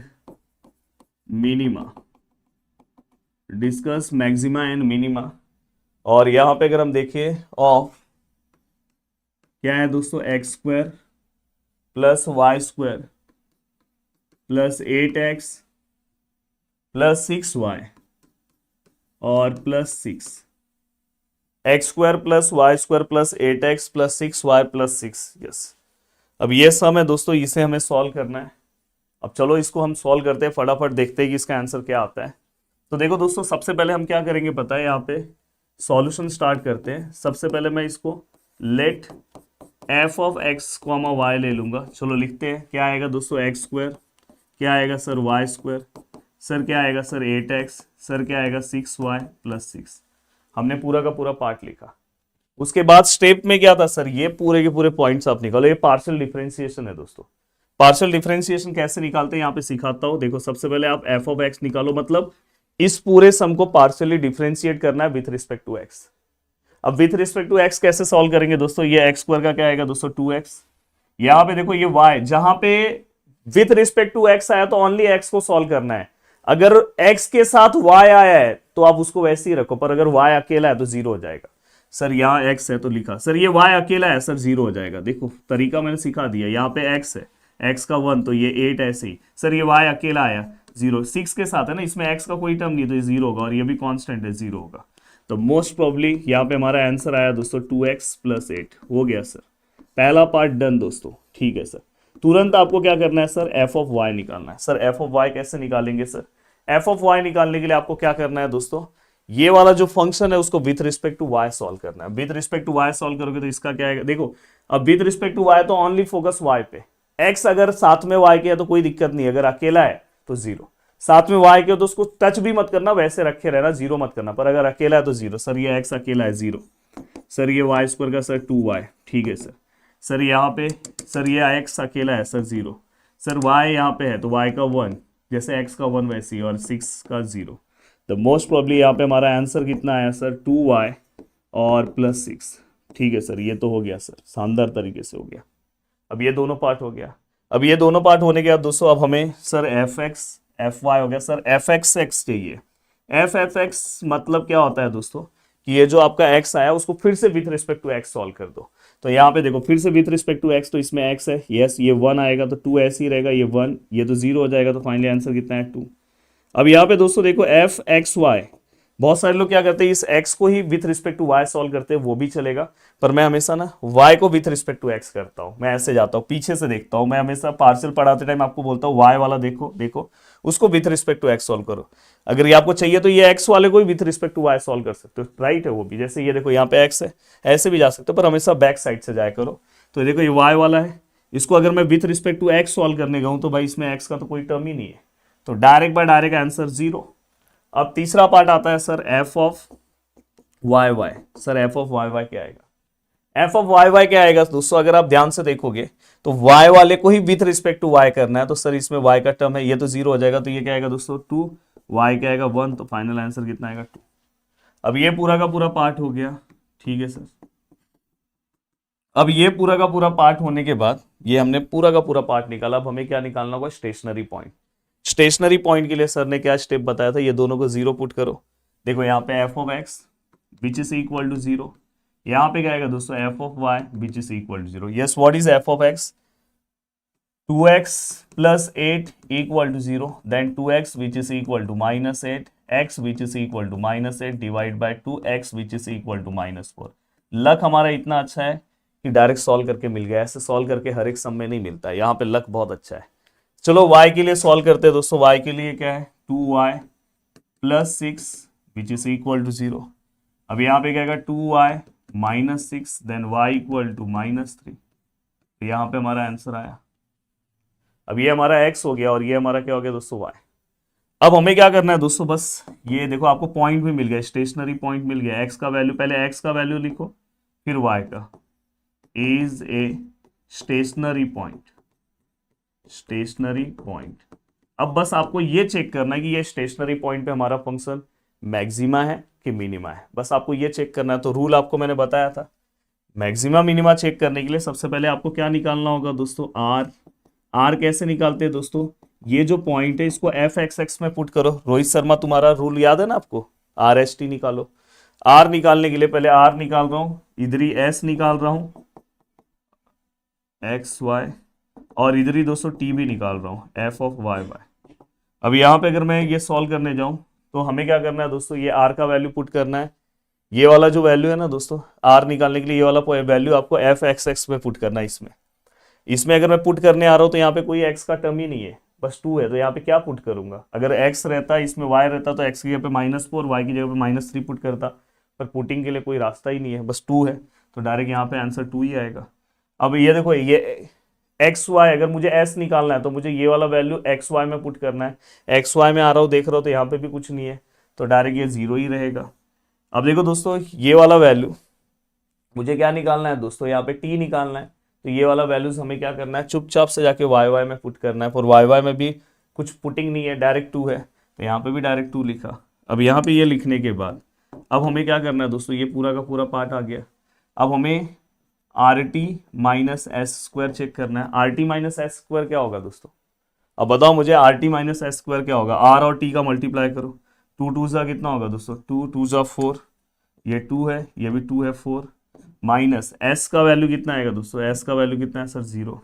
minima, discuss maxima and minima. और यहां पे अगर हम देखें ऑफ क्या है दोस्तों, x square plus y square plus 8x plus 6y और plus 6, x square plus y square plus 8x plus 6y plus 6। Yes, अब ये सम है दोस्तों, इसे हमें सॉल्व करना है। अब चलो इसको हम सॉल्व करते हैं, फटाफट देखते हैं कि इसका आंसर क्या आता है। तो देखो दोस्तों, सबसे पहले हम क्या करेंगे पता है, यहाँ पे सॉल्यूशन स्टार्ट करते हैं। सबसे पहले मैं इसको let f of x comma y ले लूंगा। चलो लिखते हैं, क्या आएगा दोस्तों, एक्स स्क्वायर, क्या आएगा सर वाई स्क्वायर, सर क्या आएगा सर 8x, सर क्या आएगा 6y प्लस 6। हमने पूरा का पूरा पार्ट लिखा। उसके बाद स्टेप में क्या था सर, ये पूरे के पूरे पॉइंट्स आप निकालो। ये पार्शियल डिफरेंशिएशन है दोस्तों। पार्शियल डिफरेंशिएशन कैसे निकालते हैं यहाँ पे सिखाता हूं। देखो सबसे पहले आप एफ ऑफ एक्स निकालो, मतलब इस पूरे सम को पार्शियली डिफरेंशिएट करना है विथ रिस्पेक्ट टू एक्स। अब विथ रिस्पेक्ट टू एक्स कैसे सॉल्व करेंगे दोस्तों, ये एक्स स्क्वायर का क्या आएगा दोस्तों 2x, यहाँ पे देखो ये y, जहां पे विथ रिस्पेक्ट टू x आया तो ओनली x को सॉल्व करना है। अगर x के साथ y आया है तो आप उसको वैसे ही रखो, पर अगर y अकेला है तो 0 हो जाएगा। सर यहाँ x है तो लिखा, सर ये y अकेला है सर 0 हो जाएगा। देखो तरीका मैंने सिखा दिया, यहाँ पे x है, x का 1 तो ये 8 ऐसे ही। सर ये y अकेला आया 0, 6 के साथ है ना, इसमें x का कोई टर्म नहीं तो ये 0 होगा, और ये भी कांस्टेंट है 0 होगा। तो मोस्ट प्रोबेबली यहाँ पे हमारा आंसर आया दोस्तों 2x प्लस 8। हो गया सर, पहला पार्ट डन दोस्तों। ठीक है सर, तुरंत आपको क्या करना है सर, एफ ऑफ वाई निकालना है। सर एफ ऑफ वाई कैसे निकालेंगे सर, एफ ऑफ वाई निकालने के लिए आपको क्या करना है दोस्तों, ये वाला जो फंक्शन है उसको with respect to y solve करना है। With respect to y solve करोगे तो इसका क्या आएगा, देखो अब विथ रिस्पेक्ट टू वाई तो ओनली फोकस वाई पे। एक्स अगर साथ में वाई के है तो कोई दिक्कत नहीं, अगर अकेला है तो 0, साथ में वाई के हो तो उसको टच भी मत करना, वैसे रखे रहना, 0 मत करना, पर अगर अकेला है तो 0। सर ये एक्स अकेला है 0, सर ये वाई स्क्वायर का सर 2y। ठीक है सर, सर यहाँ पे सर ये x अकेला है सर 0, सर y यहाँ पे है तो y का 1, जैसे x का 1 वैसे ही, और 6 का 0। तो मोस्ट प्रोबेबली यहाँ पे हमारा आंसर कितना आया सर 2y और प्लस 6। ठीक है सर, ये तो हो गया सर, शानदार तरीके से हो गया। अब ये दोनों पार्ट हो गया। अब ये दोनों पार्ट होने के बाद दोस्तों अब हमें sir f x f y हो गया, सर एफ एक्स एक्स चाहिए। एफ एक्स मतलब क्या होता है दोस्तों, कि ये जो आपका x आया उसको फिर से with respect to x solve कर दो। तो यहाँ पे देखो फिर से विथ रिस्पेक्ट टू x, तो इसमें x है, यस ये 1 आएगा तो 2 ऐसे ही रहेगा, ये 1, ये तो 0 हो जाएगा, तो फाइनली आंसर कितना है 2। अब यहाँ पे दोस्तों देखो एफ एक्स वाई, बहुत सारे लोग क्या करते हैं इस x को ही with respect to y solve करते हैं, वो भी चलेगा, पर मैं हमेशा ना y को विथ रिस्पेक्ट टू x करता हूँ। मैं ऐसे जाता हूँ, पीछे से देखता हूँ। मैं हमेशा पार्शियल पढ़ाते टाइम आपको बोलता हूँ y वाला देखो देखो, उसको with respect to x solve करो। अगर ये आपको चाहिए तो ये x वाले को ही with respect to y solve कर सकते हो, राइट है वो भी। जैसे ये देखो यहाँ पे x है, ऐसे भी जा सकते हो, पर हमेशा बैक साइड से जाया करो। तो देखो ये y वाला है, इसको अगर मैं with respect to x solve करने गऊँ तो भाई इसमें x का तो कोई टर्म ही नहीं है, तो डायरेक्ट बाय डायरेक्ट आंसर 0। अब तीसरा पार्ट आता है sir f of Y y. Sir f of Y y क्या आएगा, एफ ऑफ वाई वाई क्या आएगा दोस्तों, अगर आप ध्यान से देखोगे तो y वाले को ही विथ रिस्पेक्ट टू y करना है, तो सर इसमें y का टर्म है, ये तो 0 हो जाएगा, तो ये क्या आएगा दोस्तों 2, y क्या आएगा 1, तो फाइनल आंसर कितना आएगा 2। अब ये पूरा का पूरा पार्ट हो गया। ठीक है सर, अब ये पूरा का पूरा पार्ट होने के बाद ये हमने पूरा का पूरा पार्ट निकाला। अब हमें क्या निकालना होगा, स्टेशनरी पॉइंट। स्टेशनरी पॉइंट के लिए सर ने क्या स्टेप बताया था, ये दोनों को 0 पुट करो। देखो यहाँ पे F of x which is equal to 0, यहाँ पे क्या आएगा दोस्तों F of y which is equal to 0। Yes, what is F of x, 2x plus 8 equal to 0, then 2x which is equal to minus 8, x which is equal to minus 8 divide by 2x which is equal to minus 4। Luck हमारा इतना अच्छा है कि direct solve करके मिल गया। ऐसे solve करके हर एक सम में नहीं मिलता है, यहाँ पे लक बहुत अच्छा है। चलो y के लिए सॉल्व करते हैं दोस्तों। y के लिए क्या है, 2y plus 6 which is equal to 0। अब यहाँ पे क्या आएगा, 2y minus 6 then y equal to minus 3। तो यहाँ पे हमारा आंसर आया। अब ये हमारा x हो गया और ये हमारा क्या हो गया दोस्तों, y। अब हमें क्या करना है दोस्तों, बस ये देखो आपको पॉइंट भी मिल गया, स्टेशनरी पॉइंट मिल गया। x का वैल्यू, पहले x का वैल्यू लिखो फिर y का। Is a stationary point, stationary point. अब बस आपको ये चेक करना है कि ये स्टेशनरी पॉइंट पे हमारा फंक्शन मैक्सिमा है कि मिनिमा है, बस आपको ये चेक करना है। तो रूल आपको मैंने बताया था, मैक्सिमा मिनिमा चेक करने के लिए सबसे पहले आपको क्या निकालना होगा दोस्तों, आर। आर कैसे निकालते हैं दोस्तों, ये जो पॉइंट है इसको एफ एक्स एक्स में पुट करो। रोहित शर्मा तुम्हारा रूल याद है ना आपको, आर एस टी निकालो। आर निकालने के लिए पहले आर निकाल रहा हूं, इधर ही एस निकाल रहा हूं, एक्स वाई, और इधर ही दोस्तों टी भी निकाल रहा हूं, एफ ऑफ वाई वाई। अब यहाँ पे अगर मैं ये सॉल्व करने जाऊं तो हमें क्या करना है दोस्तों, ये आर का वैल्यू पुट करना है। ये वाला जो वैल्यू है ना दोस्तों, आर निकालने के लिए ये वाला वैल्यू आपको एफ एक्स एक्स में पुट करना है। इसमें अगर मैं पुट करने आ रहा हूँ तो यहाँ पे कोई एक्स का टर्म ही नहीं है, बस 2 है। तो यहाँ पे क्या पुट करूंगा, अगर एक्स रहता इसमें वाई रहता तो एक्स की जगह पे -4, वाई की जगह पे -3 पुट करता, पर पुटिंग के लिए कोई रास्ता ही नहीं है, बस 2 है। तो डायरेक्ट यहाँ पे आंसर 2 ही आएगा। अब ये देखो, ये एक्स वाई, अगर मुझे एस निकालना है तो मुझे ये वाला वैल्यू एक्स वाई में पुट करना है। एक्स वाई में आ रहा हूँ, देख रहा हो तो यहाँ पे भी कुछ नहीं है, तो डायरेक्ट ये 0 ही रहेगा। अब देखो दोस्तों, ये वाला वैल्यू मुझे क्या निकालना है दोस्तों, यहाँ पे टी निकालना है। तो ये वाला वैल्यूज हमें क्या करना है, चुपचाप से जाके वाई वाई में पुट करना है। और वाई वाई में भी कुछ पुटिंग नहीं है, डायरेक्ट 2 है, तो यहाँ पे भी डायरेक्ट 2 लिखा। अब यहाँ पे ये लिखने के बाद अब हमें क्या करना है दोस्तों, ये पूरा का पूरा पार्ट आ गया। अब हमें r t minus s square check करना है। R t minus s square क्या होगा दोस्तों, अब बताओ मुझे, r t minus s square क्या होगा। आर और टी का मल्टीप्लाई करो, 2 2 ज़ा कितना होगा दोस्तों, 2 2 ज़ा 4, ये 2 है, ये भी 2 है, 4 माइनस एस का वैल्यू कितना आएगा दोस्तों, एस का वैल्यू कितना है सर, 0।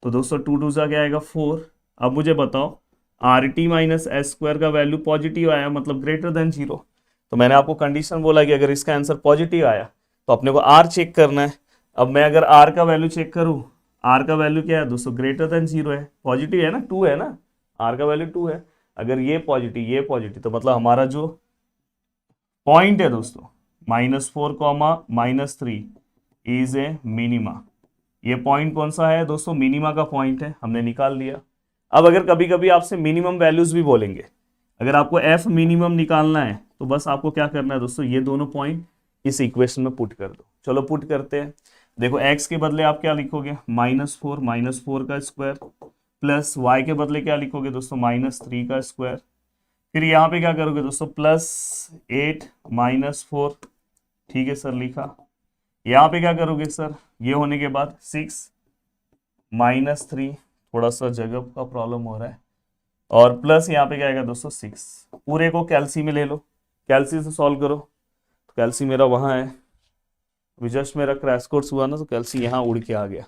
तो दोस्तों 2 2 ज़ा क्या आएगा, 4। अब मुझे बताओ, are t minus s square का वैल्यू पॉजिटिव आया, मतलब ग्रेटर देन 0। तो मैंने आपको कंडीशन बोला कि अगर इसका आंसर पॉजिटिव आया तो अपने को आर चेक करना है। अब मैं अगर आर का वैल्यू चेक करूं, आर का वैल्यू क्या है दोस्तों, ग्रेटर देन 0 है, पॉजिटिव है ना, 2 है ना, आर का वैल्यू 2 है। अगर ये पॉजिटिव तो मतलब हमारा जो पॉइंट है दोस्तों -4 -3 इज ए मिनिमा। ये पॉइंट कौन सा है दोस्तों, मिनिमा का पॉइंट है, हमने निकाल लिया। अब अगर कभी कभी आपसे मिनिमम वैल्यूज भी बोलेंगे, अगर आपको एफ मिनिमम निकालना है तो बस आपको क्या करना है दोस्तों, ये दोनों पॉइंट इस इक्वेशन में पुट कर दो। चलो पुट करते हैं। देखो x के बदले आप क्या लिखोगे, -4 का स्क्वायर, प्लस y के बदले क्या लिखोगे दोस्तों, -3 का स्क्वायर। फिर यहाँ पे क्या करोगे दोस्तों, +8 -4, ठीक है सर लिखा। यहाँ पे क्या करोगे सर, ये होने के बाद 6 -3, थोड़ा सा जगह का प्रॉब्लम हो रहा है, और प्लस यहाँ पे क्या आएगा दोस्तों 6। पूरे को कैल्सी में ले लो, कैल्सी से सॉल्व करो। तो कैल्सी मेरा वहाँ है, अभी जस्ट मेरा क्रैश कोर्स हुआ ना, तो कैल्सी यहाँ उड़ के आ गया।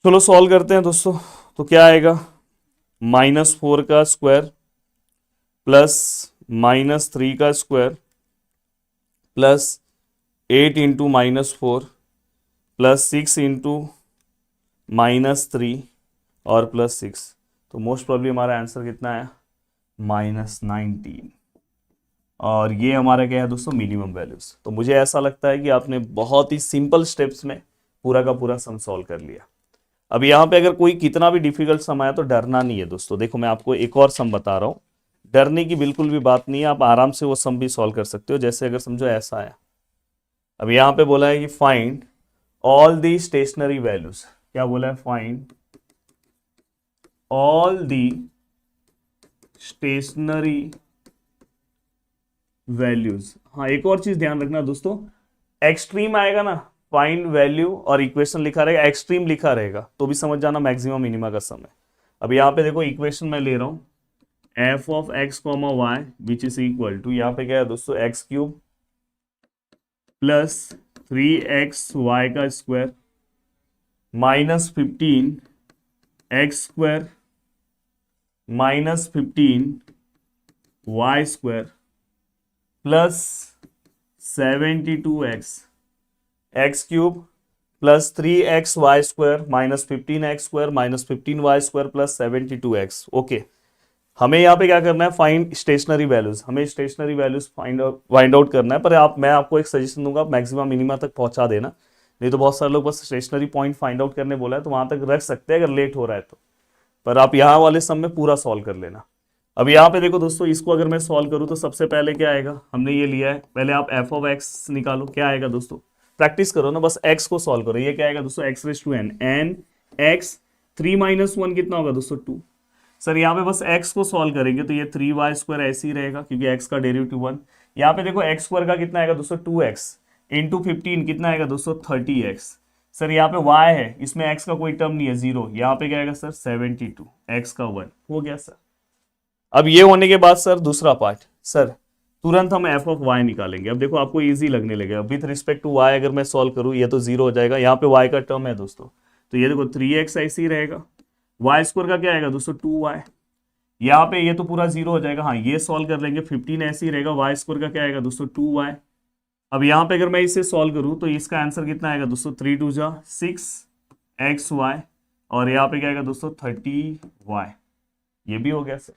चलो सॉल्व करते हैं दोस्तों। तो क्या आएगा, -4 का स्क्वायर प्लस -3 का square plus 8 into -4 plus 6 into -3 और प्लस 6। तो मोस्ट प्रॉब्ली हमारा आंसर कितना है, -19। और ये हमारा क्या है दोस्तों, मिनिमम वैल्यूज। तो मुझे ऐसा लगता है कि आपने बहुत ही सिंपल स्टेप्स में पूरा का पूरा सम सॉल्व कर लिया। अब यहाँ पे अगर कोई कितना भी डिफिकल्ट सम आया तो डरना नहीं है दोस्तों। देखो मैं आपको एक और सम बता रहा हूँ, डरने की बिल्कुल भी बात नहीं है, आप आराम से वो सम भी सॉल्व कर सकते हो। जैसे अगर समझो ऐसा है, अब यहाँ पे बोला है कि find all the stationary values. क्या बोला है, find all the stationary values. हाँ एक और चीज ध्यान रखना दोस्तों, एक्सट्रीम आएगा ना, फाइंड वैल्यू और इक्वेशन लिखा रहेगा, एक्सट्रीम लिखा रहेगा तो भी समझ जाना मैक्सिमम मिनिमा का सम है। अब यहाँ पे देखो इक्वेशन मैं ले रहा हूँ, F of x comma Y which is equal to, यहाँ पे क्या है दोस्तों, x³ प्लस 3xy का square -15 x square minus 15 y square plus 72x x cube plus 3x y square minus 15x square minus 15y square plus 72x। Okay, हमें यहाँ पे क्या करना है, फाइंड स्टेशनरी वैल्यूज। हमें स्टेशनरी वैल्यूज फाइंड आउट करना है, पर मैं आपको एक सजेशन दूंगा, मैक्सिमम मिनिमा तक पहुंचा देना। नहीं तो बहुत सारे लोग बस स्टेशनरी पॉइंट फाइंड आउट करने बोला है तो वहां तक रख सकते हैं अगर लेट हो रहा है तो, पर आप यहाँ वाले सम में पूरा सॉल्व कर लेना। अब यहाँ पे देखो दोस्तों, इसको अगर मैं सॉल्व करूँ तो सबसे पहले क्या आएगा, हमने ये लिया है, पहले आप एफ ऑफ एक्स निकालो। क्या आएगा दोस्तों, प्रैक्टिस करो ना, बस एक्स को सॉल्व करो। ये क्या आएगा दोस्तों, x raise to N, N x 3 - 1 कितना होगा दोस्तों 2। सर यहाँ पे बस x को सॉल्व करेंगे तो ये 3y स्क्वायर ऐसे ही रहेगा क्योंकि x का डेरिवेटिव 1। यहाँ पे देखो x स्क्वायर का कितना आएगा दोस्तों 2x इंटू 15 कितना आएगा दोस्तों 30x। सर यहाँ पे y है, इसमें x का कोई टर्म नहीं है, 0। यहाँ पे क्या आएगा सर 72, x का 1 हो गया सर। अब ये होने के बाद सर दूसरा पार्ट, सर तुरंत हम एफ ऑफ वाई निकालेंगे। अब देखो आपको इजी लगने लगेगा, विथ रिस्पेक्ट टू वाई अगर मैं सॉल्व करूँ ये तो 0 हो जाएगा। यहाँ पे y का टर्म है दोस्तों, तो ये देखो 3x ऐसे ही रहेगा। वाई स्क्वायर का क्या आएगा दोस्तों 2y, यहाँ पे ये तो पूरा 0 हो जाएगा। हाँ ये सॉल्व कर लेंगे, 15 ऐसे ही रहेगा। वाई स्क्वायर का क्या आएगा दोस्तों 2y। अब यहाँ पे अगर मैं इसे सॉल्व करूँ तो इसका आंसर कितना आएगा दोस्तों 3 2 जा 6xy, और यहाँ पे क्या आएगा दोस्तों 30y। ये भी हो गया सर।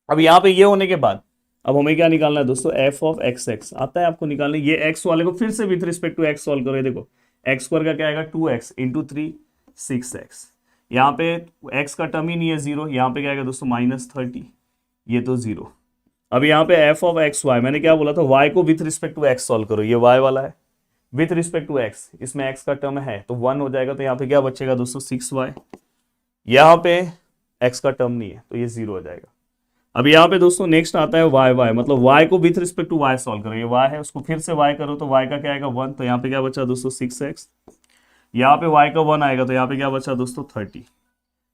अब यहाँ पे ये होने के बाद अब हमें क्या निकालना है दोस्तों, एफ ऑफ एक्स एक्स आता है आपको निकालने। ये एक्स वाले को फिर से with respect to x solve करो। ये देखो एक्स स्क्वायर का क्या आएगा 2x इंटू 3 6x। यहाँ पे x का टर्म ही नहीं है 0, यहाँ पे क्या आएगा दोस्तों -30, ये तो 0। अब यहाँ पे एफ ऑफ एक्स वाई, मैंने क्या बोला था, y को with respect to x solve करो। ये y वाला है विथ रिस्पेक्ट टू x, इसमें x का टर्म है तो 1 हो जाएगा। तो यहाँ पे क्या बचेगा दोस्तों 6y। यहाँ पे x का टर्म नहीं है तो ये 0 हो जाएगा। अब यहाँ पे दोस्तों नेक्स्ट आता है y मतलब y को with respect to y solve करो। ये y है, उसको फिर से y करो तो y का क्या आएगा 1। तो यहाँ पे क्या बचा दोस्तों 6x। यहाँ पे y का 1 आएगा तो यहाँ पे क्या बचा दोस्तों 30।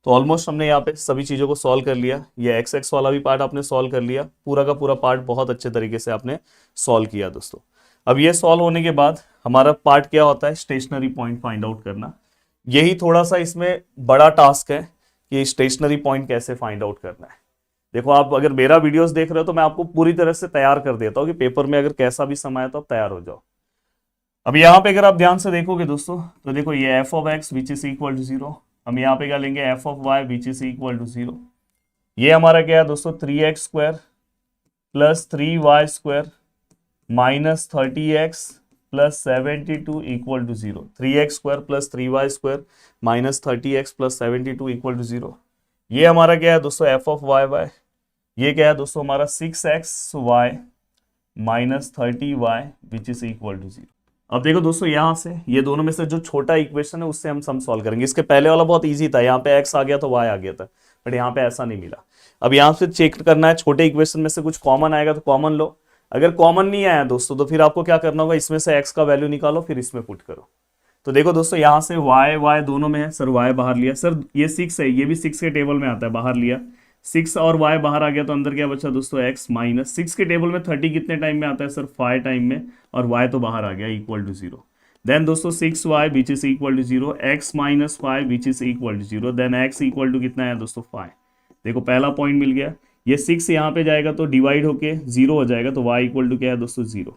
तो ऑलमोस्ट हमने यहाँ पे सभी चीज़ों को सॉल्व कर लिया। ये x वाला भी पार्ट आपने सॉल्व कर लिया, पूरा का पूरा पार्ट बहुत अच्छे तरीके से आपने सॉल्व किया दोस्तों। अब ये सॉल्व होने के बाद हमारा पार्ट क्या होता है, स्टेशनरी पॉइंट फाइंड आउट करना। यही थोड़ा सा इसमें बड़ा टास्क है कि स्टेशनरी पॉइंट कैसे फाइंड आउट करना है। देखो आप अगर मेरा वीडियोस देख रहे हो तो मैं आपको पूरी तरह से तैयार कर देता हूँ कि पेपर में अगर कैसा भी समय है तो आप तैयार हो जाओ। अब यहाँ पे अगर आप ध्यान से देखोगे दोस्तों तो देखो ये f of x which is equal to 0, हम यहाँ पे क्या लेंगे f of y which is equal to 0। ये हमारा क्या है दोस्तों 3x square plus 3y square minus 30x plus 72 equal to 0। 3x square plus 3y square minus 30x plus 72 equal to 0। ये हमारा क्या है दोस्तों एफ ऑफ वाई वाई। ये क्या है दोस्तों हमारा 6xy minus 30y which is equal to 0। अब देखो दोस्तों यहाँ से ये दोनों में से जो छोटा इक्वेशन है उससे हम सम सॉल्व करेंगे। इसके पहले वाला बहुत इजी था, यहाँ पे x आ गया तो y आ गया था, बट यहाँ पे ऐसा नहीं मिला। अब यहाँ से चेक करना है छोटे इक्वेशन में से कुछ कॉमन आएगा तो कॉमन लो। अगर कॉमन नहीं आया दोस्तों तो फिर आपको क्या करना होगा, इसमें से x का वैल्यू निकालो फिर इसमें पुट करो। तो देखो दोस्तों यहाँ से y दोनों में है। सर y बाहर लिया, सर ये 6 है, ये भी 6 के टेबल में आता है, बाहर लिया 6 और y बाहर आ गया तो अंदर क्या बचा दोस्तों x माइनस 6 के टेबल में 30 कितने टाइम में आता है सर 5 टाइम में, और y तो बाहर आ गया इक्वल टू 0। देन दोस्तों 6y which is equal to 0, x minus 5 which is equal to 0, then x equal to कितना है दोस्तों 5। देखो पहला पॉइंट मिल गया। ये 6 यहाँ पे जाएगा तो डिवाइड होके 0 हो जाएगा तो y इक्वल टू क्या है दोस्तों 0।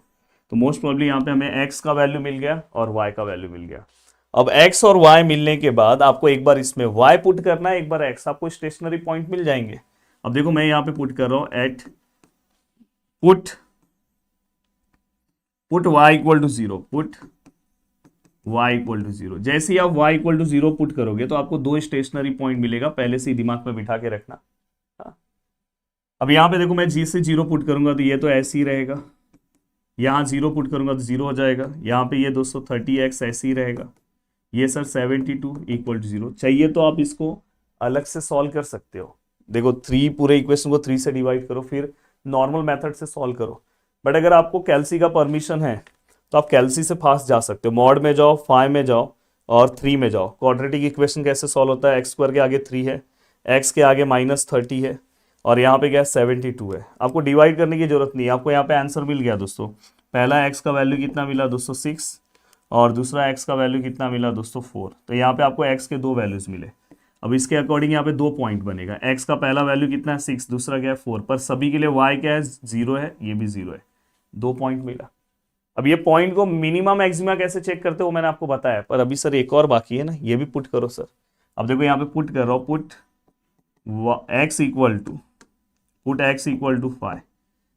तो मोस्ट प्रॉब्ली यहाँ पे हमें x का वैल्यू मिल गया और y का वैल्यू मिल गया। अब x और y मिलने के बाद आपको एक बार इसमें y पुट करना है, एक बार x, आपको स्टेशनरी पॉइंट मिल जाएंगे। अब देखो मैं यहाँ पे पुट कर रहा हूँ at put y equal to 0, put y equal to 0। जैसे ही आप y इक्वल टू 0 पुट करोगे तो आपको 2 स्टेशनरी पॉइंट मिलेगा, पहले से ही दिमाग में बिठा के रखना। अब यहाँ पे देखो मैं g से 0 पुट करूंगा तो ये तो ऐसे ही रहेगा, यहाँ 0 पुट करूंगा तो 0 हो जाएगा। यहाँ पे ये दोस्तों 30x ऐसे ही रहेगा, ये सर 72 इक्वल टू 0। चाहिए तो आप इसको अलग से सॉल्व कर सकते हो। देखो 3 पूरे इक्वेशन को 3 से डिवाइड करो फिर नॉर्मल मेथड से सॉल्व करो। बट अगर आपको कैल्सी का परमिशन है तो आप कैल्सी से फास्ट जा सकते हो। मॉड में जाओ, फाइव में जाओ और 3 में जाओ। क्वाड्रेटिक इक्वेशन कैसे सॉल्व होता है, एक्स स्क्वायर के आगे 3 है, एक्स के आगे -30 है और यहाँ पे क्या है 72 है। आपको डिवाइड करने की जरूरत नहीं है, आपको यहाँ पे आंसर मिल गया दोस्तों। पहला एक्स का वैल्यू कितना मिला दोस्तों 6 और दूसरा एक्स का वैल्यू कितना मिला दोस्तों 4। तो यहाँ पे आपको एक्स के 2 वैल्यूज मिले। अब इसके अकॉर्डिंग यहाँ पे 2 पॉइंट बनेगा। x का पहला वैल्यू कितना है 6, दूसरा क्या है 4, पर सभी के लिए y क्या है 0 है, ये भी 0 है, 2 पॉइंट मिला। अब ये पॉइंट को मिनिमा मैक्सिमा कैसे चेक करते हो मैंने आपको बताया, पर अभी सर एक और बाकी है ना, ये भी पुट करो सर। अब देखो यहाँ पे पुट कर रहा हूँ, पुट x इक्वल टू 5।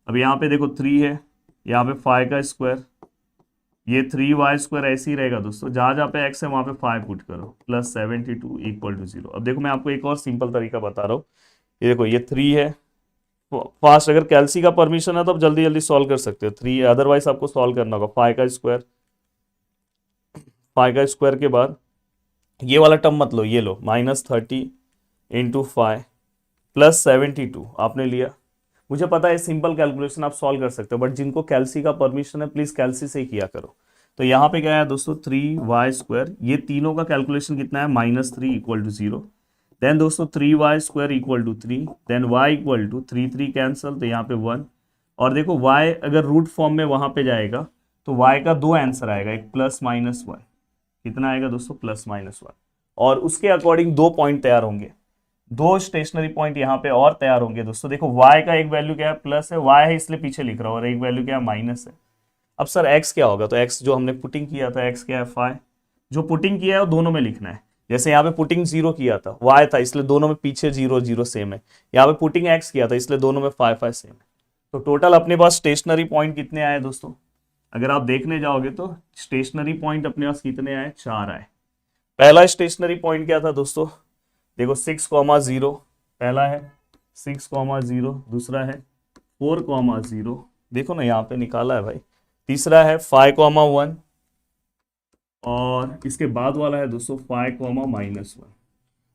अब यहाँ पे देखो 3 है, यहाँ पे 5 का स्क्वायर, ये 3y स्क्वायर ऐसे ही रहेगा दोस्तों, जहाँ जहाँ पे x है वहाँ पे 5 पुट करो, प्लस 72 इक्वल टू 0। अब देखो मैं आपको एक और सिंपल तरीका बता रहा हूँ, ये देखो ये 3 है, फास्ट अगर कैल्सी का परमिशन है तो आप जल्दी जल्दी सॉल्व कर सकते हो 3, अदरवाइज आपको सॉल्व करना होगा 5 का स्क्वायर के बाद ये वाला टर्म मत लो, ये लो -30 इंटू 5 प्लस 72 आपने लिया। मुझे पता है सिंपल कैलकुलेशन आप सॉल्व कर सकते हो, बट जिनको कैल्सी का परमिशन है प्लीज कैल्सी से ही किया करो। तो यहाँ पे क्या है दोस्तों 3y स्क्वायर, ये तीनों का कैलकुलेशन कितना है -3 इक्वल टू 0। देन दोस्तों 3y square equal to 3, then y equal to 3 cancel, तो यहाँ पे 1। और देखो y अगर रूट फॉर्म में वहां पे जाएगा तो y का 2 आंसर आएगा, एक +-1, कितना आएगा दोस्तों +-1, और उसके अकॉर्डिंग 2 पॉइंट तैयार होंगे, 2 स्टेशनरी पॉइंट यहाँ पे और तैयार होंगे दोस्तों। देखो y का एक वैल्यू क्या है प्लस है, y है इसलिए पीछे लिख रहा हूँ, और एक वैल्यू क्या है माइनस है। अब सर x क्या होगा, तो x जो हमने पुटिंग किया था x क्या है 5, जो पुटिंग किया है वो दोनों में लिखना है। जैसे यहाँ पे पुटिंग 0 किया था, y था इसलिए दोनों में पीछे 0 0 सेम है, यहाँ पे पुटिंग x किया था इसलिए दोनों में 5 5 सेम है। तो टोटल अपने पास स्टेशनरी पॉइंट कितने आए दोस्तों, अगर आप देखने जाओगे तो स्टेशनरी पॉइंट अपने पास कितने आए, 4 आए। पहला स्टेशनरी पॉइंट क्या था दोस्तों, देखो 6,0 पहला है, 6,0, दूसरा है 4,0, देखो ना यहाँ पे निकाला है भाई, तीसरा है 5,1, और इसके बाद वाला है दोस्तों 5,-1।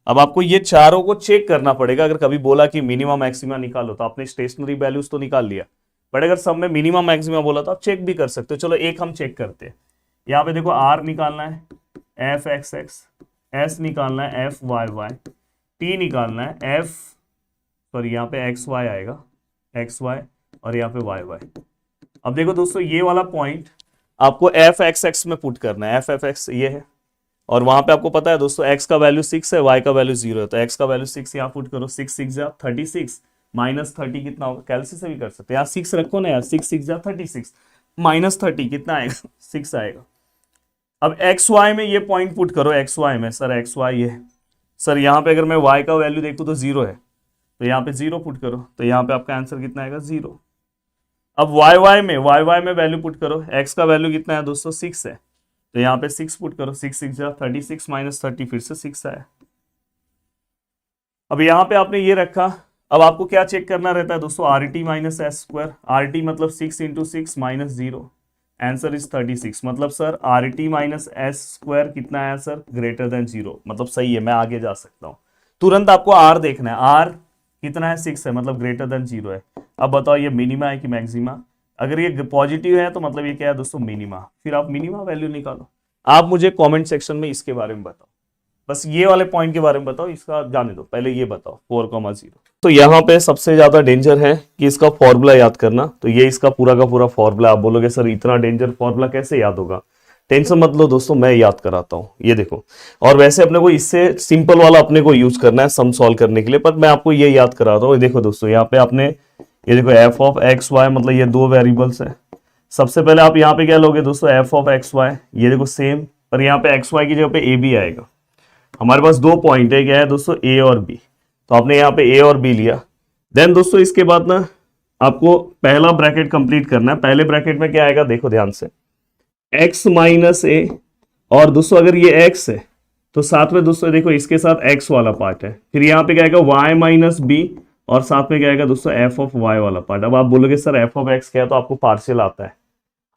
अब आपको ये चारों को चेक करना पड़ेगा, अगर कभी बोला कि मिनिमम मैक्सिमा निकालो तो आपने स्टेशनरी वैल्यूज तो निकाल लिया, बट अगर सब में मिनिमम मैक्सिमा बोला तो आप चेक भी कर सकते हो। चलो एक हम चेक करते हैं, यहाँ पे देखो r निकालना है f(x)x, s निकालना है f(y)y, t निकालना है यहाँ पे xy आएगा xy, और यहाँ पे yy। अब देखो दोस्तों ये वाला पॉइंट आपको f(x)x में पुट करना है, f(x) ये है, और वहां पे आपको पता है दोस्तों x का वैल्यू 6 है, y का वैल्यू 0 है, तो x का वैल्यू 6 यहाँ पुट करो, 6 6 जा 36, -30 कितना होगा, कैलसी से भी कर सकते हैं यार, 6 रखो ना यार, 6 6 जा 36, -30 कितना आएगा 6 आएगा। अब xy में ये पॉइंट पुट करो, xy में सर xy ये सर यहाँ पे अगर मैं y का वैल्यू देखूँ तो 0 है, तो यहाँ पे 0 पुट करो, तो यहाँ पे आपका आंसर कितना आएगा 0। अब yy में वैल्यू पुट करो, x का वैल्यू कितना है दोस्तों 6 है, तो यहाँ पे 6 पुट करो, 6 6 जा 36, -30 फिर से 6 आया। अब यहाँ पे आपने ये रखा, अब आपको क्या चेक करना रहता है दोस्तों, RT - s², RT मतलब 6 × 6 -0, आंसर इज 36, मतलब सर RT - s² कितना है सर, ग्रेटर देन 0, मतलब सही है, मैं आगे जा सकता हूँ। तुरंत आपको R देखना है, R कितना है 6 है, मतलब ग्रेटर देन 0 है। अब बताओ ये मिनिमा है कि मैक्सिमा, अगर ये पॉजिटिव है तो मतलब ये क्या है दोस्तों मिनिमा, फिर आप मिनिमा वैल्यू निकालो। आप मुझे कमेंट सेक्शन में इसके बारे में बताओ, बस ये वाले पॉइंट के बारे में बताओ, इसका जाने दो, पहले ये बताओ 4,0। तो यहाँ पे सबसे ज्यादा डेंजर है कि इसका फॉर्मूला याद करना, तो ये इसका पूरा का पूरा फॉर्मूला। आप बोलोगे सर इतना डेंजर फॉर्मूला कैसे याद होगा, टेंशन मत लो दोस्तों, मैं याद कराता हूँ, ये देखो। और वैसे अपने को इससे सिंपल वाला अपने को यूज करना है सम सॉल्व करने के लिए, पर मैं आपको ये याद करा रहा हूँ। देखो दोस्तों यहाँ पे आपने ये देखो f(x)y मतलब ये 2 वेरिएबल्स है। सबसे पहले आप यहाँ पे क्या लोगे दोस्तों f(x)y, ये देखो सेम, पर यहाँ पे xy की जगह पे a b आएगा। हमारे पास 2 पॉइंट है, क्या है दोस्तों a और b, तो आपने यहाँ पे a और b लिया। देन दोस्तों इसके बाद ना आपको पहला ब्रैकेट कंप्लीट करना है। पहले ब्रैकेट में क्या आएगा देखो ध्यान से, x - a, और दोस्तों अगर ये x है तो साथ में दोस्तों देखो इसके साथ x वाला पार्ट है, फिर यहाँ पे क्या आएगा y - b, और साथ में क्या आएगा दोस्तों f(y) वाला पार्ट। अब आप बोलोगे सर f(x) क्या है, तो आपको पार्शियल आता है।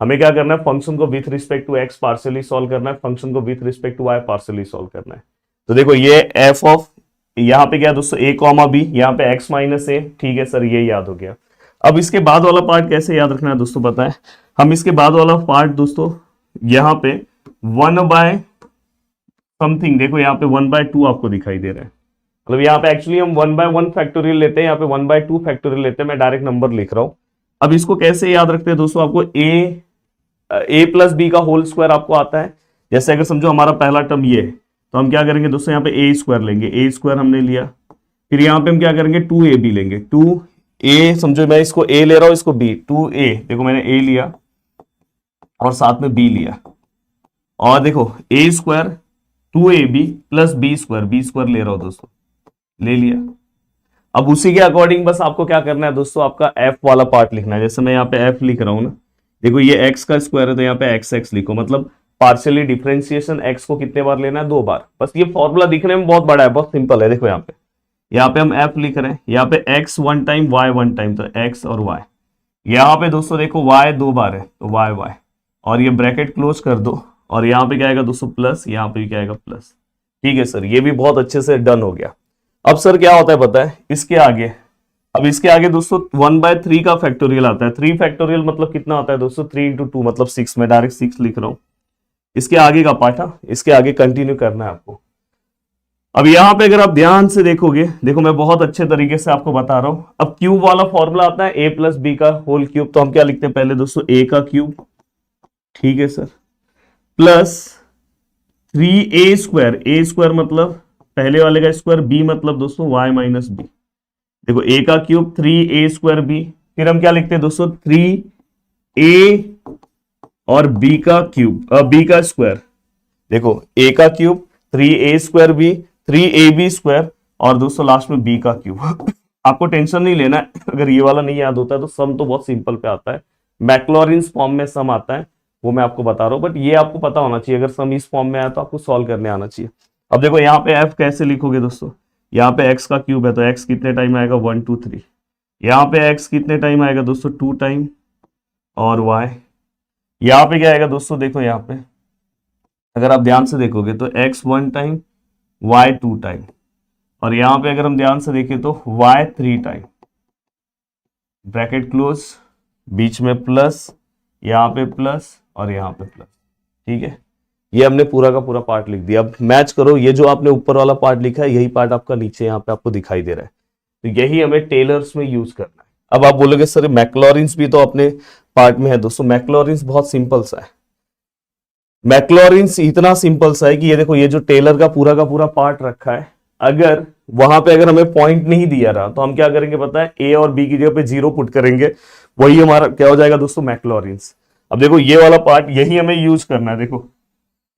हमें क्या करना है, फंक्शन को with respect to x partially solve करना है, फंक्शन को with respect to y partially solve करना है। तो देखो ये यहाँ पे क्या दोस्तों a, b, यहाँ पे x - a, ठीक है सर ये याद हो गया। अब इसके बाद वाला पार्ट कैसे याद रखना है दोस्तों पता है, हम इसके बाद वाला पार्ट दोस्तों यहाँ पे 1/समथिंग, देखो यहाँ पे 1/2 आपको दिखाई दे रहा है, मतलब यहाँ पे एक्चुअली हम 1/1 फैक्टोरियल लेते हैं, यहाँ पे 1/2 फैक्टोरियल लेते हैं, मैं डायरेक्ट नंबर लिख रहा हूँ। अब इसको कैसे याद रखते हैं दोस्तों, आपको a + b का होल स्क्वायर आपको आता है। जैसे अगर समझो हमारा पहला टर्म ये है, तो हम क्या करेंगे दोस्तों, यहाँ पे ए स्क्वायर लेंगे, ए स्क्वायर हमने लिया, फिर यहाँ पे हम क्या करेंगे 2ab लेंगे, 2a, समझो मैं इसको a ले रहा हूं, इसको b, 2a, देखो मैंने a लिया और साथ में b लिया, और देखो a square 2ab plus b square ले रहा हूं दोस्तों, ले लिया। अब उसी के अकॉर्डिंग बस आपको क्या करना है दोस्तों, आपका f वाला पार्ट लिखना है। जैसे मैं यहाँ पे f लिख रहा हूं ना, देखो ये x का स्क्वायर है तो यहाँ पे x लिखो, मतलब पार्शियली डिफरेंशिएशन x को कितने बार लेना है, 2 बार। बस ये फॉर्मूला दिखने में बहुत बड़ा है, बहुत सिंपल है। देखो यहाँ पे हम f लिख रहे हैं, यहाँ पे x 1 टाइम, y 1 टाइम, तो x और y। यहाँ पे दोस्तों देखो y 2 बार है तो y, और ये ब्रैकेट क्लोज कर दो, और यहाँ पे क्या आएगा दोस्तों प्लस, यहाँ पे भी क्या आएगा प्लस। ठीक है सर, ये भी बहुत अच्छे से डन हो गया। अब सर क्या होता है पता है, इसके आगे, अब इसके आगे दोस्तों 1/3 का फैक्टोरियल आता है। 3 फैक्टोरियल मतलब कितना होता है दोस्तों, 3 × 2 मतलब 6, में डायरेक्ट 6 लिख रहा हूं। इसके आगे का पार्ट, इसके आगे कंटिन्यू करना है आपको। अब यहाँ पे अगर आप ध्यान से देखोगे, देखो मैं बहुत अच्छे तरीके से आपको बता रहा हूं। अब क्यूब वाला फॉर्मूला आता है a + b का होल क्यूब, तो हम क्या लिखते हैं पहले दोस्तों, a का क्यूब, ठीक है sir, plus 3a square, a square मतलब पहले वाले का स्क्वायर, b मतलब दोस्तों y - b। देखो a का क्यूब 3a स्क्वायर b, फिर हम क्या लिखते हैं दोस्तों 3a और b का क्यूब, b का स्क्वायर। देखो a का cube 3a square b, 3ab square, और दोस्तों लास्ट में b का क्यूब। आपको टेंशन नहीं लेना है, अगर ये वाला नहीं याद होता है तो सम तो बहुत सिंपल पे आता है, मैक्लॉरिन्स फॉर्म में सम आता है, वो मैं आपको बता रहा हूं, बट ये आपको पता होना चाहिए। अगर सम इस फॉर्म में आया तो आपको सॉल्व करने आना चाहिए। अब देखो यहाँ पे f कैसे लिखोगे दोस्तों, यहाँ पे x का क्यूब है तो x कितने टाइम आएगा, 1 2 3। यहाँ पे x कितने टाइम आएगा दोस्तों, 2 टाइम, और y यहाँ पे क्या आएगा दोस्तों, देखो यहाँ पे अगर आप ध्यान से देखोगे तो x 1 टाइम, y 2 टाइम, और यहाँ पे अगर हम ध्यान से देखें तो y 3 टाइम, ब्रैकेट क्लोज, बीच में प्लस, यहाँ पे प्लस और यहाँ पे प्लस। ठीक है, ये हमने पूरा का पूरा पार्ट लिख दिया। अब मैच करो, ये जो आपने ऊपर वाला पार्ट लिखा है यही पार्ट आपका नीचे यहाँ पे आपको दिखाई दे रहा है, तो यही हमें टेलर्स में यूज करना है। अब आप बोलोगे सर मैक्लॉरिन्स भी तो अपने पार्ट में है। दोस्तों मैक्लॉरिन्स बहुत सिंपल सा है, मैक्लॉरिन्स इतना सिंपल सा है कि ये देखो, ये जो टेलर का पूरा पार्ट रखा है, अगर वहां पे अगर हमें पॉइंट नहीं दिया रहा तो हम क्या करेंगे पता है, ए और बी की जगह पे 0 पुट करेंगे, वही हमारा क्या हो जाएगा दोस्तों, मैक्लॉरिन्स। अब देखो ये वाला पार्ट यही हमें यूज करना है। देखो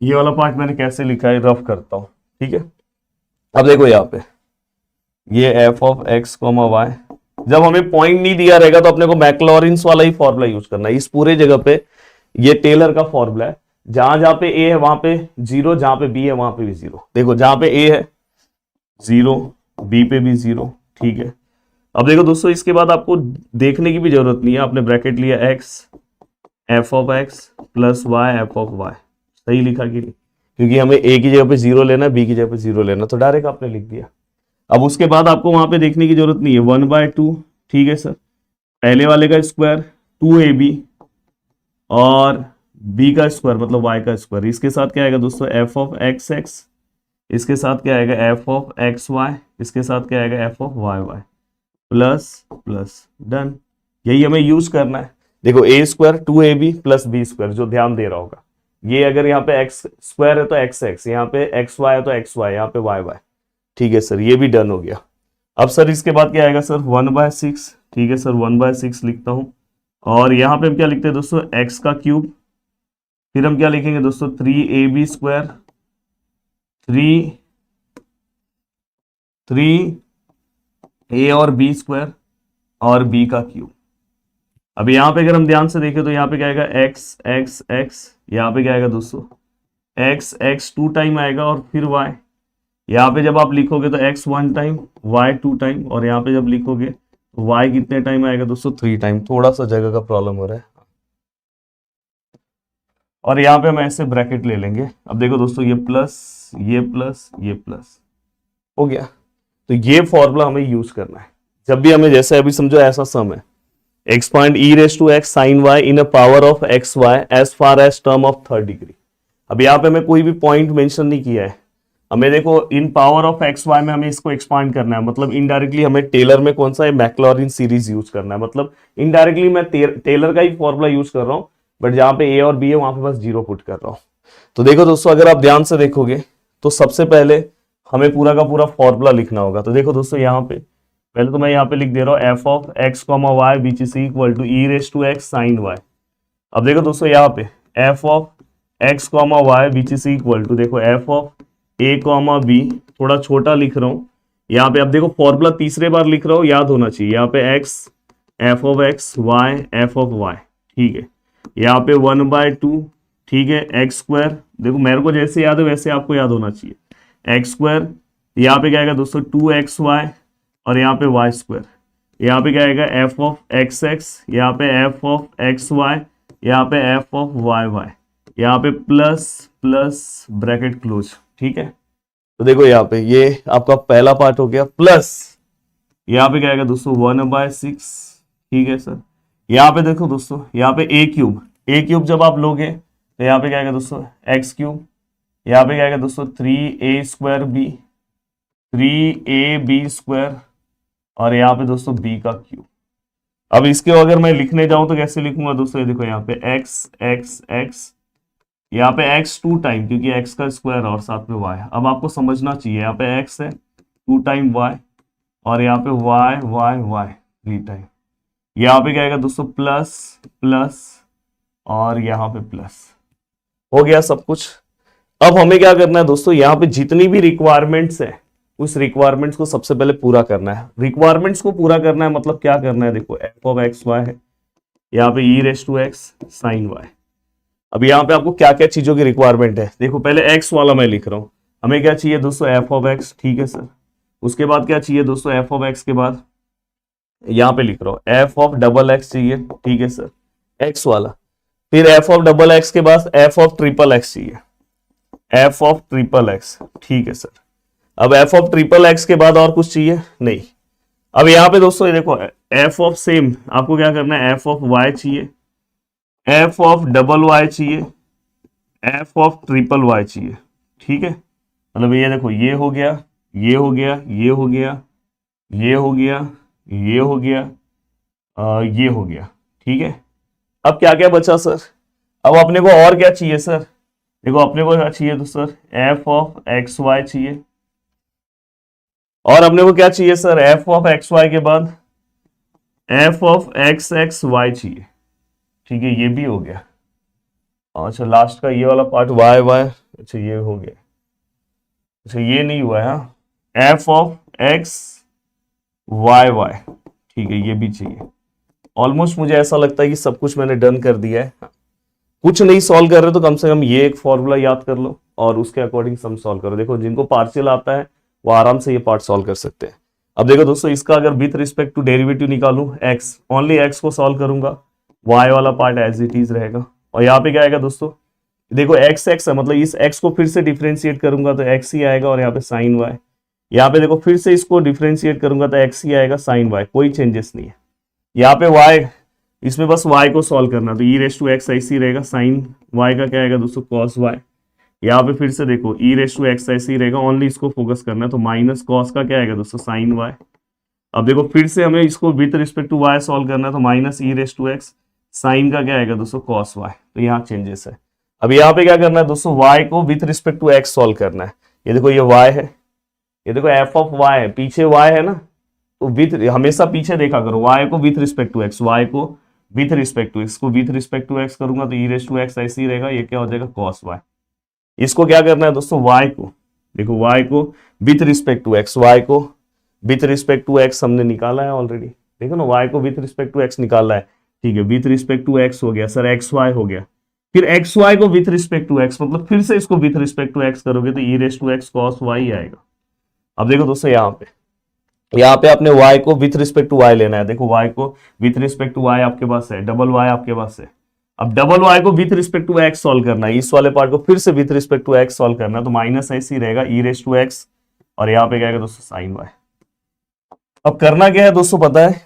ये वाला पार्ट मैंने कैसे लिखा है, रफ करता हूं, ठीक है। अब देखो यहाँ पे ये f(x, y), जब हमें पॉइंट नहीं दिया रहेगा तो अपने को मैक्लॉरिन्स वाला ही फॉर्मूला यूज करना है। इस पूरे जगह पे ये टेलर का फॉर्मूला है, जहां जहां पे a है वहां पे 0, जहां पे b है वहां पे भी 0। देखो जहां पे a है 0, b पे भी 0, ठीक है। अब देखो दोस्तों इसके बाद आपको देखने की भी जरूरत नहीं है, आपने ब्रैकेट लिया x f(x) + y f(y), सही लिखा कि नहीं, क्योंकि हमें a की जगह पे 0 लेना है, b की जगह पे 0 लेना, तो डायरेक्ट आपने लिख दिया। अब उसके बाद आपको वहां पे देखने की जरूरत नहीं है, 1/2, ठीक है सर, पहले वाले का स्क्वायर 2ab और b का स्क्वायर मतलब y का स्क्वायर, इसके साथ क्या आएगा दोस्तों f(x)x, इसके साथ क्या आएगा f(xy), इसके साथ क्या आएगा f(yy), प्लस प्लस, डन। यही हमें यूज करना है। देखो a square 2ab + b square, जो ध्यान दे रहा होगा, ये अगर यहाँ पे x स्क्वायर है तो xx, यहाँ पे xy है तो xy, यहाँ पे yy, ठीक है सर, ये भी डन हो गया। अब सर इसके बाद क्या आएगा सर 1/6, ठीक है सर, 1/6 लिखता हूं, और यहाँ पे हम क्या लिखते हैं दोस्तों, x का क्यूब, फिर हम क्या लिखेंगे दोस्तों 3ab स्क्वायर, 3a और b स्क्वायर और b का क्यूब। अब यहाँ पे अगर हम ध्यान से देखें तो यहाँ पे क्या आएगा x, यहाँ पे क्या आएगा दोस्तों x 2 टाइम आएगा, और फिर y, यहाँ पे जब आप लिखोगे तो x 1 टाइम, y 2 टाइम, और यहाँ पे जब लिखोगे तो y कितने टाइम आएगा दोस्तों 3 टाइम। थोड़ा सा जगह का प्रॉब्लम हो रहा है, और यहाँ पे हम ऐसे ब्रैकेट ले लेंगे। अब देखो दोस्तों ये प्लस, ये प्लस, ये प्लस हो गया। तो ये फॉर्मूला हमें यूज करना है जब भी हमें, जैसे अभी समझो ऐसा सम है, x.e⁻x sin y in a power of xy as far as term of 3rd degree। अब यहाँ पे हमें कोई भी पॉइंट मेंशन नहीं किया है, हमें देखो इन पावर ऑफ xy में हमें इसको एक्सपांड करना है, मतलब इनडायरेक्टली हमें टेलर में कौन सा है, मैक्लॉरिन सीरीज यूज करना है। मतलब इनडायरेक्टली मैं टेलर का ही फॉर्मूला यूज कर रहा हूँ, बट जहां पे a और b है वहां पे बस 0 पुट कर रहा हूं। तो देखो दोस्तों अगर आप ध्यान से देखोगे तो सबसे पहले हमें पूरा का पूरा फॉर्मूला लिखना होगा। तो देखो दोस्तों यहाँ पे पहले तो मैं यहाँ पे लिख दे रहा हूँ F of x comma Y which is equal to E raise to x sine Y. अब देखो दोस्तों यहाँ पे F of x comma Y which is equal to देखो F of A comma B, थोड़ा छोटा लिख रहा हूँ यहाँ पे। अब देखो फॉर्मूला तीसरे बार लिख रहा हूँ, याद होना चाहिए। यहाँ पे x f of x y F of y, ठीक है। यहाँ पे 1/2, ठीक है, एक्स स्क्वायर। देखो मेरे को जैसे याद है वैसे आपको याद होना चाहिए। एक्स स्क्वायर, यहाँ पे क्या आएगा दोस्तों 2xy, और यहाँ पे वाई स्क्वायर। यहाँ पे क्या आएगा एफ ऑफ एक्स एक्स, यहाँ पे एफ ऑफ एक्स वाई, यहाँ पे एफ ऑफ वाई वाई, यहाँ पे प्लस प्लस ब्रैकेट क्लोज, ठीक है। तो देखो यहाँ पे ये आपका पहला पार्ट हो गया, प्लस यहाँ पे क्या आएगा दोस्तों 1/6, ठीक है सर। यहाँ पे देखो दोस्तों यहाँ पे ए क्यूब जब आप लोगे तो यहाँ पे क्या आएगा दोस्तों एक्स क्यूब, यहाँ पे क्या आएगा दोस्तों 3a² b, 3ab स्क्वायर, और यहाँ पे दोस्तों b का क्यूब। अब इसके अगर मैं लिखने जाऊं तो कैसे लिखूंगा दोस्तों, देखो यहाँ पे x, यहाँ पे x 2 टाइम, क्योंकि x का स्क्वायर और साथ में y। अब आपको समझना चाहिए यहाँ पे x है 2 टाइम y, और यहाँ पे y 3 टाइम। यहाँ पे क्या आएगा दोस्तों प्लस प्लस, और यहाँ पे प्लस। हो गया सब कुछ। अब हमें क्या करना है दोस्तों, यहाँ पे जितनी भी रिक्वायरमेंट्स है उस रिक्वायरमेंट्स को सबसे पहले पूरा करना है। रिक्वायरमेंट्स को पूरा करना है मतलब क्या करना है, देखो एफ ऑफ एक्स वाई है, यहाँ पे E raise to x sine Y. अब यहाँ पे आपको क्या क्या चीजों की रिक्वायरमेंट है, देखो पहले एक्स वाला मैं लिख रहा हूँ। हमें क्या चाहिए दोस्तों एफ ऑफ एक्स, ठीक है सर। उसके बाद क्या चाहिए दोस्तों एफ ऑफ एक्स के बाद यहाँ पे लिख रहा हूँ एफ ऑफ डबल एक्स चाहिए, ठीक है सर, एक्स वाला। फिर एफ ऑफ डबल एक्स के बाद एफ ऑफ ट्रिपल एक्स चाहिए, एफ ऑफ ट्रिपल एक्स, ठीक है सर। अब एफ ऑफ ट्रिपल एक्स के बाद और कुछ चाहिए नहीं। अब यहाँ पे दोस्तों ये देखो एफ ऑफ सेम आपको क्या करना है, एफ ऑफ वाई चाहिए, एफ ऑफ डबल वाई चाहिए, एफ ऑफ ट्रिपल वाई चाहिए, ठीक है। मतलब ये देखो ये हो गया, ये हो गया, ये हो गया, ये हो गया, ये हो गया, ये हो गया, ठीक है। अब क्या क्या बचा सर, अब अपने को और क्या चाहिए सर, देखो अपने को क्या चाहिए तो sir f of x y चाहिए, और अपने को क्या चाहिए sir f of x y के बाद f of x x y चाहिए, ठीक है, ये भी हो गया। अच्छा लास्ट का ये वाला पार्ट वाई वाई, अच्छा ये हो गया, अच्छा ये नहीं हुआ है, F of x y y, ठीक है, ये भी चाहिए। ऑलमोस्ट मुझे ऐसा लगता है कि सब कुछ मैंने डन कर दिया है। कुछ नहीं सॉल्व कर रहे तो कम से कम ये एक फॉर्मूला याद कर लो और उसके अकॉर्डिंग सम सॉल्व करो। देखो जिनको पार्शियल आता है वो आराम से ये पार्ट सॉल्व कर सकते हैं। अब देखो दोस्तों इसका अगर विथ रिस्पेक्ट टू डेरिवेटिव निकालूं एक्स, ओनली एक्स को सॉल्व करूंगा, वाई वाला पार्ट एज इट इज रहेगा। और यहाँ पे क्या आएगा दोस्तों, देखो एक्स एक्स है, मतलब इस एक्स को फिर से डिफ्रेंशिएट करूंगा तो एक्स ही आएगा, और यहाँ पे साइन वाई। यहाँ पे देखो फिर से इसको डिफ्रेंशिएट करूंगा तो एक्स ही आएगा, साइन वाई, कोई चेंजेस नहीं है। यहाँ पे वाई, इसमें बस y को सॉल्व करना, तो ई रेस टू एक्स ऐसे ही रहेगा, साइन y का क्या आएगा दोस्तों कॉस y। यहाँ पे फिर से देखो ई रेस टू एक्स ऐसे ही रहेगा, ओनली इसको फोकस करना है, तो माइनस कॉस का क्या आएगा दोस्तों साइन y। अब देखो फिर से हमें इसको with respect to y solve करना है, तो minus e raise to x, sine का क्या आएगा दोस्तों कॉस y। तो यहाँ चेंजेस है। अब यहाँ पे क्या करना है दोस्तों, y को with respect to x solve करना है। ये देखो ये y है, ये देखो एफ ऑफ y है, पीछे y है ना, तो विथ हमेशा पीछे देखा करो, y को with respect to x, y को विथ रिस्पेक्ट टू, इसको विथ रिस्पेक्ट टू एक्स करूंगा तो ई रेस टू एक्स ऐसे ही रहेगा, ये क्या हो जाएगा कॉस वाई। इसको क्या करना है दोस्तों, y को देखो y को with respect to x, y को विथ रिस्पेक्ट टू एक्स हमने निकाला है ऑलरेडी, देखो ना y को विथ रिस्पेक्ट टू एक्स निकाला है, ठीक है, विथ रिस्पेक्ट टू एक्स हो गया सर, एक्स वाई हो गया। फिर एक्स वाई को विथ रिस्पेक्ट टू एक्स, मतलब फिर से इसको विथ रिस्पेक्ट टू एक्स करोगे तो E raise to X cos Y आएगा। अब देखो दोस्तों यहाँ पे आपने y को विथ रिस्पेक्ट टू y लेना है। देखो y को विथ रिस्पेक्ट टू y आपके पास है, डबल y आपके पास है। अब डबल y को with respect to x solve करना है, इस वाले पार्ट को फिर से with respect to x solve करना है, तो माइनस ऐसे ही रहेगा ई रेस टू एक्स, और यहाँ पे क्या आएगा दोस्तों साइन y। अब करना क्या है दोस्तों पता है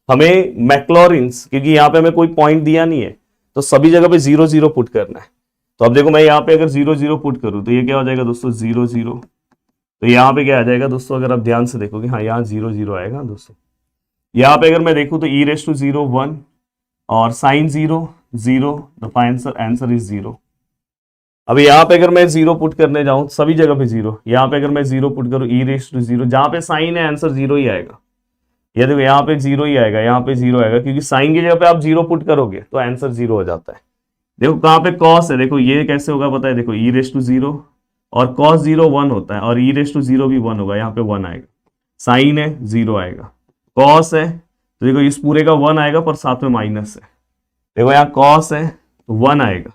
हमें, मैक्लॉरिन्स, क्योंकि यहाँ पे हमें कोई पॉइंट दिया नहीं है तो सभी जगह पे 0 0 पुट करना है। तो अब देखो मैं यहाँ पे अगर 0 0 पुट करूँ तो ये क्या हो जाएगा दोस्तों 0 0, तो यहाँ पे क्या आ जाएगा दोस्तों, अगर आप ध्यान से देखोगे, हाँ यहाँ 0 0 आएगा दोस्तों। यहाँ पे अगर मैं देखूँ तो ई रेस टू 0 1 और साइन 0 0, द आंसर इज 0। अब यहाँ पे अगर मैं जीरो पुट करने जाऊं, सभी जगह पे जीरो, यहाँ पे अगर मैं जीरो पुट करूं ई रेस टू जीरो, जहां पे साइन है आंसर जीरो ही आएगा। ये देखो यहाँ पे जीरो ही आएगा, यहाँ पे जीरो आएगा, क्योंकि साइन की जगह पे आप जीरो पुट करोगे तो आंसर जीरो हो जाता है। देखो कहाँ पे कॉस है, देखो ये कैसे होगा पता है, देखो ई रेस टू जीरो और कॉस जीरो वन होता है, और ई रेस टू जीरो भी वन होगा, यहाँ पे वन आएगा। साइन है जीरो आएगा, कॉस है तो देखो इस पूरे का वन आएगा पर साथ में माइनस है, देखो यहाँ कॉस है तो वन आएगा,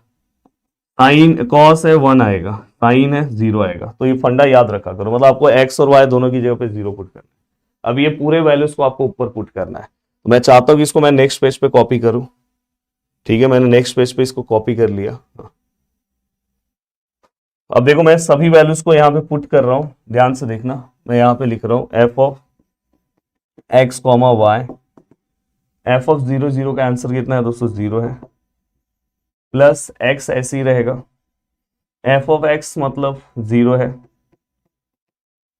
साइन कॉस है वन आएगा, साइन है जीरो आएगा। तो ये फंडा याद रखा करो, मतलब आपको एक्स और वाई दोनों की जगह पे जीरो पुट करना है। अब ये पूरे वैल्यूज को आपको ऊपर पुट करना है, तो मैं चाहता हूं कि इसको मैं नेक्स्ट पेज पे कॉपी करूं। ठीक है, मैंने नेक्स्ट पेज पे इसको कॉपी कर लिया। अब देखो मैं सभी वैल्यूज को यहाँ पे पुट कर रहा हूं, ध्यान से देखना। मैं यहाँ पे लिख रहा हूं f of x comma y, F of zero zero का आंसर कितना है दोस्तों, जीरो है, प्लस एक्स ऐसे ही रहेगा, एफ ऑफ एक्स मतलब जीरो है,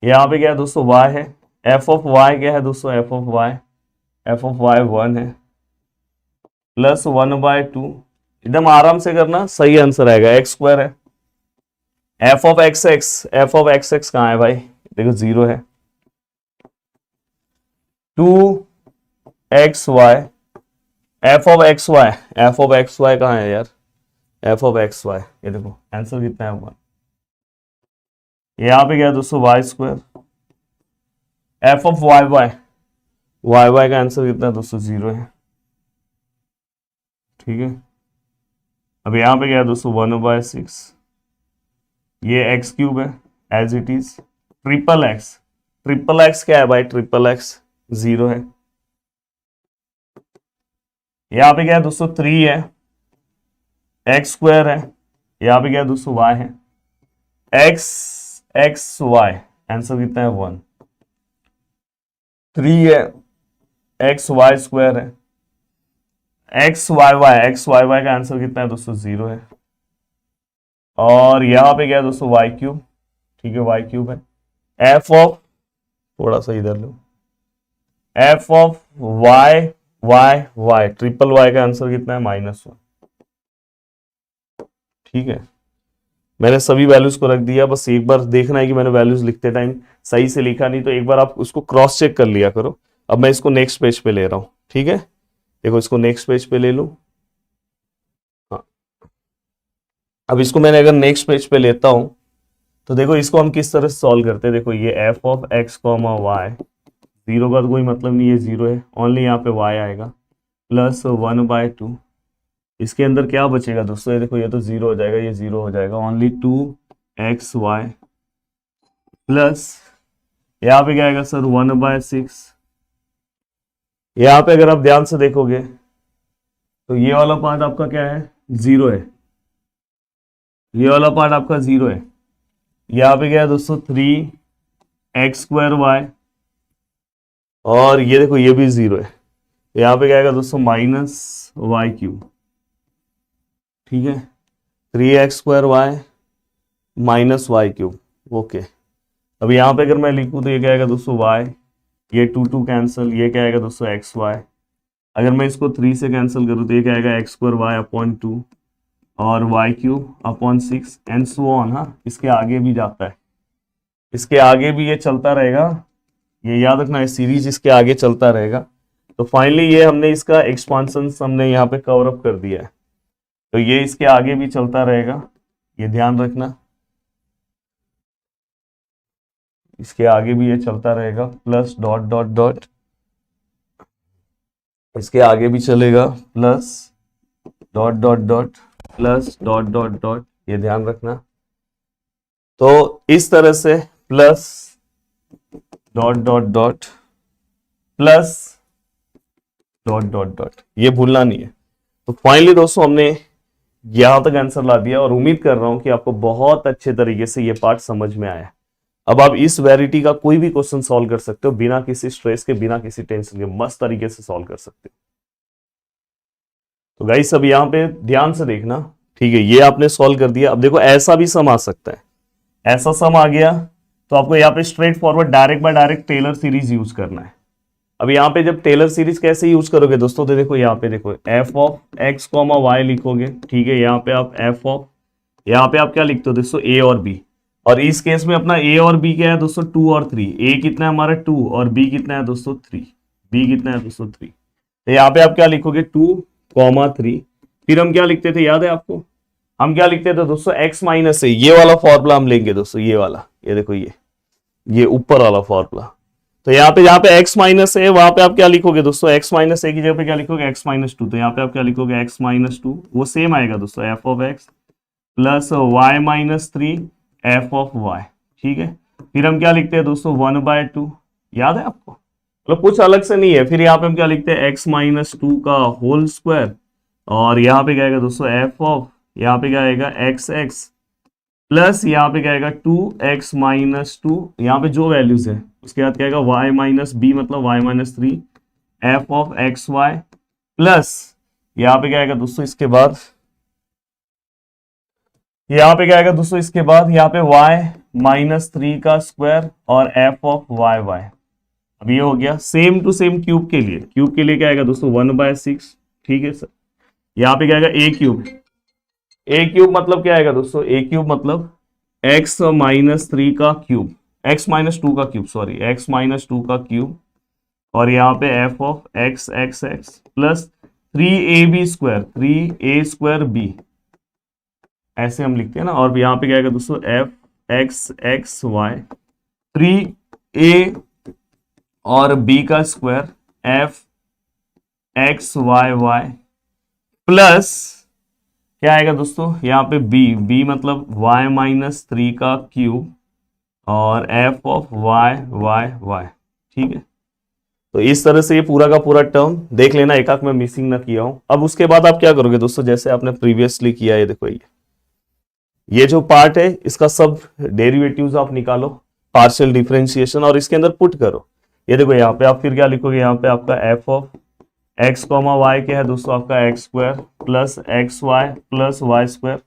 यहाँ पे क्या है दोस्तों वाई है, एफ ऑफ वाई क्या है दोस्तों, एफ ऑफ वाई वन है, प्लस वन बाय टू, एकदम आराम से करना, सही आंसर आएगा, एक्स स्क्वायर है, एफ ऑफ एक्स एक्स कहाँ है भाई, देखो जीरो है, two x y, F of x y कहाँ है यार, एफ ऑफ एक्स वाई, ये देखो आंसर कितना है वन, यहाँ पे क्या है दोस्तों y square, f of y का आंसर कितना है दोस्तों, जीरो है। ठीक है, अब यहाँ पे क्या है दोस्तों वन बाय सिक्स, ये एक्स क्यूब है as it is, triple x क्या है भाई, ट्रिपल एक्स जीरो है, यहाँ पे क्या है दोस्तों थ्री है, एक्स स्क्वायर है, यहाँ पे क्या है दोस्तों वाई है, एक्स वाई, आंसर कितना है वन, थ्री है, एक्स वाई स्क्वायर है, एक्स वाई वाई का आंसर कितना है दोस्तों, जीरो है, और यहाँ पे क्या है दोस्तों वाई क्यूब, ठीक है वाई क्यूब है, एफ ऑफ, थोड़ा सा इधर लो, F of Y triple Y का आंसर कितना है, माइनस वन। ठीक है, मैंने सभी वैल्यूज को रख दिया, बस एक बार देखना है कि मैंने वैल्यूज लिखते टाइम सही से लिखा, नहीं तो एक बार आप उसको क्रॉस चेक कर लिया करो। अब मैं इसको नेक्स्ट पेज पे ले रहा हूं, ठीक है, देखो इसको नेक्स्ट पेज पे ले लो। हाँ, अब इसको मैंने अगर नेक्स्ट पेज पे लेता हूं तो देखो इसको हम किस तरह से सॉल्व करते हैं। देखो ये f of x comma y, zero का तो कोई मतलब नहीं है, जीरो है, ओनली यहाँ पे वाई आएगा, प्लस वन बाय टू, इसके अंदर क्या बचेगा दोस्तों, ये देखो ये तो जीरो हो जाएगा, ये जीरो हो जाएगा, only two x y, plus यहाँ पे क्या आएगा सर वन बाय सिक्स, यहाँ पे अगर आप ध्यान से देखोगे तो ये वाला पार्ट आपका क्या है, जीरो है, ये वाला पार्ट आपका जीरो है, यहाँ पे क्या है दोस्तों थ्री एक्स स्क्वायर वाई, और ये देखो ये भी जीरो है, यहाँ पे क्या आएगा दोस्तों माइनस वाई क्यूब। ठीक है, three x square y minus y cube, okay. अब यहाँ पे अगर मैं लिखूँ तो ये क्या आएगा दोस्तों वाई, ये टू टू कैंसिल, ये क्या आएगा दोस्तों एक्स वाई, अगर मैं इसको थ्री से कैंसिल करूँ तो ये क्या आएगा x square Y upon two और Y cube upon six and so on. हाँ, इसके आगे भी जाता है, इसके आगे भी ये चलता रहेगा, ये याद रखना है, सीरीज इसके आगे चलता रहेगा। तो फाइनली ये हमने इसका एक्सपांशन हमने यहाँ पे कवर अप कर दिया है, तो ये इसके आगे भी चलता रहेगा, ये ध्यान रखना, इसके आगे भी ये चलता रहेगा, प्लस डॉट डॉट डॉट, इसके आगे भी चलेगा, plus dot dot dot, plus dot dot dot, ये ध्यान रखना। तो इस तरह से plus dot dot dot plus dot dot dot, ये भूलना नहीं है। तो फाइनली दोस्तों हमने यहां तक आंसर ला दिया, और उम्मीद कर रहा हूं कि आपको बहुत अच्छे तरीके से ये पार्ट समझ में आया। अब आप इस वेरिटी का कोई भी क्वेश्चन सॉल्व कर सकते हो बिना किसी स्ट्रेस के, बिना किसी टेंशन के, मस्त तरीके से सॉल्व कर सकते हो। तो गाइस अब यहाँ पे ध्यान से देखना, ठीक है, ये आपने सॉल्व कर दिया। अब देखो ऐसा भी सम आ सकता है, ऐसा सम आ गया तो आपको यहाँ पे straightforward direct by direct Taylor series use करना है। अब यहाँ पे जब टेलर सीरीज कैसे यूज करोगे दोस्तों, तो देखो यहाँ पे देखो F of x comma y लिखोगे, ठीक है, यहाँ पे आप एफ ऑफ यहाँ पे आप क्या लिखते हो दोस्तों, ए और बी। और इस केस में अपना ए और बी क्या है दोस्तों, 2 और 3। ए कितना है हमारा 2 और बी कितना है दोस्तों 3। बी कितना है दोस्तों 3। तो यहाँ पे आप क्या लिखोगे 2,3। फिर हम क्या लिखते थे, याद है आपको, हम क्या लिखते थे दोस्तों, x माइनस ए। ये वाला फॉर्मूला हम लेंगे दोस्तों, ये वाला, ये देखो ये ऊपर वाला फॉर्मूला। तो यहाँ पे x माइनस ए, वहां पे आप क्या लिखोगे दोस्तों, x माइनस ए की जगह पे क्या लिखोगे, x माइनस 2। तो यहाँ पे आप क्या लिखोगे, x माइनस 2, वो सेम आएगा दोस्तों, F of x plus y minus 3 f of y. ठीक है, फिर हम क्या लिखते हैं दोस्तों, 1/2। याद है आपको, मतलब कुछ अलग से नहीं है। फिर यहाँ पे हम क्या लिखते हैं, x माइनस 2 का होल स्क्वायर, और यहाँ पे क्या आएगा दोस्तों, एफ ऑफ, यहाँ पे क्या आएगा एक्स एक्स प्लस यहाँ पे क्या आएगा 2x माइनस 2, यहाँ पे जो वैल्यूज है उसके बाद क्या आएगा y माइनस बी, मतलब y minus 3 f of x y plus यहाँ पे क्या आएगा दोस्तों, इसके बाद यहाँ पे क्या आएगा दोस्तों, इसके बाद यहाँ पे y माइनस 3 का स्क्वायर और एफ ऑफ वाई वाई। अब ये हो गया सेम टू सेम क्यूब के लिए। क्यूब के लिए क्या आएगा दोस्तों, 1/6। ठीक है सर, यहाँ पे क्या आएगा ए क्यूब। ए क्यूब मतलब क्या आएगा दोस्तों, ए क्यूब मतलब x माइनस 3 का क्यूब, x माइनस 2 का क्यूब, सॉरी x माइनस 2 का क्यूब, और यहाँ पे F of x X x plus 3ab square, 3a square b, ऐसे हम लिखते हैं ना। और यहाँ पे क्या आएगा दोस्तों, F x x Y 3a और b का square f x y y plus क्या आएगा दोस्तों, यहाँ पे b मतलब y माइनस 3 का क्यूब और f of y y y। ठीक है, तो इस तरह से ये पूरा का पूरा टर्म देख लेना, एक आंख में मिसिंग ना किया हूं। अब उसके बाद आप क्या करोगे दोस्तों, जैसे आपने प्रीवियसली किया, ये देखो ये जो पार्ट है इसका सब डेरिवेटिव्स आप निकालो, पार्शियल डिफरेंशिएशन, और इसके अंदर पुट करो। ये देखो यहाँ पे आप फिर क्या लिखोगे, यहाँ पे आपका f of x comma y क्या है दोस्तों, आपका x square plus x y plus y square.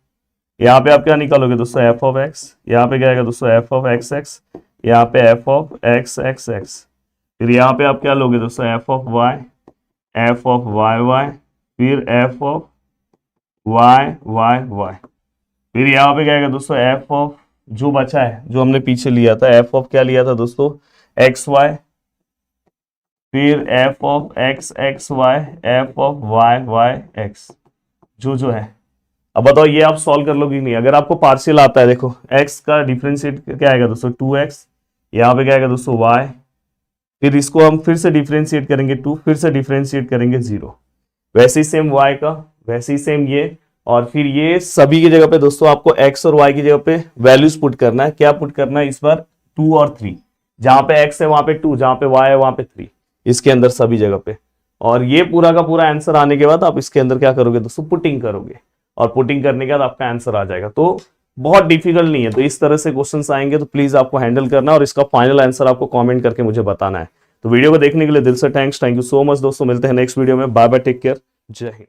यहाँ पे आप क्या निकालोगे दोस्तों, एफ ऑफ एक्स, यहाँ पे क्या आएगा दोस्तों, एफ ऑफ एक्स एक्स, यहाँ पे F of x X X. फिर यहाँ पे आप क्या लोगे दोस्तों, F of Y, F of Y Y, फिर F of Y Y Y. फिर यहाँ पे क्या आएगा दोस्तों, एफ ऑफ जो बचा है, जो हमने पीछे लिया था, एफ ऑफ क्या लिया था दोस्तों, एक्स वाई, फिर F of x x y, F of Y y x, जो है। अब बताओ ये आप सॉल्व कर लोगे नहीं। अगर आपको पार्शियल आता है, देखो x का डिफरेंशिएट क्या आएगा दोस्तों, 2x, यहाँ पे क्या आएगा दोस्तों y, फिर इसको हम फिर से डिफरेंशिएट करेंगे 2, फिर से डिफरेंशिएट करेंगे 0, वैसे ही सेम y का, वैसे ही सेम ये, और फिर ये सभी की जगह पे दोस्तों आपको x और y की जगह पे वैल्यूज पुट करना है। क्या पुट करना है इस बार, 2 और 3, जहां पे x है वहां पे 2, जहां पे y है वहां पे 3, इसके अंदर सभी जगह पे। और ये पूरा का पूरा आंसर आने के बाद आप इसके अंदर क्या करोगे दोस्तों, पुटिंग करोगे, और पुटिंग करने के बाद आपका आंसर आ जाएगा। तो बहुत डिफिकल्ट नहीं है। तो इस तरह से क्वेश्चंस आएंगे तो प्लीज आपको हैंडल करना, और इसका फाइनल आंसर आपको कमेंट करके मुझे बताना है। तो वीडियो को देखने के लिए दिल से थैंक यू सो मच दोस्तों। मिलते हैं नेक्स्ट वीडियो में, बाय बाय, टेक केयर, जय हिंद।